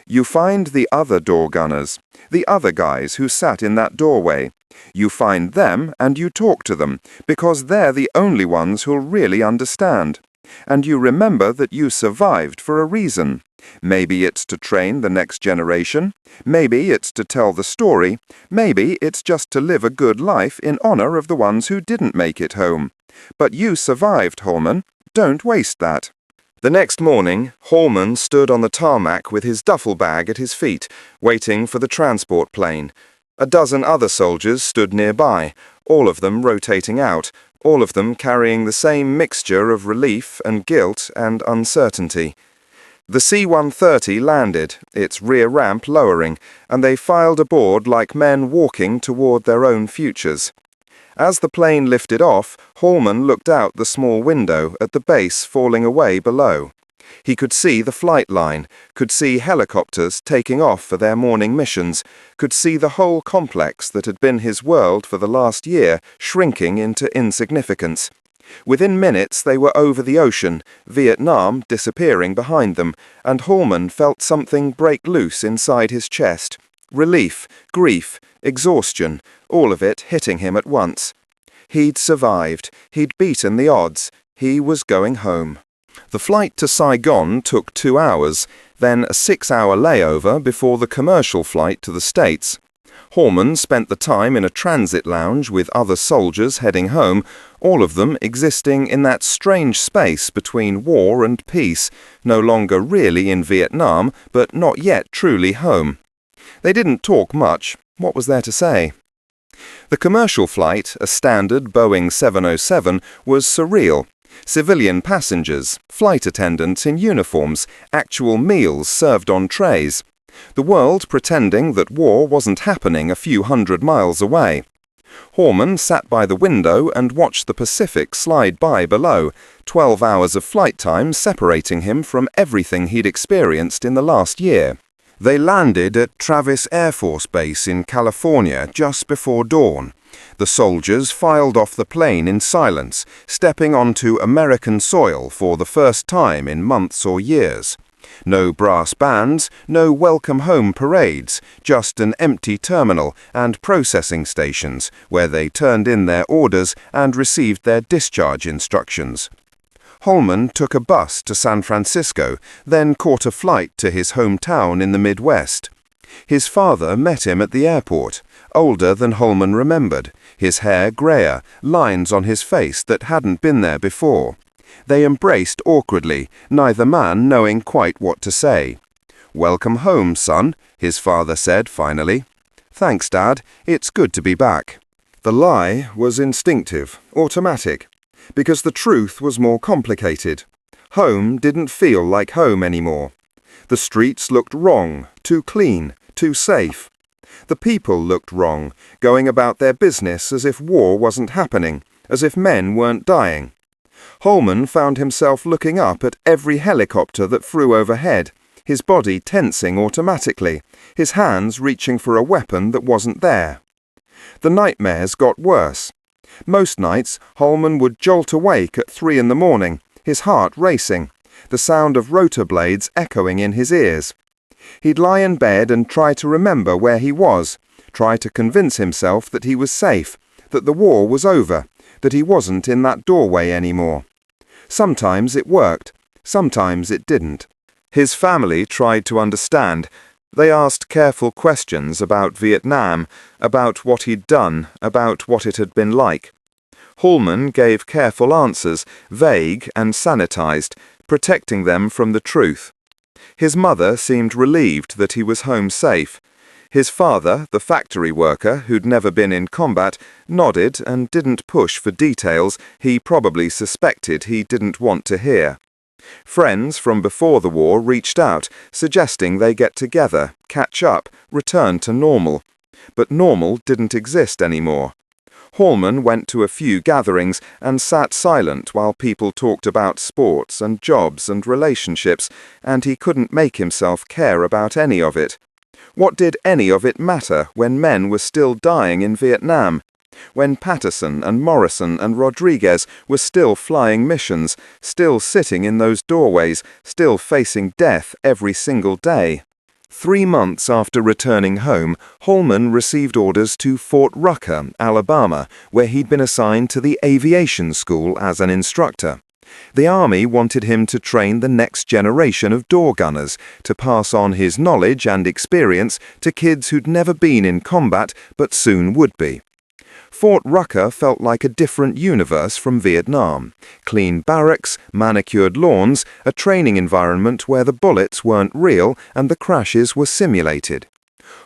"You find the other door gunners, the other guys who sat in that doorway. You find them and you talk to them, because they're the only ones who'll really understand. And you remember that you survived for a reason. Maybe it's to train the next generation. Maybe it's to tell the story. Maybe it's just to live a good life in honor of the ones who didn't make it home. But you survived, Hallman. Don't waste that." The next morning, Hallman stood on the tarmac with his duffel bag at his feet, waiting for the transport plane. A dozen other soldiers stood nearby, all of them rotating out, all of them carrying the same mixture of relief and guilt and uncertainty. The C-130 landed, its rear ramp lowering, and they filed aboard like men walking toward their own futures. As the plane lifted off, Hallman looked out the small window at the base falling away below. He could see the flight line, could see helicopters taking off for their morning missions, could see the whole complex that had been his world for the last year shrinking into insignificance. Within minutes they were over the ocean, Vietnam disappearing behind them, and Hallman felt something break loose inside his chest. Relief, grief, exhaustion, all of it hitting him at once. He'd survived. He'd beaten the odds. He was going home. The flight to Saigon took 2 hours, then a 6-hour layover before the commercial flight to the States. Hallman spent the time in a transit lounge with other soldiers heading home, all of them existing in that strange space between war and peace, no longer really in Vietnam, but not yet truly home. They didn't talk much. What was there to say? The commercial flight, a standard Boeing 707, was surreal. Civilian passengers, flight attendants in uniforms, actual meals served on trays. The world pretending that war wasn't happening a few hundred miles away. Hallman sat by the window and watched the Pacific slide by below, 12 hours of flight time separating him from everything he'd experienced in the last year. They landed at Travis Air Force Base in California just before dawn. The soldiers filed off the plane in silence, stepping onto American soil for the first time in months or years. No brass bands, no welcome home parades, just an empty terminal and processing stations where they turned in their orders and received their discharge instructions. Hallman took a bus to San Francisco, then caught a flight to his hometown in the Midwest. His father met him at the airport, older than Hallman remembered, his hair grayer, lines on his face that hadn't been there before. They embraced awkwardly, neither man knowing quite what to say. "Welcome home, son," his father said finally. "Thanks, Dad. It's good to be back." The lie was instinctive, automatic, because the truth was more complicated. Home didn't feel like home anymore. The streets looked wrong, too clean, too safe. The people looked wrong, going about their business as if war wasn't happening, as if men weren't dying. Hallman found himself looking up at every helicopter that flew overhead, his body tensing automatically, his hands reaching for a weapon that wasn't there. The nightmares got worse. Most nights, Hallman would jolt awake at 3 in the morning, his heart racing, the sound of rotor blades echoing in his ears. He'd lie in bed and try to remember where he was, try to convince himself that he was safe, that the war was over, that he wasn't in that doorway anymore. Sometimes it worked, sometimes it didn't. His family tried to understand. They asked careful questions about Vietnam, about what he'd done, about what it had been like. Hallman gave careful answers, vague and sanitized, protecting them from the truth. His mother seemed relieved that he was home safe. His father, the factory worker who'd never been in combat, nodded and didn't push for details he probably suspected he didn't want to hear. Friends from before the war reached out, suggesting they get together, catch up, return to normal. But normal didn't exist anymore. Hallman went to a few gatherings and sat silent while people talked about sports and jobs and relationships, and he couldn't make himself care about any of it. What did any of it matter when men were still dying in Vietnam? When Patterson and Morrison and Rodriguez were still flying missions, still sitting in those doorways, still facing death every single day? 3 months after returning home, Hallman received orders to Fort Rucker, Alabama, where he'd been assigned to the aviation school as an instructor. The Army wanted him to train the next generation of door gunners, to pass on his knowledge and experience to kids who'd never been in combat but soon would be. Fort Rucker felt like a different universe from Vietnam. Clean barracks, manicured lawns, a training environment where the bullets weren't real and the crashes were simulated.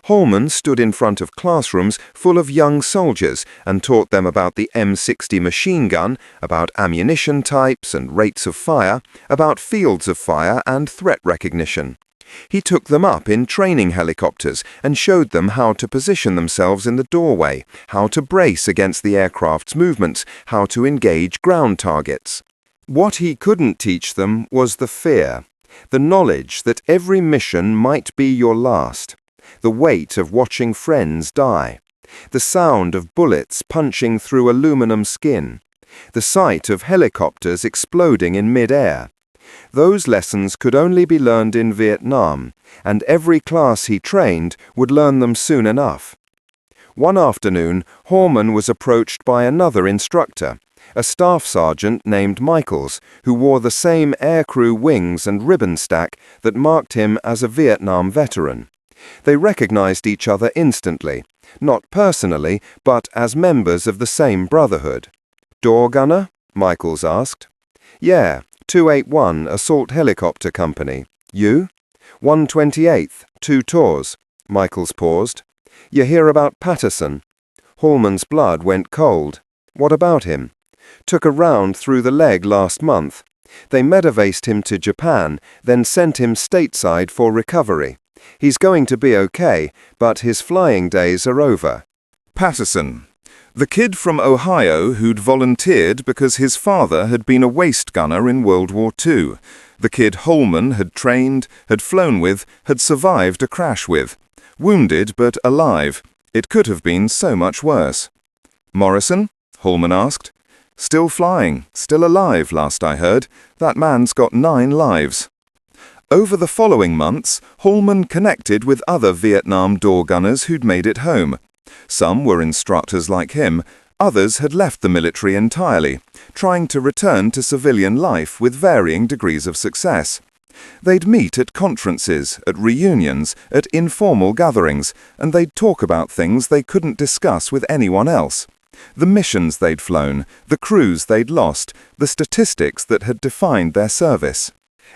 Hallman stood in front of classrooms full of young soldiers and taught them about the M60 machine gun, about ammunition types and rates of fire, about fields of fire and threat recognition. He took them up in training helicopters and showed them how to position themselves in the doorway, how to brace against the aircraft's movements, how to engage ground targets. What he couldn't teach them was the fear, the knowledge that every mission might be your last, the weight of watching friends die, the sound of bullets punching through aluminum skin, the sight of helicopters exploding in mid-air. Those lessons could only be learned in Vietnam, and every class he trained would learn them soon enough. One afternoon, Hallman was approached by another instructor, a staff sergeant named Michaels, who wore the same aircrew wings and ribbon stack that marked him as a Vietnam veteran. They recognized each other instantly, not personally, but as members of the same brotherhood. "Door gunner?" Michaels asked. "Yeah, 281 Assault Helicopter Company. You?" "128th, 2 tours. Michaels paused. You hear about Patterson? Hallman's blood went cold. What about him? Took a round through the leg last month. They medevaced him to Japan, then sent him stateside for recovery. He's going to be okay, but his flying days are over. Patterson. The kid from Ohio who'd volunteered because his father had been a waist gunner in World War II. The kid Hallman had trained, had flown with, had survived a crash with. Wounded but alive. It could have been so much worse. Morrison? Hallman asked. Still flying, still alive, last I heard. That man's got 9 lives. Over the following months, Hallman connected with other Vietnam door gunners who'd made it home. Some were instructors like him, others had left the military entirely, trying to return to civilian life with varying degrees of success. They'd meet at conferences, at reunions, at informal gatherings, and they'd talk about things they couldn't discuss with anyone else. The missions they'd flown, the crews they'd lost, the statistics that had defined their service.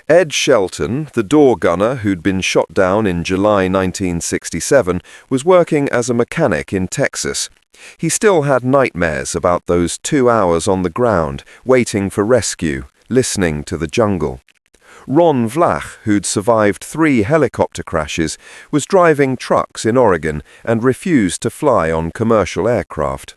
Ed Shelton, the door gunner who'd been shot down in July 1967, was working as a mechanic in Texas. He still had nightmares about those 2 hours on the ground, waiting for rescue, listening to the jungle. Ron Vlach, who'd survived 3 helicopter crashes, was driving trucks in Oregon and refused to fly on commercial aircraft.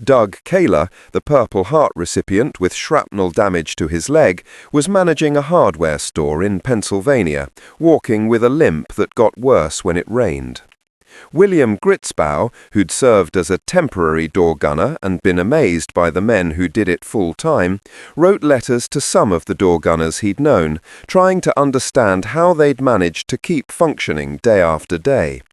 Doug Kaler, the Purple Heart recipient with shrapnel damage to his leg, was managing a hardware store in Pennsylvania, walking with a limp that got worse when it rained. William Gritzbow, who'd served as a temporary door gunner and been amazed by the men who did it full-time, wrote letters to some of the door gunners he'd known, trying to understand how they'd managed to keep functioning day after day.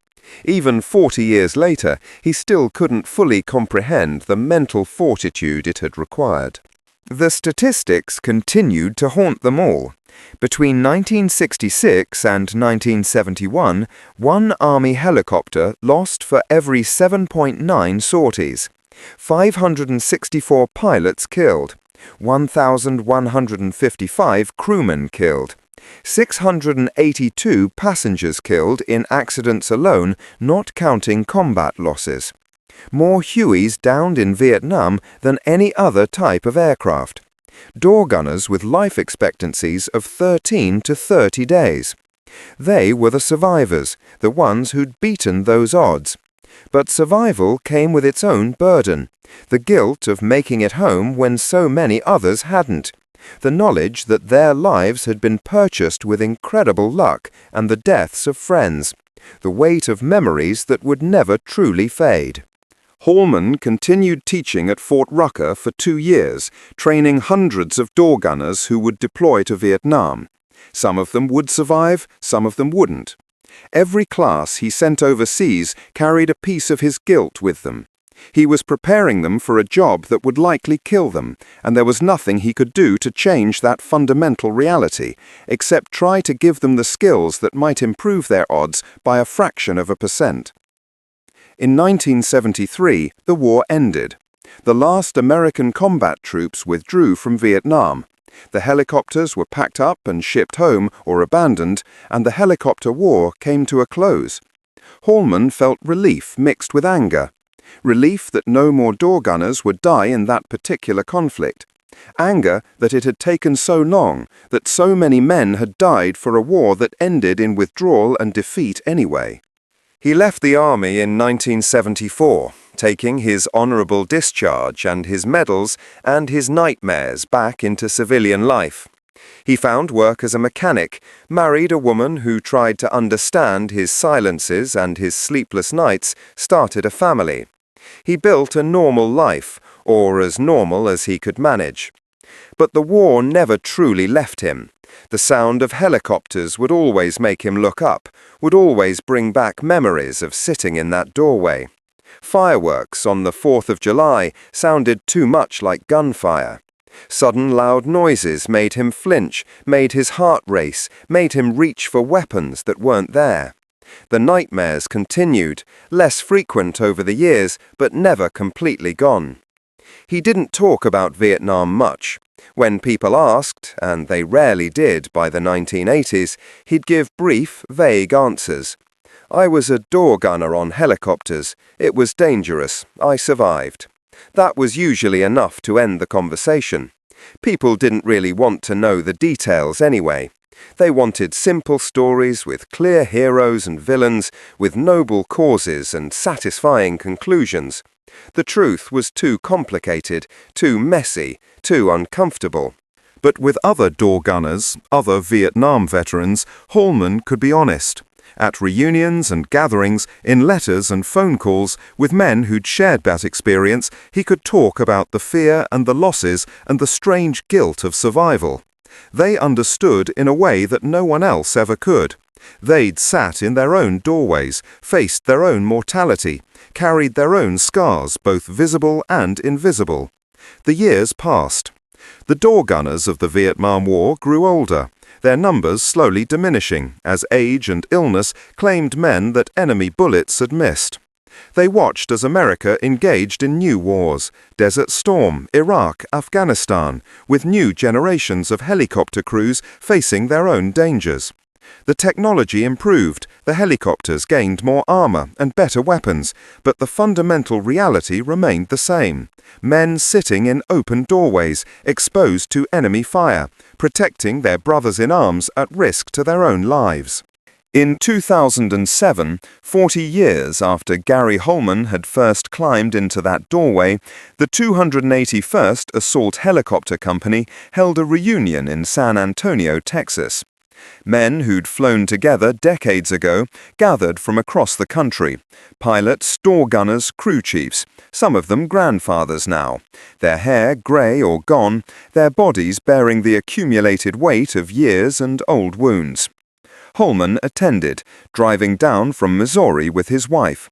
Even 40 years later, he still couldn't fully comprehend the mental fortitude it had required. The statistics continued to haunt them all. Between 1966 and 1971, one Army helicopter lost for every 7.9 sorties, 564 pilots killed, 1,155 crewmen killed, 682 passengers killed in accidents alone, not counting combat losses. More Hueys downed in Vietnam than any other type of aircraft. Door gunners with life expectancies of 13 to 30 days. They were the survivors, the ones who'd beaten those odds. But survival came with its own burden, the guilt of making it home when so many others hadn't, the knowledge that their lives had been purchased with incredible luck and the deaths of friends, the weight of memories that would never truly fade. Hallman continued teaching at Fort Rucker for 2 years, training hundreds of door gunners who would deploy to Vietnam. Some of them would survive, some of them wouldn't. Every class he sent overseas carried a piece of his guilt with them. He was preparing them for a job that would likely kill them, and there was nothing he could do to change that fundamental reality, except try to give them the skills that might improve their odds by a fraction of a percent. In 1973, the war ended. The last American combat troops withdrew from Vietnam. The helicopters were packed up and shipped home or abandoned, and the helicopter war came to a close. Hallman felt relief mixed with anger. Relief that no more door gunners would die in that particular conflict. Anger that it had taken so long, that so many men had died for a war that ended in withdrawal and defeat anyway. He left the army in 1974, taking his honorable discharge and his medals and his nightmares back into civilian life. He found work as a mechanic, married a woman who tried to understand his silences and his sleepless nights, started a family. He built a normal life, or as normal as he could manage. But the war never truly left him. The sound of helicopters would always make him look up, would always bring back memories of sitting in that doorway. Fireworks on the 4th of July sounded too much like gunfire. Sudden loud noises made him flinch, made his heart race, made him reach for weapons that weren't there. The nightmares continued, less frequent over the years, but never completely gone. He didn't talk about Vietnam much. When people asked, and they rarely did by the 1980s, he'd give brief, vague answers. I was a door gunner on helicopters. It was dangerous. I survived. That was usually enough to end the conversation. People didn't really want to know the details anyway. They wanted simple stories with clear heroes and villains, with noble causes and satisfying conclusions. The truth was too complicated, too messy, too uncomfortable. But with other door gunners, other Vietnam veterans, Hallman could be honest. At reunions and gatherings, in letters and phone calls, with men who'd shared that experience, he could talk about the fear and the losses and the strange guilt of survival. They understood in a way that no one else ever could. They'd sat in their own doorways, faced their own mortality, carried their own scars, both visible and invisible. The years passed. The door gunners of the Vietnam War grew older, their numbers slowly diminishing as age and illness claimed men that enemy bullets had missed. They watched as America engaged in new wars, Desert Storm, Iraq, Afghanistan, with new generations of helicopter crews facing their own dangers. The technology improved, the helicopters gained more armor and better weapons, but the fundamental reality remained the same. Men sitting in open doorways, exposed to enemy fire, protecting their brothers in arms at risk to their own lives. In 2007, 40 years after Gary Hallman had first climbed into that doorway, the 281st Assault Helicopter Company held a reunion in San Antonio, Texas. Men who'd flown together decades ago gathered from across the country. Pilots, door gunners, crew chiefs, some of them grandfathers now, their hair grey or gone, their bodies bearing the accumulated weight of years and old wounds. Hallman attended, driving down from Missouri with his wife.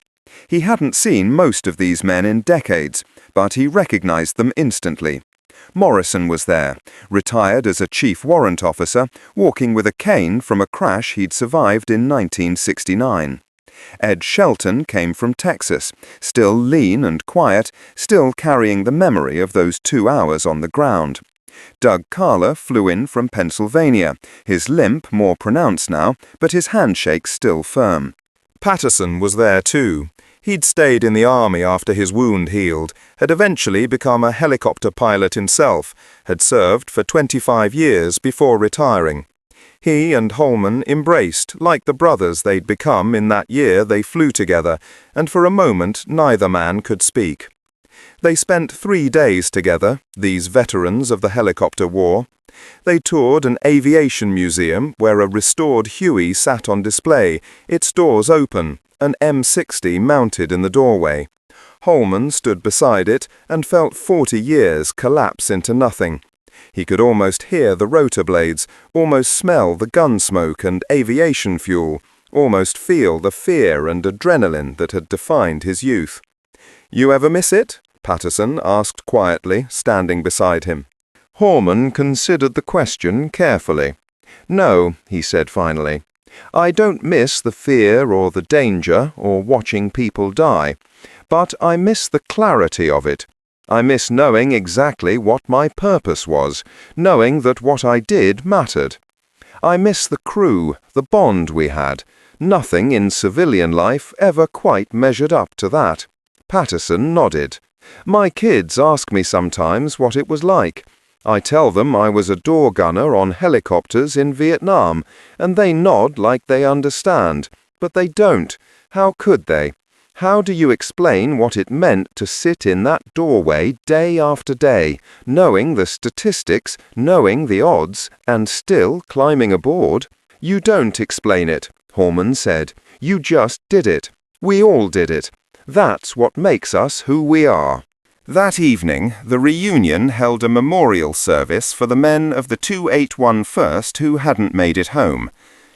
He hadn't seen most of these men in decades, but he recognized them instantly. Morrison was there, retired as a chief warrant officer, walking with a cane from a crash he'd survived in 1969. Ed Shelton came from Texas, still lean and quiet, still carrying the memory of those 2 hours on the ground. Doug Carler flew in from Pennsylvania, his limp more pronounced now, but his handshake still firm. Patterson was there too. He'd stayed in the army after his wound healed, had eventually become a helicopter pilot himself, had served for 25 years before retiring. He and Hallman embraced like the brothers they'd become in that year they flew together, and for a moment neither man could speak. They spent 3 days together, these veterans of the helicopter war. They toured an aviation museum where a restored Huey sat on display, its doors open, an M60 mounted in the doorway. Hallman stood beside it and felt 40 years collapse into nothing. He could almost hear the rotor blades, almost smell the gun smoke and aviation fuel, almost feel the fear and adrenaline that had defined his youth. "You ever miss it?" Patterson asked quietly, standing beside him. Hallman considered the question carefully. "No," he said finally. "I don't miss the fear or the danger or watching people die, but I miss the clarity of it. I miss knowing exactly what my purpose was, knowing that what I did mattered. I miss the crew, the bond we had. Nothing in civilian life ever quite measured up to that." Patterson nodded. "My kids ask me sometimes what it was like. I tell them I was a door gunner on helicopters in Vietnam, and they nod like they understand. But they don't. How could they? How do you explain what it meant to sit in that doorway day after day, knowing the statistics, knowing the odds, and still climbing aboard? You don't explain it," Hallman said. "You just did it. We all did it. That's what makes us who we are." That evening, the reunion held a memorial service for the men of the 281 First who hadn't made it home.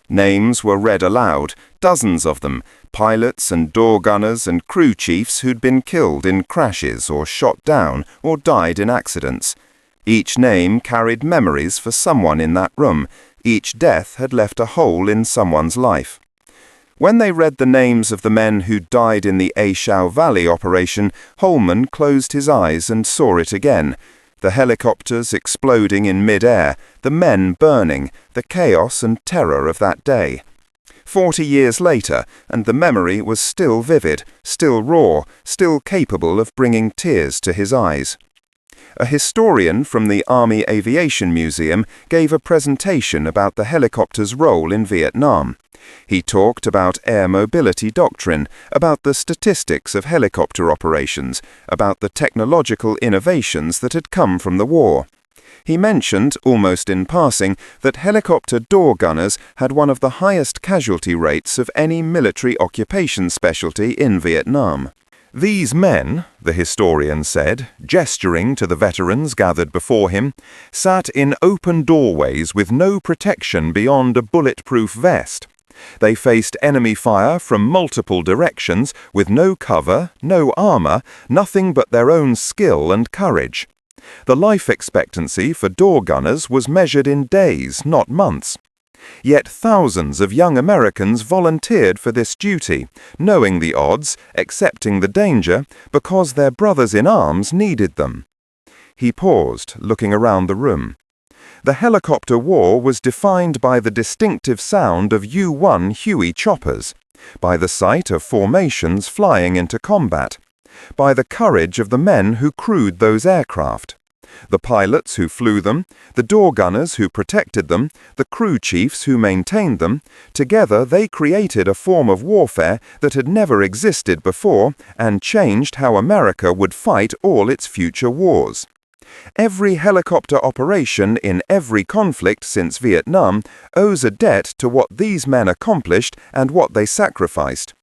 Names were read aloud, dozens of them, pilots and door gunners and crew chiefs who'd been killed in crashes or shot down or died in accidents. Each name carried memories for someone in that room. Each death had left a hole in someone's life. When they read the names of the men who died in the A Shau Valley operation, Hallman closed his eyes and saw it again. The helicopters exploding in mid-air, the men burning, the chaos and terror of that day. 40 years later, and the memory was still vivid, still raw, still capable of bringing tears to his eyes. A historian from the Army Aviation Museum gave a presentation about the helicopter's role in Vietnam. He talked about air mobility doctrine, about the statistics of helicopter operations, about the technological innovations that had come from the war. He mentioned, almost in passing, that helicopter door gunners had one of the highest casualty rates of any military occupation specialty in Vietnam. These men, the historian said, gesturing to the veterans gathered before him, sat in open doorways with no protection beyond a bulletproof vest. They faced enemy fire from multiple directions with no cover, no armor, nothing but their own skill and courage. The life expectancy for door gunners was measured in days, not months. Yet thousands of young Americans volunteered for this duty, knowing the odds, accepting the danger, because their brothers in arms needed them. He paused, looking around the room. The helicopter war was defined by the distinctive sound of UH-1 Huey choppers, by the sight of formations flying into combat, by the courage of the men who crewed those aircraft. The pilots who flew them, the door gunners who protected them, the crew chiefs who maintained them, together they created a form of warfare that had never existed before and changed how America would fight all its future wars. Every helicopter operation in every conflict since Vietnam owes a debt to what these men accomplished and what they sacrificed.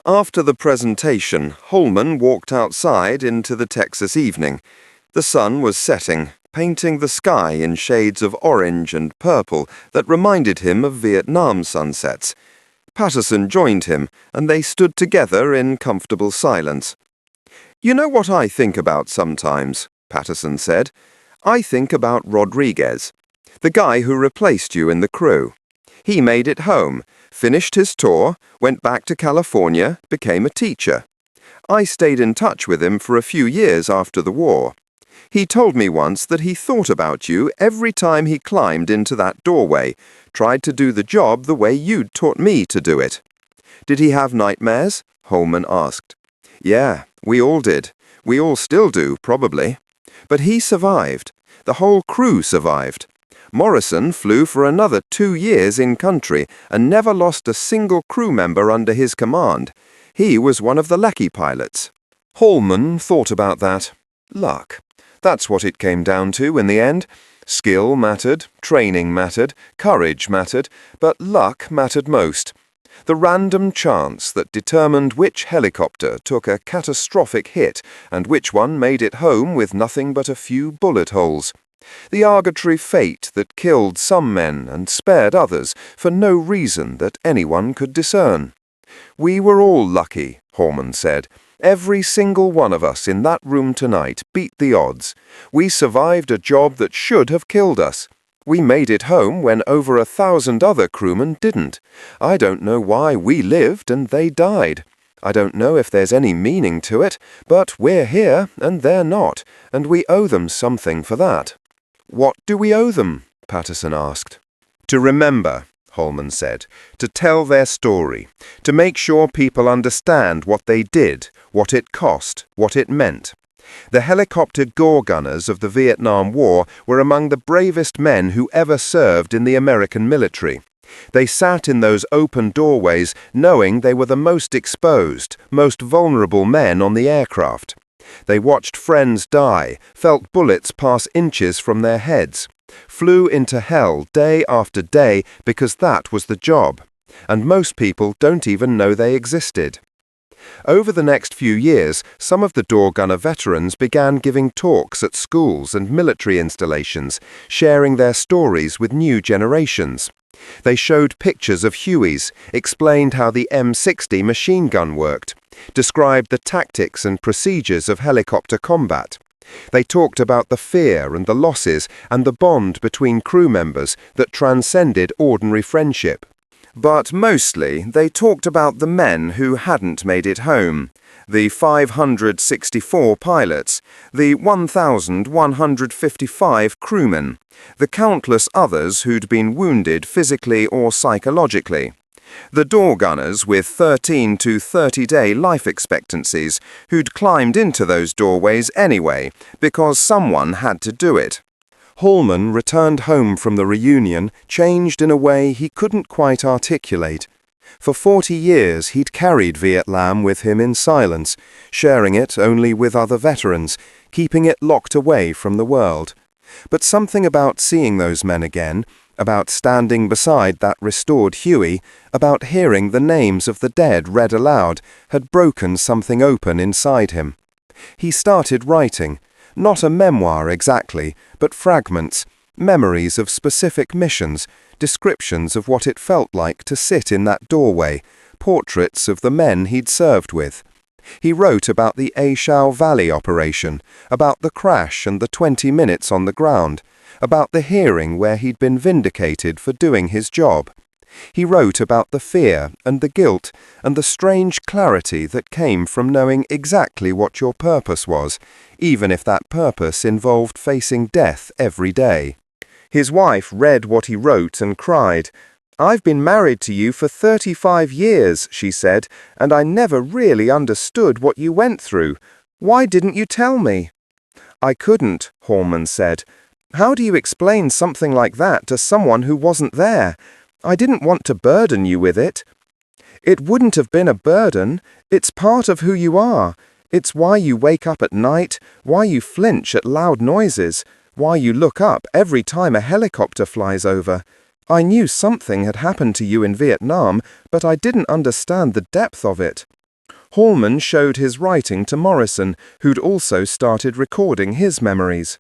After the presentation, Hallman walked outside into the Texas evening. The sun was setting, painting the sky in shades of orange and purple that reminded him of Vietnam sunsets. Patterson joined him, and they stood together in comfortable silence. "You know what I think about sometimes," Patterson said. "I think about Rodriguez, the guy who replaced you in the crew. He made it home, finished his tour, went back to California, became a teacher. I stayed in touch with him for a few years after the war. He told me once that he thought about you every time he climbed into that doorway, tried to do the job the way you'd taught me to do it." "Did he have nightmares?" Hallman asked. "Yeah, we all did. We all still do, probably. But he survived. The whole crew survived. Morrison flew for another 2 years in country and never lost a single crew member under his command. He was one of the lucky pilots." Hallman thought about that. Luck. That's what it came down to in the end. Skill mattered, training mattered, courage mattered, but luck mattered most. The random chance that determined which helicopter took a catastrophic hit and which one made it home with nothing but a few bullet holes. The arbitrary fate that killed some men and spared others for no reason that anyone could discern. "We were all lucky," Hallman said. "Every single one of us in that room tonight beat the odds. We survived a job that should have killed us. We made it home when over 1,000 other crewmen didn't. I don't know why we lived and they died. I don't know if there's any meaning to it, but we're here and they're not, and we owe them something for that." "What do we owe them?" Patterson asked. "To remember," Hallman said, "to tell their story, to make sure people understand what they did, what it cost, what it meant. The helicopter door gunners of the Vietnam War were among the bravest men who ever served in the American military. They sat in those open doorways knowing they were the most exposed, most vulnerable men on the aircraft. They watched friends die, felt bullets pass inches from their heads, flew into hell day after day because that was the job, and most people don't even know they existed." Over the next few years, some of the door gunner veterans began giving talks at schools and military installations, sharing their stories with new generations. They showed pictures of Hueys, explained how the M60 machine gun worked, described the tactics and procedures of helicopter combat. They talked about the fear and the losses and the bond between crew members that transcended ordinary friendship. But mostly they talked about the men who hadn't made it home, the 564 pilots, the 1,155 crewmen, the countless others who'd been wounded physically or psychologically. The door gunners with 13 to 30-day life expectancies who'd climbed into those doorways anyway because someone had to do it. Hallman returned home from the reunion changed in a way he couldn't quite articulate. For 40 years he'd carried Vietnam with him in silence, sharing it only with other veterans, keeping it locked away from the world. But something about seeing those men again, about standing beside that restored Huey, about hearing the names of the dead read aloud, had broken something open inside him. He started writing, not a memoir exactly, but fragments, memories of specific missions, descriptions of what it felt like to sit in that doorway, portraits of the men he'd served with. He wrote about the A Shau Valley operation, about the crash and the 20 minutes on the ground, about the hearing where he'd been vindicated for doing his job. He wrote about the fear and the guilt and the strange clarity that came from knowing exactly what your purpose was, even if that purpose involved facing death every day. His wife read what he wrote and cried. "I've been married to you for 35 years, she said, and I never really understood what you went through. Why didn't you tell me?" "I couldn't," Hallman said. "How do you explain something like that to someone who wasn't there? I didn't want to burden you with it." "It wouldn't have been a burden. It's part of who you are. It's why you wake up at night, why you flinch at loud noises, why you look up every time a helicopter flies over. I knew something had happened to you in Vietnam, but I didn't understand the depth of it." Hallman showed his writing to Morrison, who'd also started recording his memories.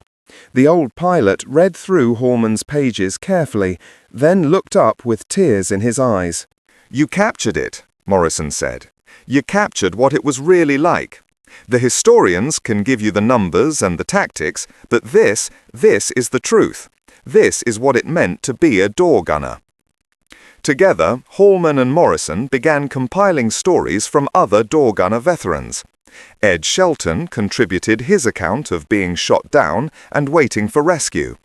The old pilot read through Hallman's pages carefully, then looked up with tears in his eyes. "You captured it," Morrison said. "You captured what it was really like. The historians can give you the numbers and the tactics, but this is the truth. This is what it meant to be a door gunner." Together, Hallman and Morrison began compiling stories from other door gunner veterans. Ed Shelton contributed his account of being shot down and waiting for rescue.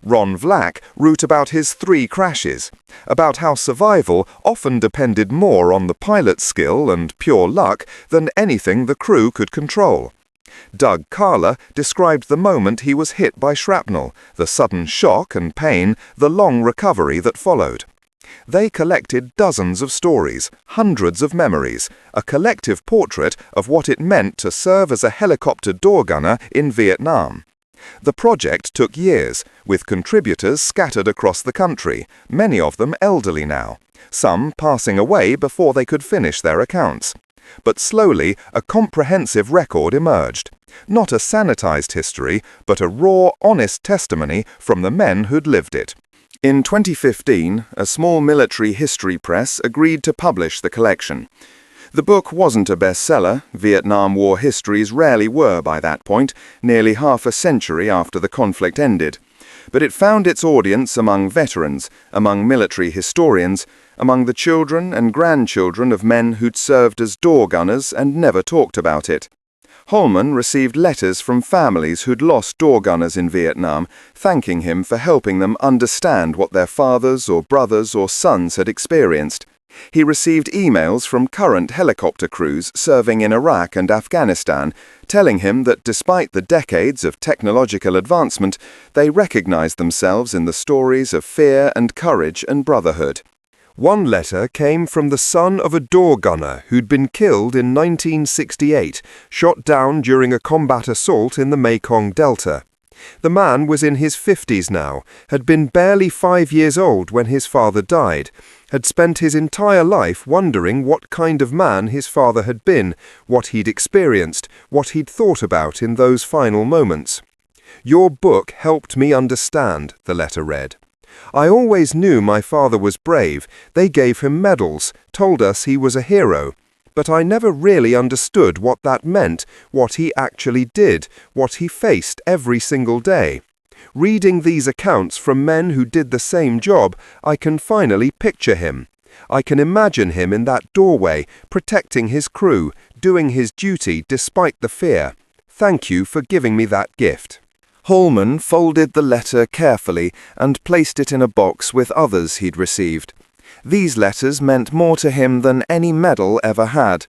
Ron Vlack wrote about his 3 crashes, about how survival often depended more on the pilot's skill and pure luck than anything the crew could control. Doug Carler described the moment he was hit by shrapnel, the sudden shock and pain, the long recovery that followed. They collected dozens of stories, hundreds of memories, a collective portrait of what it meant to serve as a helicopter door gunner in Vietnam. The project took years, with contributors scattered across the country, many of them elderly now, some passing away before they could finish their accounts. But slowly, a comprehensive record emerged. Not a sanitized history, but a raw, honest testimony from the men who'd lived it. In 2015, a small military history press agreed to publish the collection. The book wasn't a bestseller. Vietnam War histories rarely were by that point, nearly half a century after the conflict ended. But it found its audience among veterans, among military historians, among the children and grandchildren of men who'd served as door gunners and never talked about it. Hallman received letters from families who'd lost door gunners in Vietnam, thanking him for helping them understand what their fathers or brothers or sons had experienced. He received emails from current helicopter crews serving in Iraq and Afghanistan, telling him that despite the decades of technological advancement, they recognized themselves in the stories of fear and courage and brotherhood. One letter came from the son of a door gunner who'd been killed in 1968, shot down during a combat assault in the Mekong Delta. The man was in his 50s now, had been barely 5 years old when his father died, had spent his entire life wondering what kind of man his father had been, what he'd experienced, what he'd thought about in those final moments. "Your book helped me understand," the letter read. "I always knew my father was brave. They gave him medals, told us he was a hero. But I never really understood what that meant, what he actually did, what he faced every single day. Reading these accounts from men who did the same job, I can finally picture him. I can imagine him in that doorway, protecting his crew, doing his duty despite the fear. Thank you for giving me that gift." Hallman folded the letter carefully and placed it in a box with others he'd received. These letters meant more to him than any medal ever had.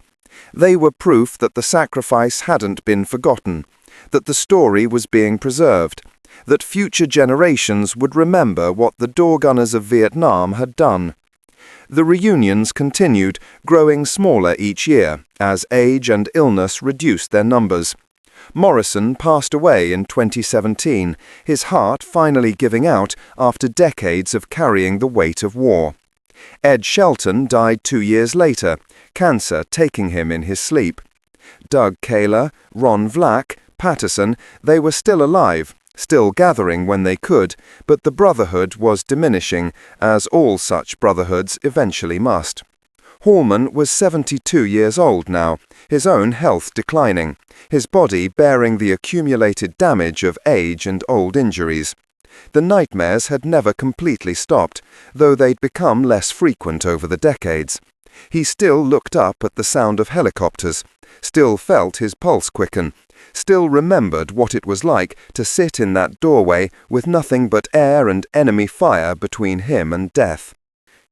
They were proof that the sacrifice hadn't been forgotten, that the story was being preserved, that future generations would remember what the door gunners of Vietnam had done. The reunions continued, growing smaller each year, as age and illness reduced their numbers. Morrison passed away in 2017, his heart finally giving out after decades of carrying the weight of war. Ed Shelton died 2 years later, cancer taking him in his sleep. Doug Kaler, Ron Vlack, Patterson, they were still alive, still gathering when they could, but the brotherhood was diminishing, as all such brotherhoods eventually must. Hallman was 72 years old now, his own health declining, his body bearing the accumulated damage of age and old injuries. The nightmares had never completely stopped, though they'd become less frequent over the decades. He still looked up at the sound of helicopters, still felt his pulse quicken, still remembered what it was like to sit in that doorway with nothing but air and enemy fire between him and death.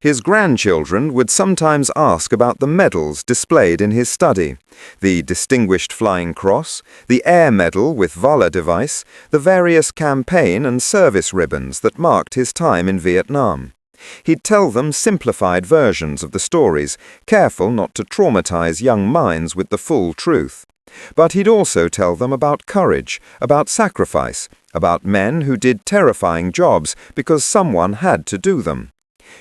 His grandchildren would sometimes ask about the medals displayed in his study: the Distinguished Flying Cross, the Air Medal with Valor device, the various campaign and service ribbons that marked his time in Vietnam. He'd tell them simplified versions of the stories, careful not to traumatize young minds with the full truth. But he'd also tell them about courage, about sacrifice, about men who did terrifying jobs because someone had to do them.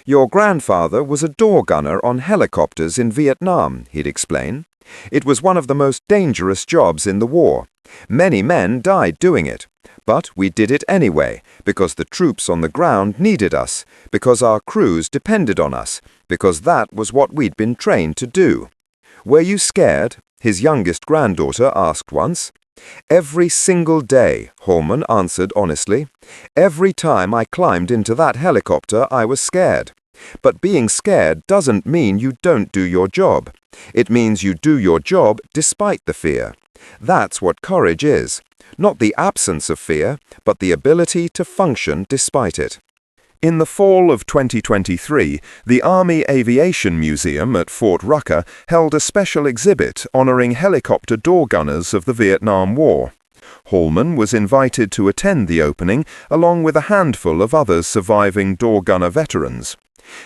Your grandfather was a door gunner on helicopters in Vietnam, he'd explain. It was one of the most dangerous jobs in the war. Many men died doing it. But we did it anyway, because the troops on the ground needed us, because our crews depended on us, because that was what we'd been trained to do. Were you scared? His youngest granddaughter asked once. Every single day, Hallman answered honestly. Every time I climbed into that helicopter, I was scared. But being scared doesn't mean you don't do your job. It means you do your job despite the fear. That's what courage is. Not the absence of fear, but the ability to function despite it. In the fall of 2023, the Army Aviation Museum at Fort Rucker held a special exhibit honoring helicopter door gunners of the Vietnam War. Hallman was invited to attend the opening along with a handful of other surviving door gunner veterans.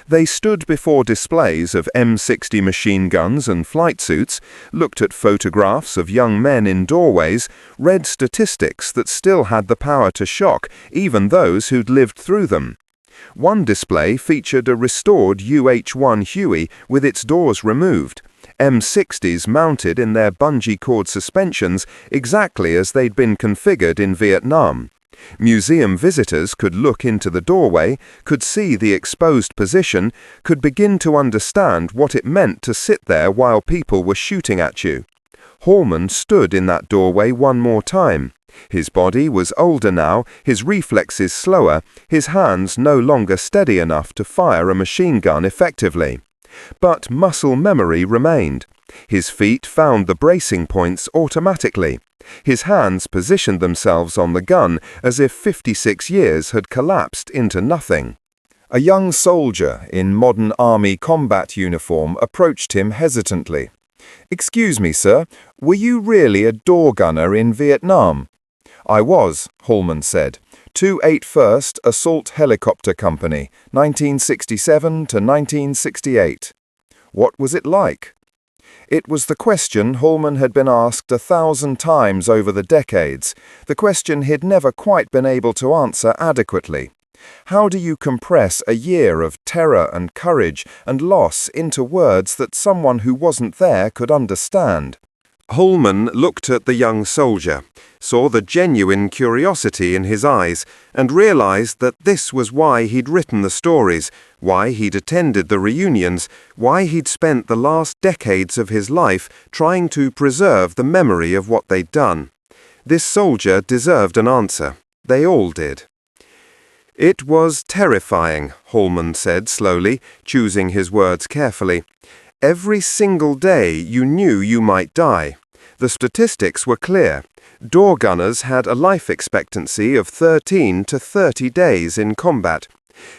They stood before displays of M60 machine guns and flight suits, looked at photographs of young men in doorways, read statistics that still had the power to shock even those who'd lived through them. One display featured a restored UH-1 Huey with its doors removed, M60s mounted in their bungee cord suspensions exactly as they'd been configured in Vietnam. Museum visitors could look into the doorway, could see the exposed position, could begin to understand what it meant to sit there while people were shooting at you. Hallman stood in that doorway one more time. His body was older now, his reflexes slower, his hands no longer steady enough to fire a machine gun effectively. But muscle memory remained. His feet found the bracing points automatically. His hands positioned themselves on the gun as if 56 years had collapsed into nothing. A young soldier in modern army combat uniform approached him hesitantly. "Excuse me, sir, were you really a door gunner in Vietnam?" "I was," Hallman said. 281st Assault Helicopter Company, 1967 to 1968. What was it like? It was the question Hallman had been asked 1,000 times over the decades, the question he'd never quite been able to answer adequately. How do you compress a year of terror and courage and loss into words that someone who wasn't there could understand? Hallman looked at the young soldier, saw the genuine curiosity in his eyes, and realized that this was why he'd written the stories, why he'd attended the reunions, why he'd spent the last decades of his life trying to preserve the memory of what they'd done. This soldier deserved an answer. They all did. "It was terrifying," Hallman said slowly, choosing his words carefully. "Every single day you knew you might die. The statistics were clear. Door gunners had a life expectancy of 13 to 30 days in combat.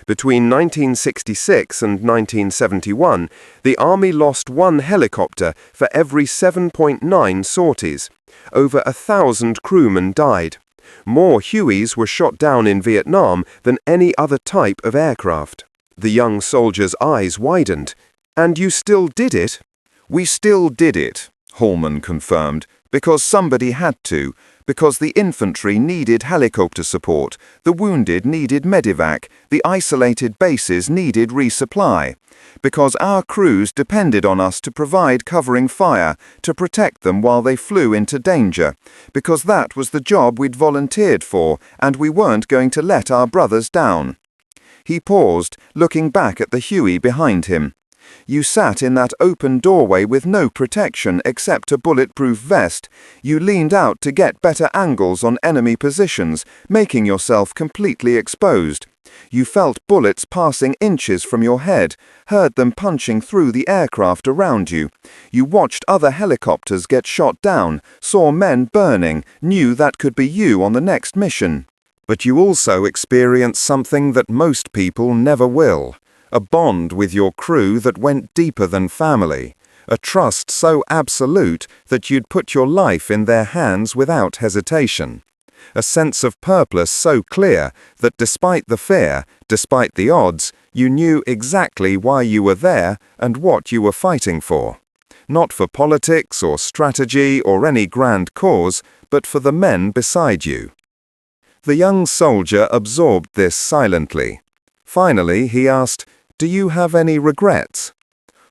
Between 1966 and 1971, the Army lost one helicopter for every 7.9 sorties. Over 1,000 crewmen died. More Hueys were shot down in Vietnam than any other type of aircraft. The young soldier's eyes widened. "And you still did it?" "We still did it," Hallman confirmed, "because somebody had to, because the infantry needed helicopter support, the wounded needed medevac, the isolated bases needed resupply, because our crews depended on us to provide covering fire, to protect them while they flew into danger, because that was the job we'd volunteered for, and we weren't going to let our brothers down." He paused, looking back at the Huey behind him. You sat in that open doorway with no protection except a bulletproof vest. You leaned out to get better angles on enemy positions, making yourself completely exposed. You felt bullets passing inches from your head, heard them punching through the aircraft around you. You watched other helicopters get shot down, saw men burning, knew that could be you on the next mission. But you also experienced something that most people never will. A bond with your crew that went deeper than family. A trust so absolute that you'd put your life in their hands without hesitation. A sense of purpose so clear that despite the fear, despite the odds, you knew exactly why you were there and what you were fighting for. Not for politics or strategy or any grand cause, but for the men beside you. The young soldier absorbed this silently. Finally, he asked, "Do you have any regrets?"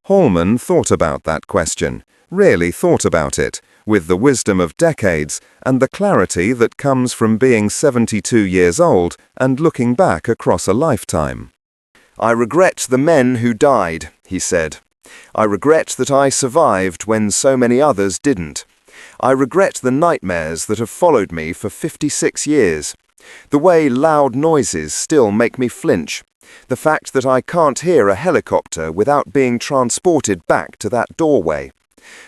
Hallman thought about that question, really thought about it, with the wisdom of decades and the clarity that comes from being 72 years old and looking back across a lifetime. "I regret the men who died," he said. "I regret that I survived when so many others didn't. I regret the nightmares that have followed me for 56 years. The way loud noises still make me flinch. The fact that I can't hear a helicopter without being transported back to that doorway.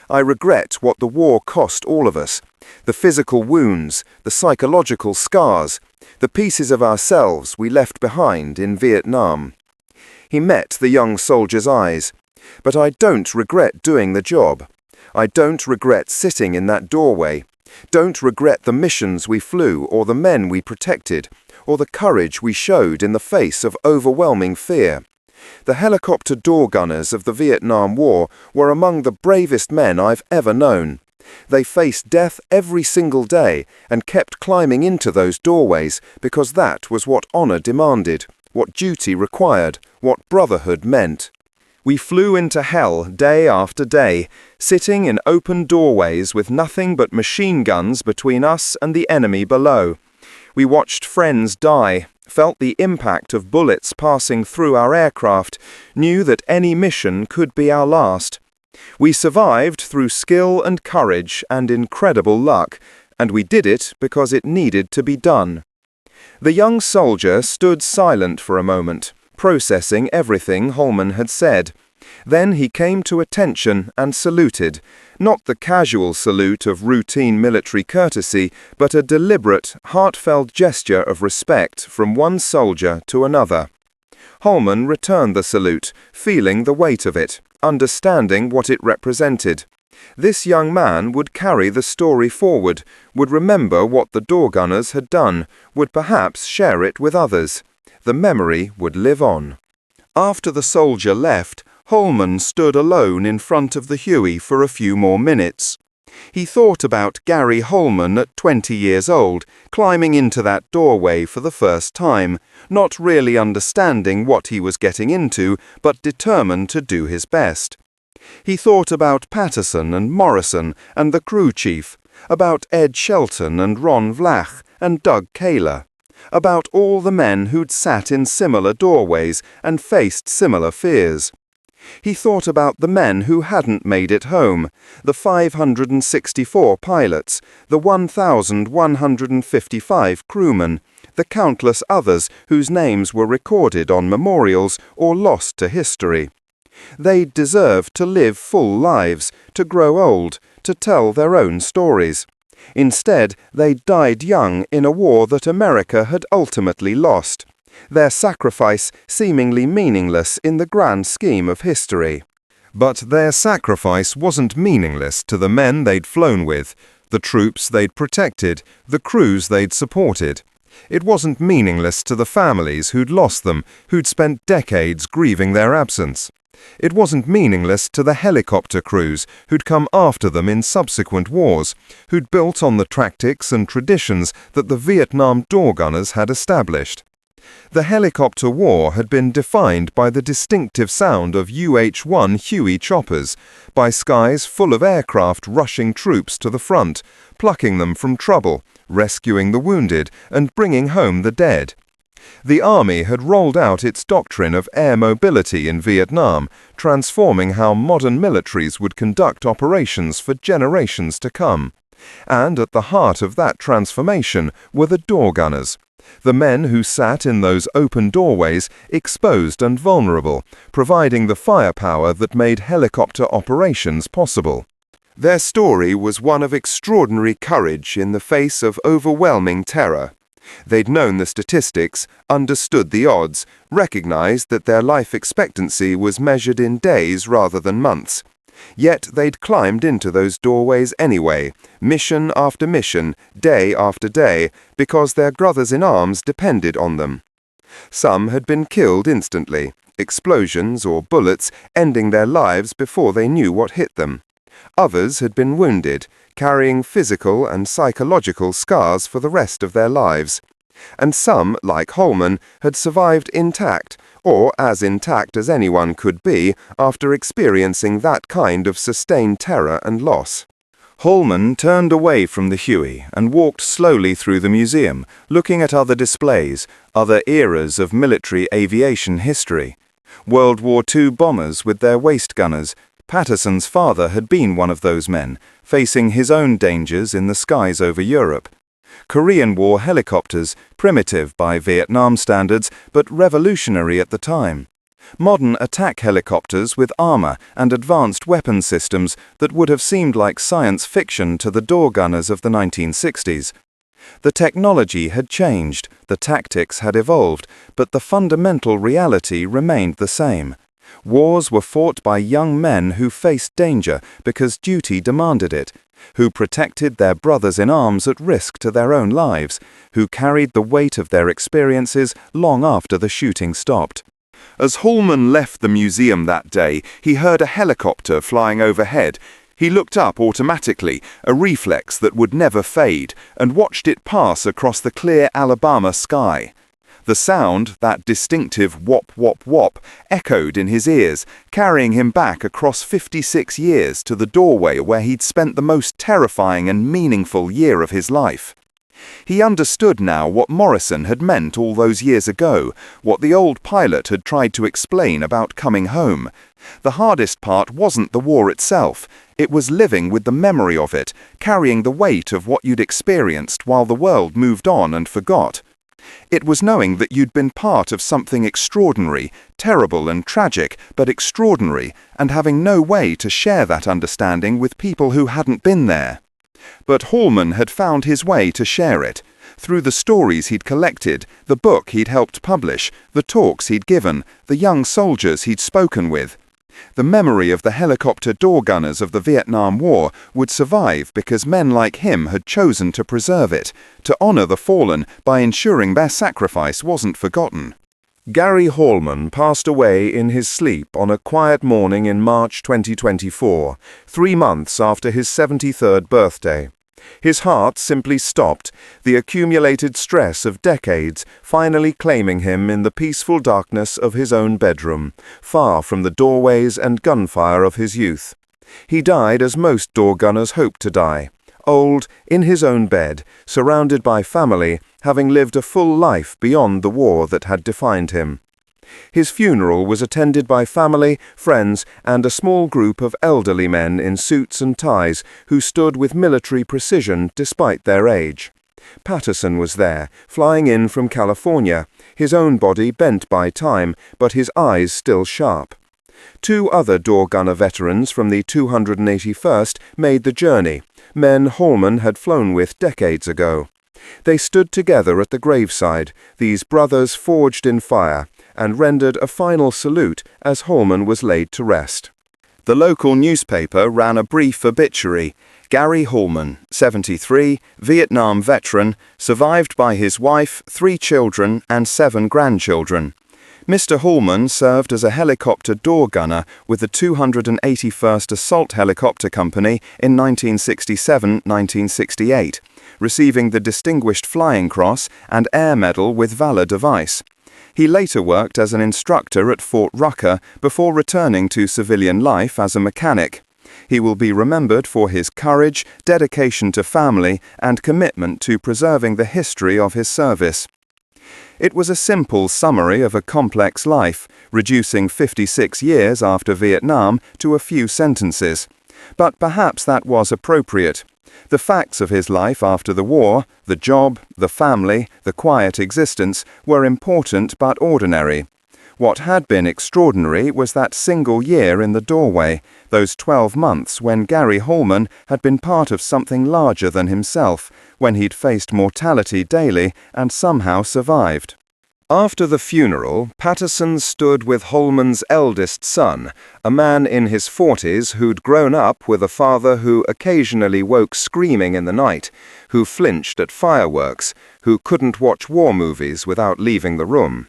I regret what the war cost all of us. The physical wounds, the psychological scars, the pieces of ourselves we left behind in Vietnam." He met the young soldier's eyes. "But I don't regret doing the job. I don't regret sitting in that doorway. Don't regret the missions we flew or the men we protected, or the courage we showed in the face of overwhelming fear. The helicopter door gunners of the Vietnam War were among the bravest men I've ever known. They faced death every single day and kept climbing into those doorways because that was what honor demanded, what duty required, what brotherhood meant. We flew into hell day after day, sitting in open doorways with nothing but machine guns between us and the enemy below. We watched friends die, felt the impact of bullets passing through our aircraft, knew that any mission could be our last. We survived through skill and courage and incredible luck, and we did it because it needed to be done." The young soldier stood silent for a moment, processing everything Hallman had said. Then he came to attention and saluted, not the casual salute of routine military courtesy, but a deliberate, heartfelt gesture of respect from one soldier to another. Hallman returned the salute, feeling the weight of it, understanding what it represented. This young man would carry the story forward, would remember what the door gunners had done, would perhaps share it with others. The memory would live on. After the soldier left, Hallman stood alone in front of the Huey for a few more minutes. He thought about Gary Hallman at 20 years old, climbing into that doorway for the first time, not really understanding what he was getting into, but determined to do his best. He thought about Patterson and Morrison and the crew chief, about Ed Shelton and Ron Vlach and Doug Kaler, about all the men who'd sat in similar doorways and faced similar fears. He thought about the men who hadn't made it home, the 564 pilots, the 1,155 crewmen, the countless others whose names were recorded on memorials or lost to history. They deserved to live full lives, to grow old, to tell their own stories. Instead, they died young in a war that America had ultimately lost. their sacrifice seemingly meaningless in the grand scheme of history. But their sacrifice wasn't meaningless to the men they'd flown with, the troops they'd protected, the crews they'd supported. It wasn't meaningless to the families who'd lost them, who'd spent decades grieving their absence. It wasn't meaningless to the helicopter crews who'd come after them in subsequent wars, who'd built on the tactics and traditions that the Vietnam door gunners had established. The helicopter war had been defined by the distinctive sound of UH-1 Huey choppers, by skies full of aircraft rushing troops to the front, plucking them from trouble, rescuing the wounded, and bringing home the dead. The Army had rolled out its doctrine of air mobility in Vietnam, transforming how modern militaries would conduct operations for generations to come. And at the heart of that transformation were the door gunners, the men who sat in those open doorways, exposed and vulnerable, providing the firepower that made helicopter operations possible. Their story was one of extraordinary courage in the face of overwhelming terror. They'd known the statistics, understood the odds, recognized that their life expectancy was measured in days rather than months. Yet they'd climbed into those doorways anyway, mission after mission, day after day, because their brothers-in-arms depended on them. Some had been killed instantly, explosions or bullets ending their lives before they knew what hit them. Others had been wounded, carrying physical and psychological scars for the rest of their lives. And some, like Hallman, had survived intact, or as intact as anyone could be after experiencing that kind of sustained terror and loss. Hallman turned away from the Huey and walked slowly through the museum, looking at other displays, other eras of military aviation history. World War II bombers with their waist gunners. Patterson's father had been one of those men, facing his own dangers in the skies over Europe. Korean War helicopters, primitive by Vietnam standards, but revolutionary at the time. Modern attack helicopters with armor and advanced weapon systems that would have seemed like science fiction to the door gunners of the 1960s. The technology had changed, the tactics had evolved, but the fundamental reality remained the same. Wars were fought by young men who faced danger because duty demanded it, who protected their brothers-in-arms at risk to their own lives, who carried the weight of their experiences long after the shooting stopped. As Hallman left the museum that day, he heard a helicopter flying overhead. He looked up automatically, a reflex that would never fade, and watched it pass across the clear Alabama sky. The sound, that distinctive whop, whop, whop, echoed in his ears, carrying him back across 56 years to the doorway where he'd spent the most terrifying and meaningful year of his life. He understood now what Morrison had meant all those years ago, what the old pilot had tried to explain about coming home. The hardest part wasn't the war itself. It was living with the memory of it, carrying the weight of what you'd experienced while the world moved on and forgot. It was knowing that you'd been part of something extraordinary, terrible and tragic, but extraordinary, and having no way to share that understanding with people who hadn't been there. But Hallman had found his way to share it, through the stories he'd collected, the book he'd helped publish, the talks he'd given, the young soldiers he'd spoken with. The memory of the helicopter door gunners of the Vietnam War would survive because men like him had chosen to preserve it, to honor the fallen by ensuring their sacrifice wasn't forgotten. Gary Hallman passed away in his sleep on a quiet morning in March 2024, 3 months after his 73rd birthday. His heart simply stopped, the accumulated stress of decades finally claiming him in the peaceful darkness of his own bedroom, far from the doorways and gunfire of his youth. He died as most door gunners hope to die, old, in his own bed, surrounded by family, having lived a full life beyond the war that had defined him. His funeral was attended by family, friends, and a small group of elderly men in suits and ties who stood with military precision despite their age. Patterson was there, flying in from California, his own body bent by time, but his eyes still sharp. 2 other door gunner veterans from the 281st made the journey, men Hallman had flown with decades ago. They stood together at the graveside, these brothers forged in fire, and rendered a final salute as Hallman was laid to rest. The local newspaper ran a brief obituary. Gary Hallman, 73, Vietnam veteran, survived by his wife, 3 children and 7 grandchildren. Mr. Hallman served as a helicopter door gunner with the 281st Assault Helicopter Company in 1967-1968, receiving the Distinguished Flying Cross and Air Medal with Valor Device. He later worked as an instructor at Fort Rucker before returning to civilian life as a mechanic. He will be remembered for his courage, dedication to family, and commitment to preserving the history of his service. It was a simple summary of a complex life, reducing 56 years after Vietnam to a few sentences. But perhaps that was appropriate. The facts of his life after the war, the job, the family, the quiet existence, were important but ordinary. What had been extraordinary was that single year in the doorway, those 12 months when Gary Hallman had been part of something larger than himself, when he'd faced mortality daily and somehow survived. After the funeral, Patterson stood with Hallman's eldest son, a man in his 40s who'd grown up with a father who occasionally woke screaming in the night, who flinched at fireworks, who couldn't watch war movies without leaving the room.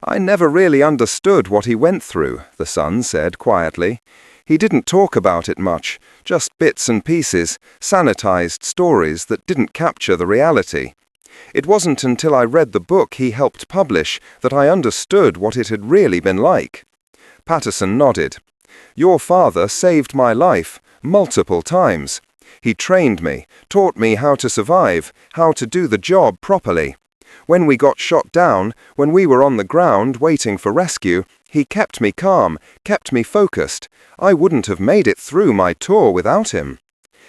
"I never really understood what he went through," the son said quietly. "He didn't talk about it much, just bits and pieces, sanitized stories that didn't capture the reality. It wasn't until I read the book he helped publish that I understood what it had really been like." Patterson nodded. "Your father saved my life, multiple times. He trained me, taught me how to survive, how to do the job properly. When we got shot down, when we were on the ground waiting for rescue, he kept me calm, kept me focused. I wouldn't have made it through my tour without him."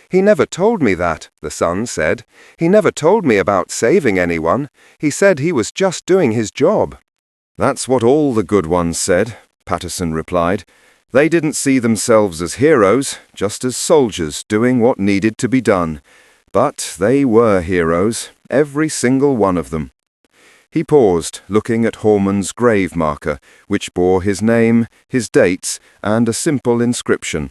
"He never told me that," the son said. "He never told me about saving anyone. He said he was just doing his job." "That's what all the good ones said," Patterson replied. "They didn't see themselves as heroes, just as soldiers doing what needed to be done. But they were heroes, every single one of them." He paused, looking at Hallman's grave marker, which bore his name, his dates, and a simple inscription.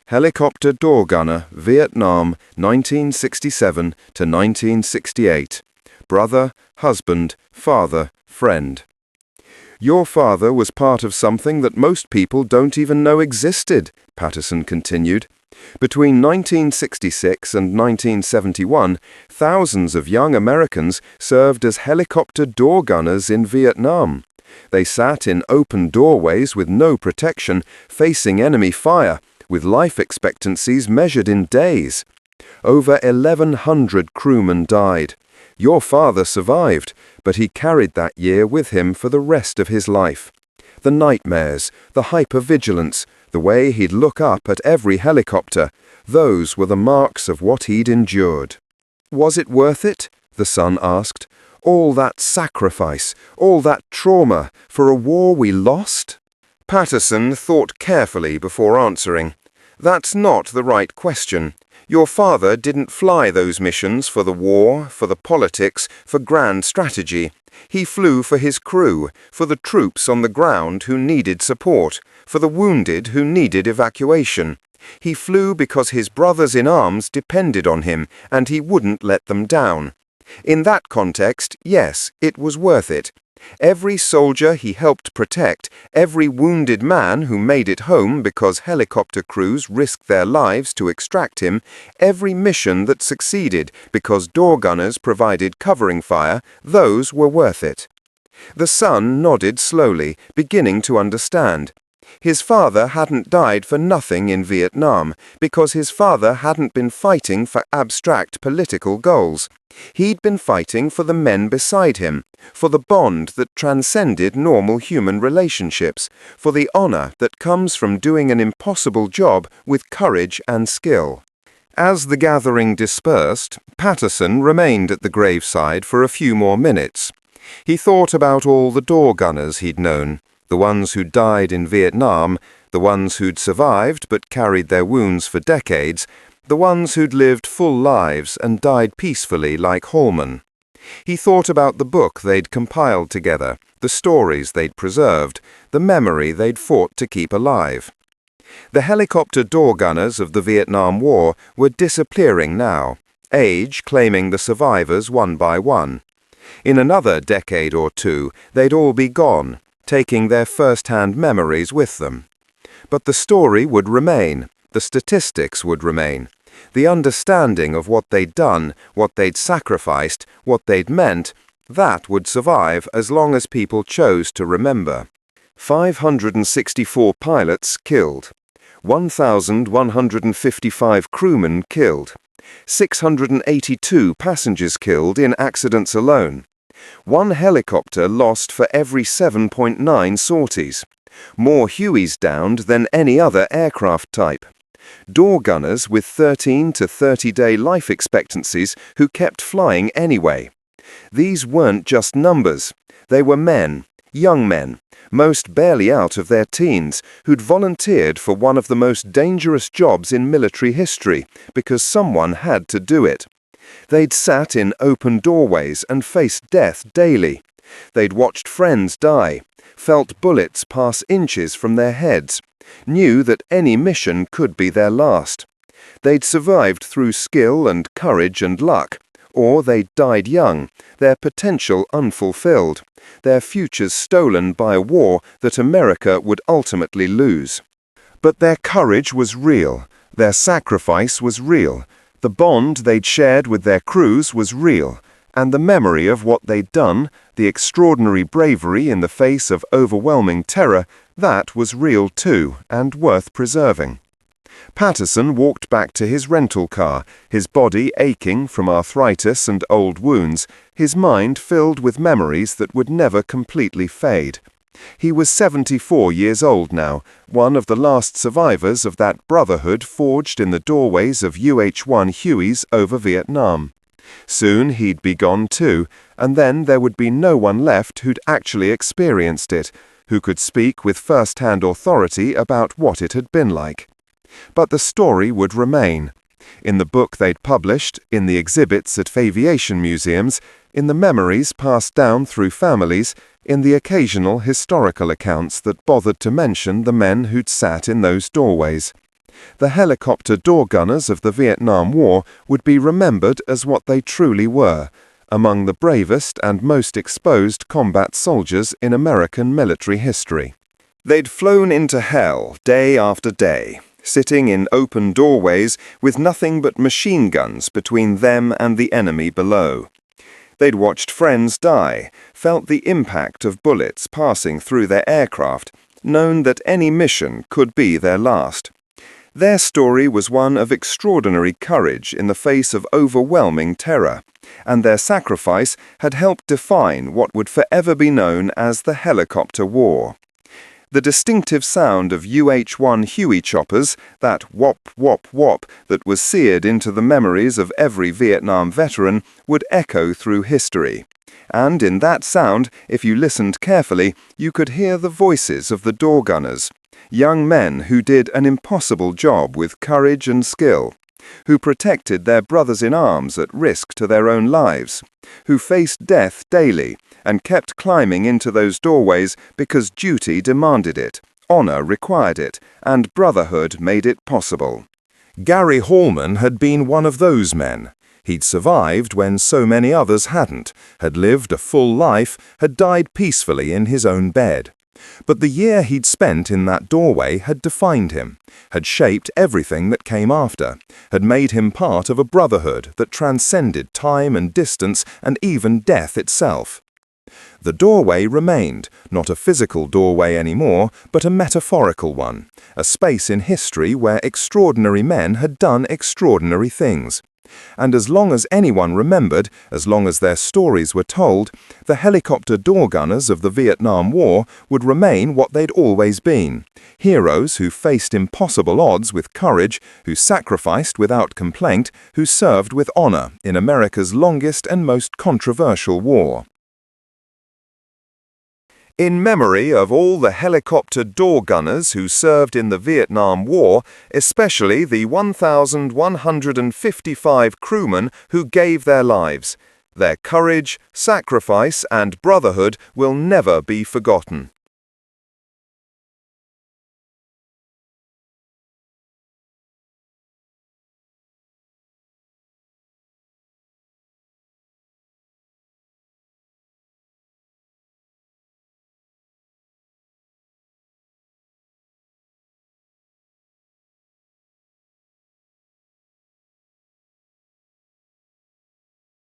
Helicopter Door Gunner, Vietnam, 1967 to 1968. Brother, husband, father, friend. "Your father was part of something that most people don't even know existed," Patterson continued. "Between 1966 and 1971, thousands of young Americans served as helicopter door gunners in Vietnam. They sat in open doorways with no protection, facing enemy fire, with life expectancies measured in days. Over 1,100 crewmen died. Your father survived, but he carried that year with him for the rest of his life. The nightmares, the hypervigilance, the way he'd look up at every helicopter, those were the marks of what he'd endured." "Was it worth it?" the son asked. "All that sacrifice, all that trauma, for a war we lost?" Patterson thought carefully before answering. "That's not the right question. Your father didn't fly those missions for the war, for the politics, for grand strategy. He flew for his crew, for the troops on the ground who needed support, for the wounded who needed evacuation. He flew because his brothers in arms depended on him, and he wouldn't let them down. In that context, yes, it was worth it. Every soldier he helped protect, every wounded man who made it home because helicopter crews risked their lives to extract him, every mission that succeeded because door gunners provided covering fire, those were worth it." The son nodded slowly, beginning to understand. His father hadn't died for nothing in Vietnam, because his father hadn't been fighting for abstract political goals. He'd been fighting for the men beside him, for the bond that transcended normal human relationships, for the honor that comes from doing an impossible job with courage and skill. As the gathering dispersed, Patterson remained at the graveside for a few more minutes. He thought about all the door gunners he'd known, the ones who'd died in Vietnam, the ones who'd survived but carried their wounds for decades, the ones who'd lived full lives and died peacefully like Hallman. He thought about the book they'd compiled together, the stories they'd preserved, the memory they'd fought to keep alive. The helicopter door gunners of the Vietnam War were disappearing now, age claiming the survivors one by one. In another decade or two, they'd all be gone, taking their first-hand memories with them. But the story would remain, the statistics would remain. The understanding of what they'd done, what they'd sacrificed, what they'd meant, that would survive as long as people chose to remember. 564 pilots killed, 1,155 crewmen killed, 682 passengers killed in accidents alone. One helicopter lost for every 7.9 sorties. More Hueys downed than any other aircraft type. Door gunners with 13 to 30-day life expectancies who kept flying anyway. These weren't just numbers. They were men, young men, most barely out of their teens, who'd volunteered for one of the most dangerous jobs in military history because someone had to do it. They'd sat in open doorways and faced death daily. They'd watched friends die, felt bullets pass inches from their heads, knew that any mission could be their last. They'd survived through skill and courage and luck, or they'd died young, their potential unfulfilled, their futures stolen by a war that America would ultimately lose. But their courage was real, their sacrifice was real, the bond they'd shared with their crews was real, and the memory of what they'd done, the extraordinary bravery in the face of overwhelming terror, that was real too, and worth preserving. Patterson walked back to his rental car, his body aching from arthritis and old wounds, his mind filled with memories that would never completely fade. He was 74 years old now, one of the last survivors of that brotherhood forged in the doorways of UH-1 Hueys over Vietnam. Soon he'd be gone too, and then there would be no one left who'd actually experienced it, who could speak with first-hand authority about what it had been like. But the story would remain. In the book they'd published, in the exhibits at aviation museums, in the memories passed down through families, in the occasional historical accounts that bothered to mention the men who'd sat in those doorways. The helicopter door gunners of the Vietnam War would be remembered as what they truly were, among the bravest and most exposed combat soldiers in American military history. They'd flown into hell day after day, sitting in open doorways with nothing but machine guns between them and the enemy below. They'd watched friends die, felt the impact of bullets passing through their aircraft, known that any mission could be their last. Their story was one of extraordinary courage in the face of overwhelming terror, and their sacrifice had helped define what would forever be known as the Helicopter War. The distinctive sound of UH-1 Huey choppers, that whop, whop, whop that was seared into the memories of every Vietnam veteran, would echo through history. And in that sound, if you listened carefully, you could hear the voices of the door gunners, young men who did an impossible job with courage and skill, who protected their brothers in arms at risk to their own lives, who faced death daily and kept climbing into those doorways because duty demanded it, honor required it, and brotherhood made it possible. Gary Hallman had been one of those men. He'd survived when so many others hadn't, had lived a full life, had died peacefully in his own bed. But the year he'd spent in that doorway had defined him, had shaped everything that came after, had made him part of a brotherhood that transcended time and distance and even death itself. The doorway remained, not a physical doorway anymore, but a metaphorical one, a space in history where extraordinary men had done extraordinary things. And as long as anyone remembered, as long as their stories were told, the helicopter door gunners of the Vietnam War would remain what they'd always been, heroes who faced impossible odds with courage, who sacrificed without complaint, who served with honor in America's longest and most controversial war. In memory of all the helicopter door gunners who served in the Vietnam War, especially the 1,155 crewmen who gave their lives. Their courage, sacrifice, and brotherhood will never be forgotten.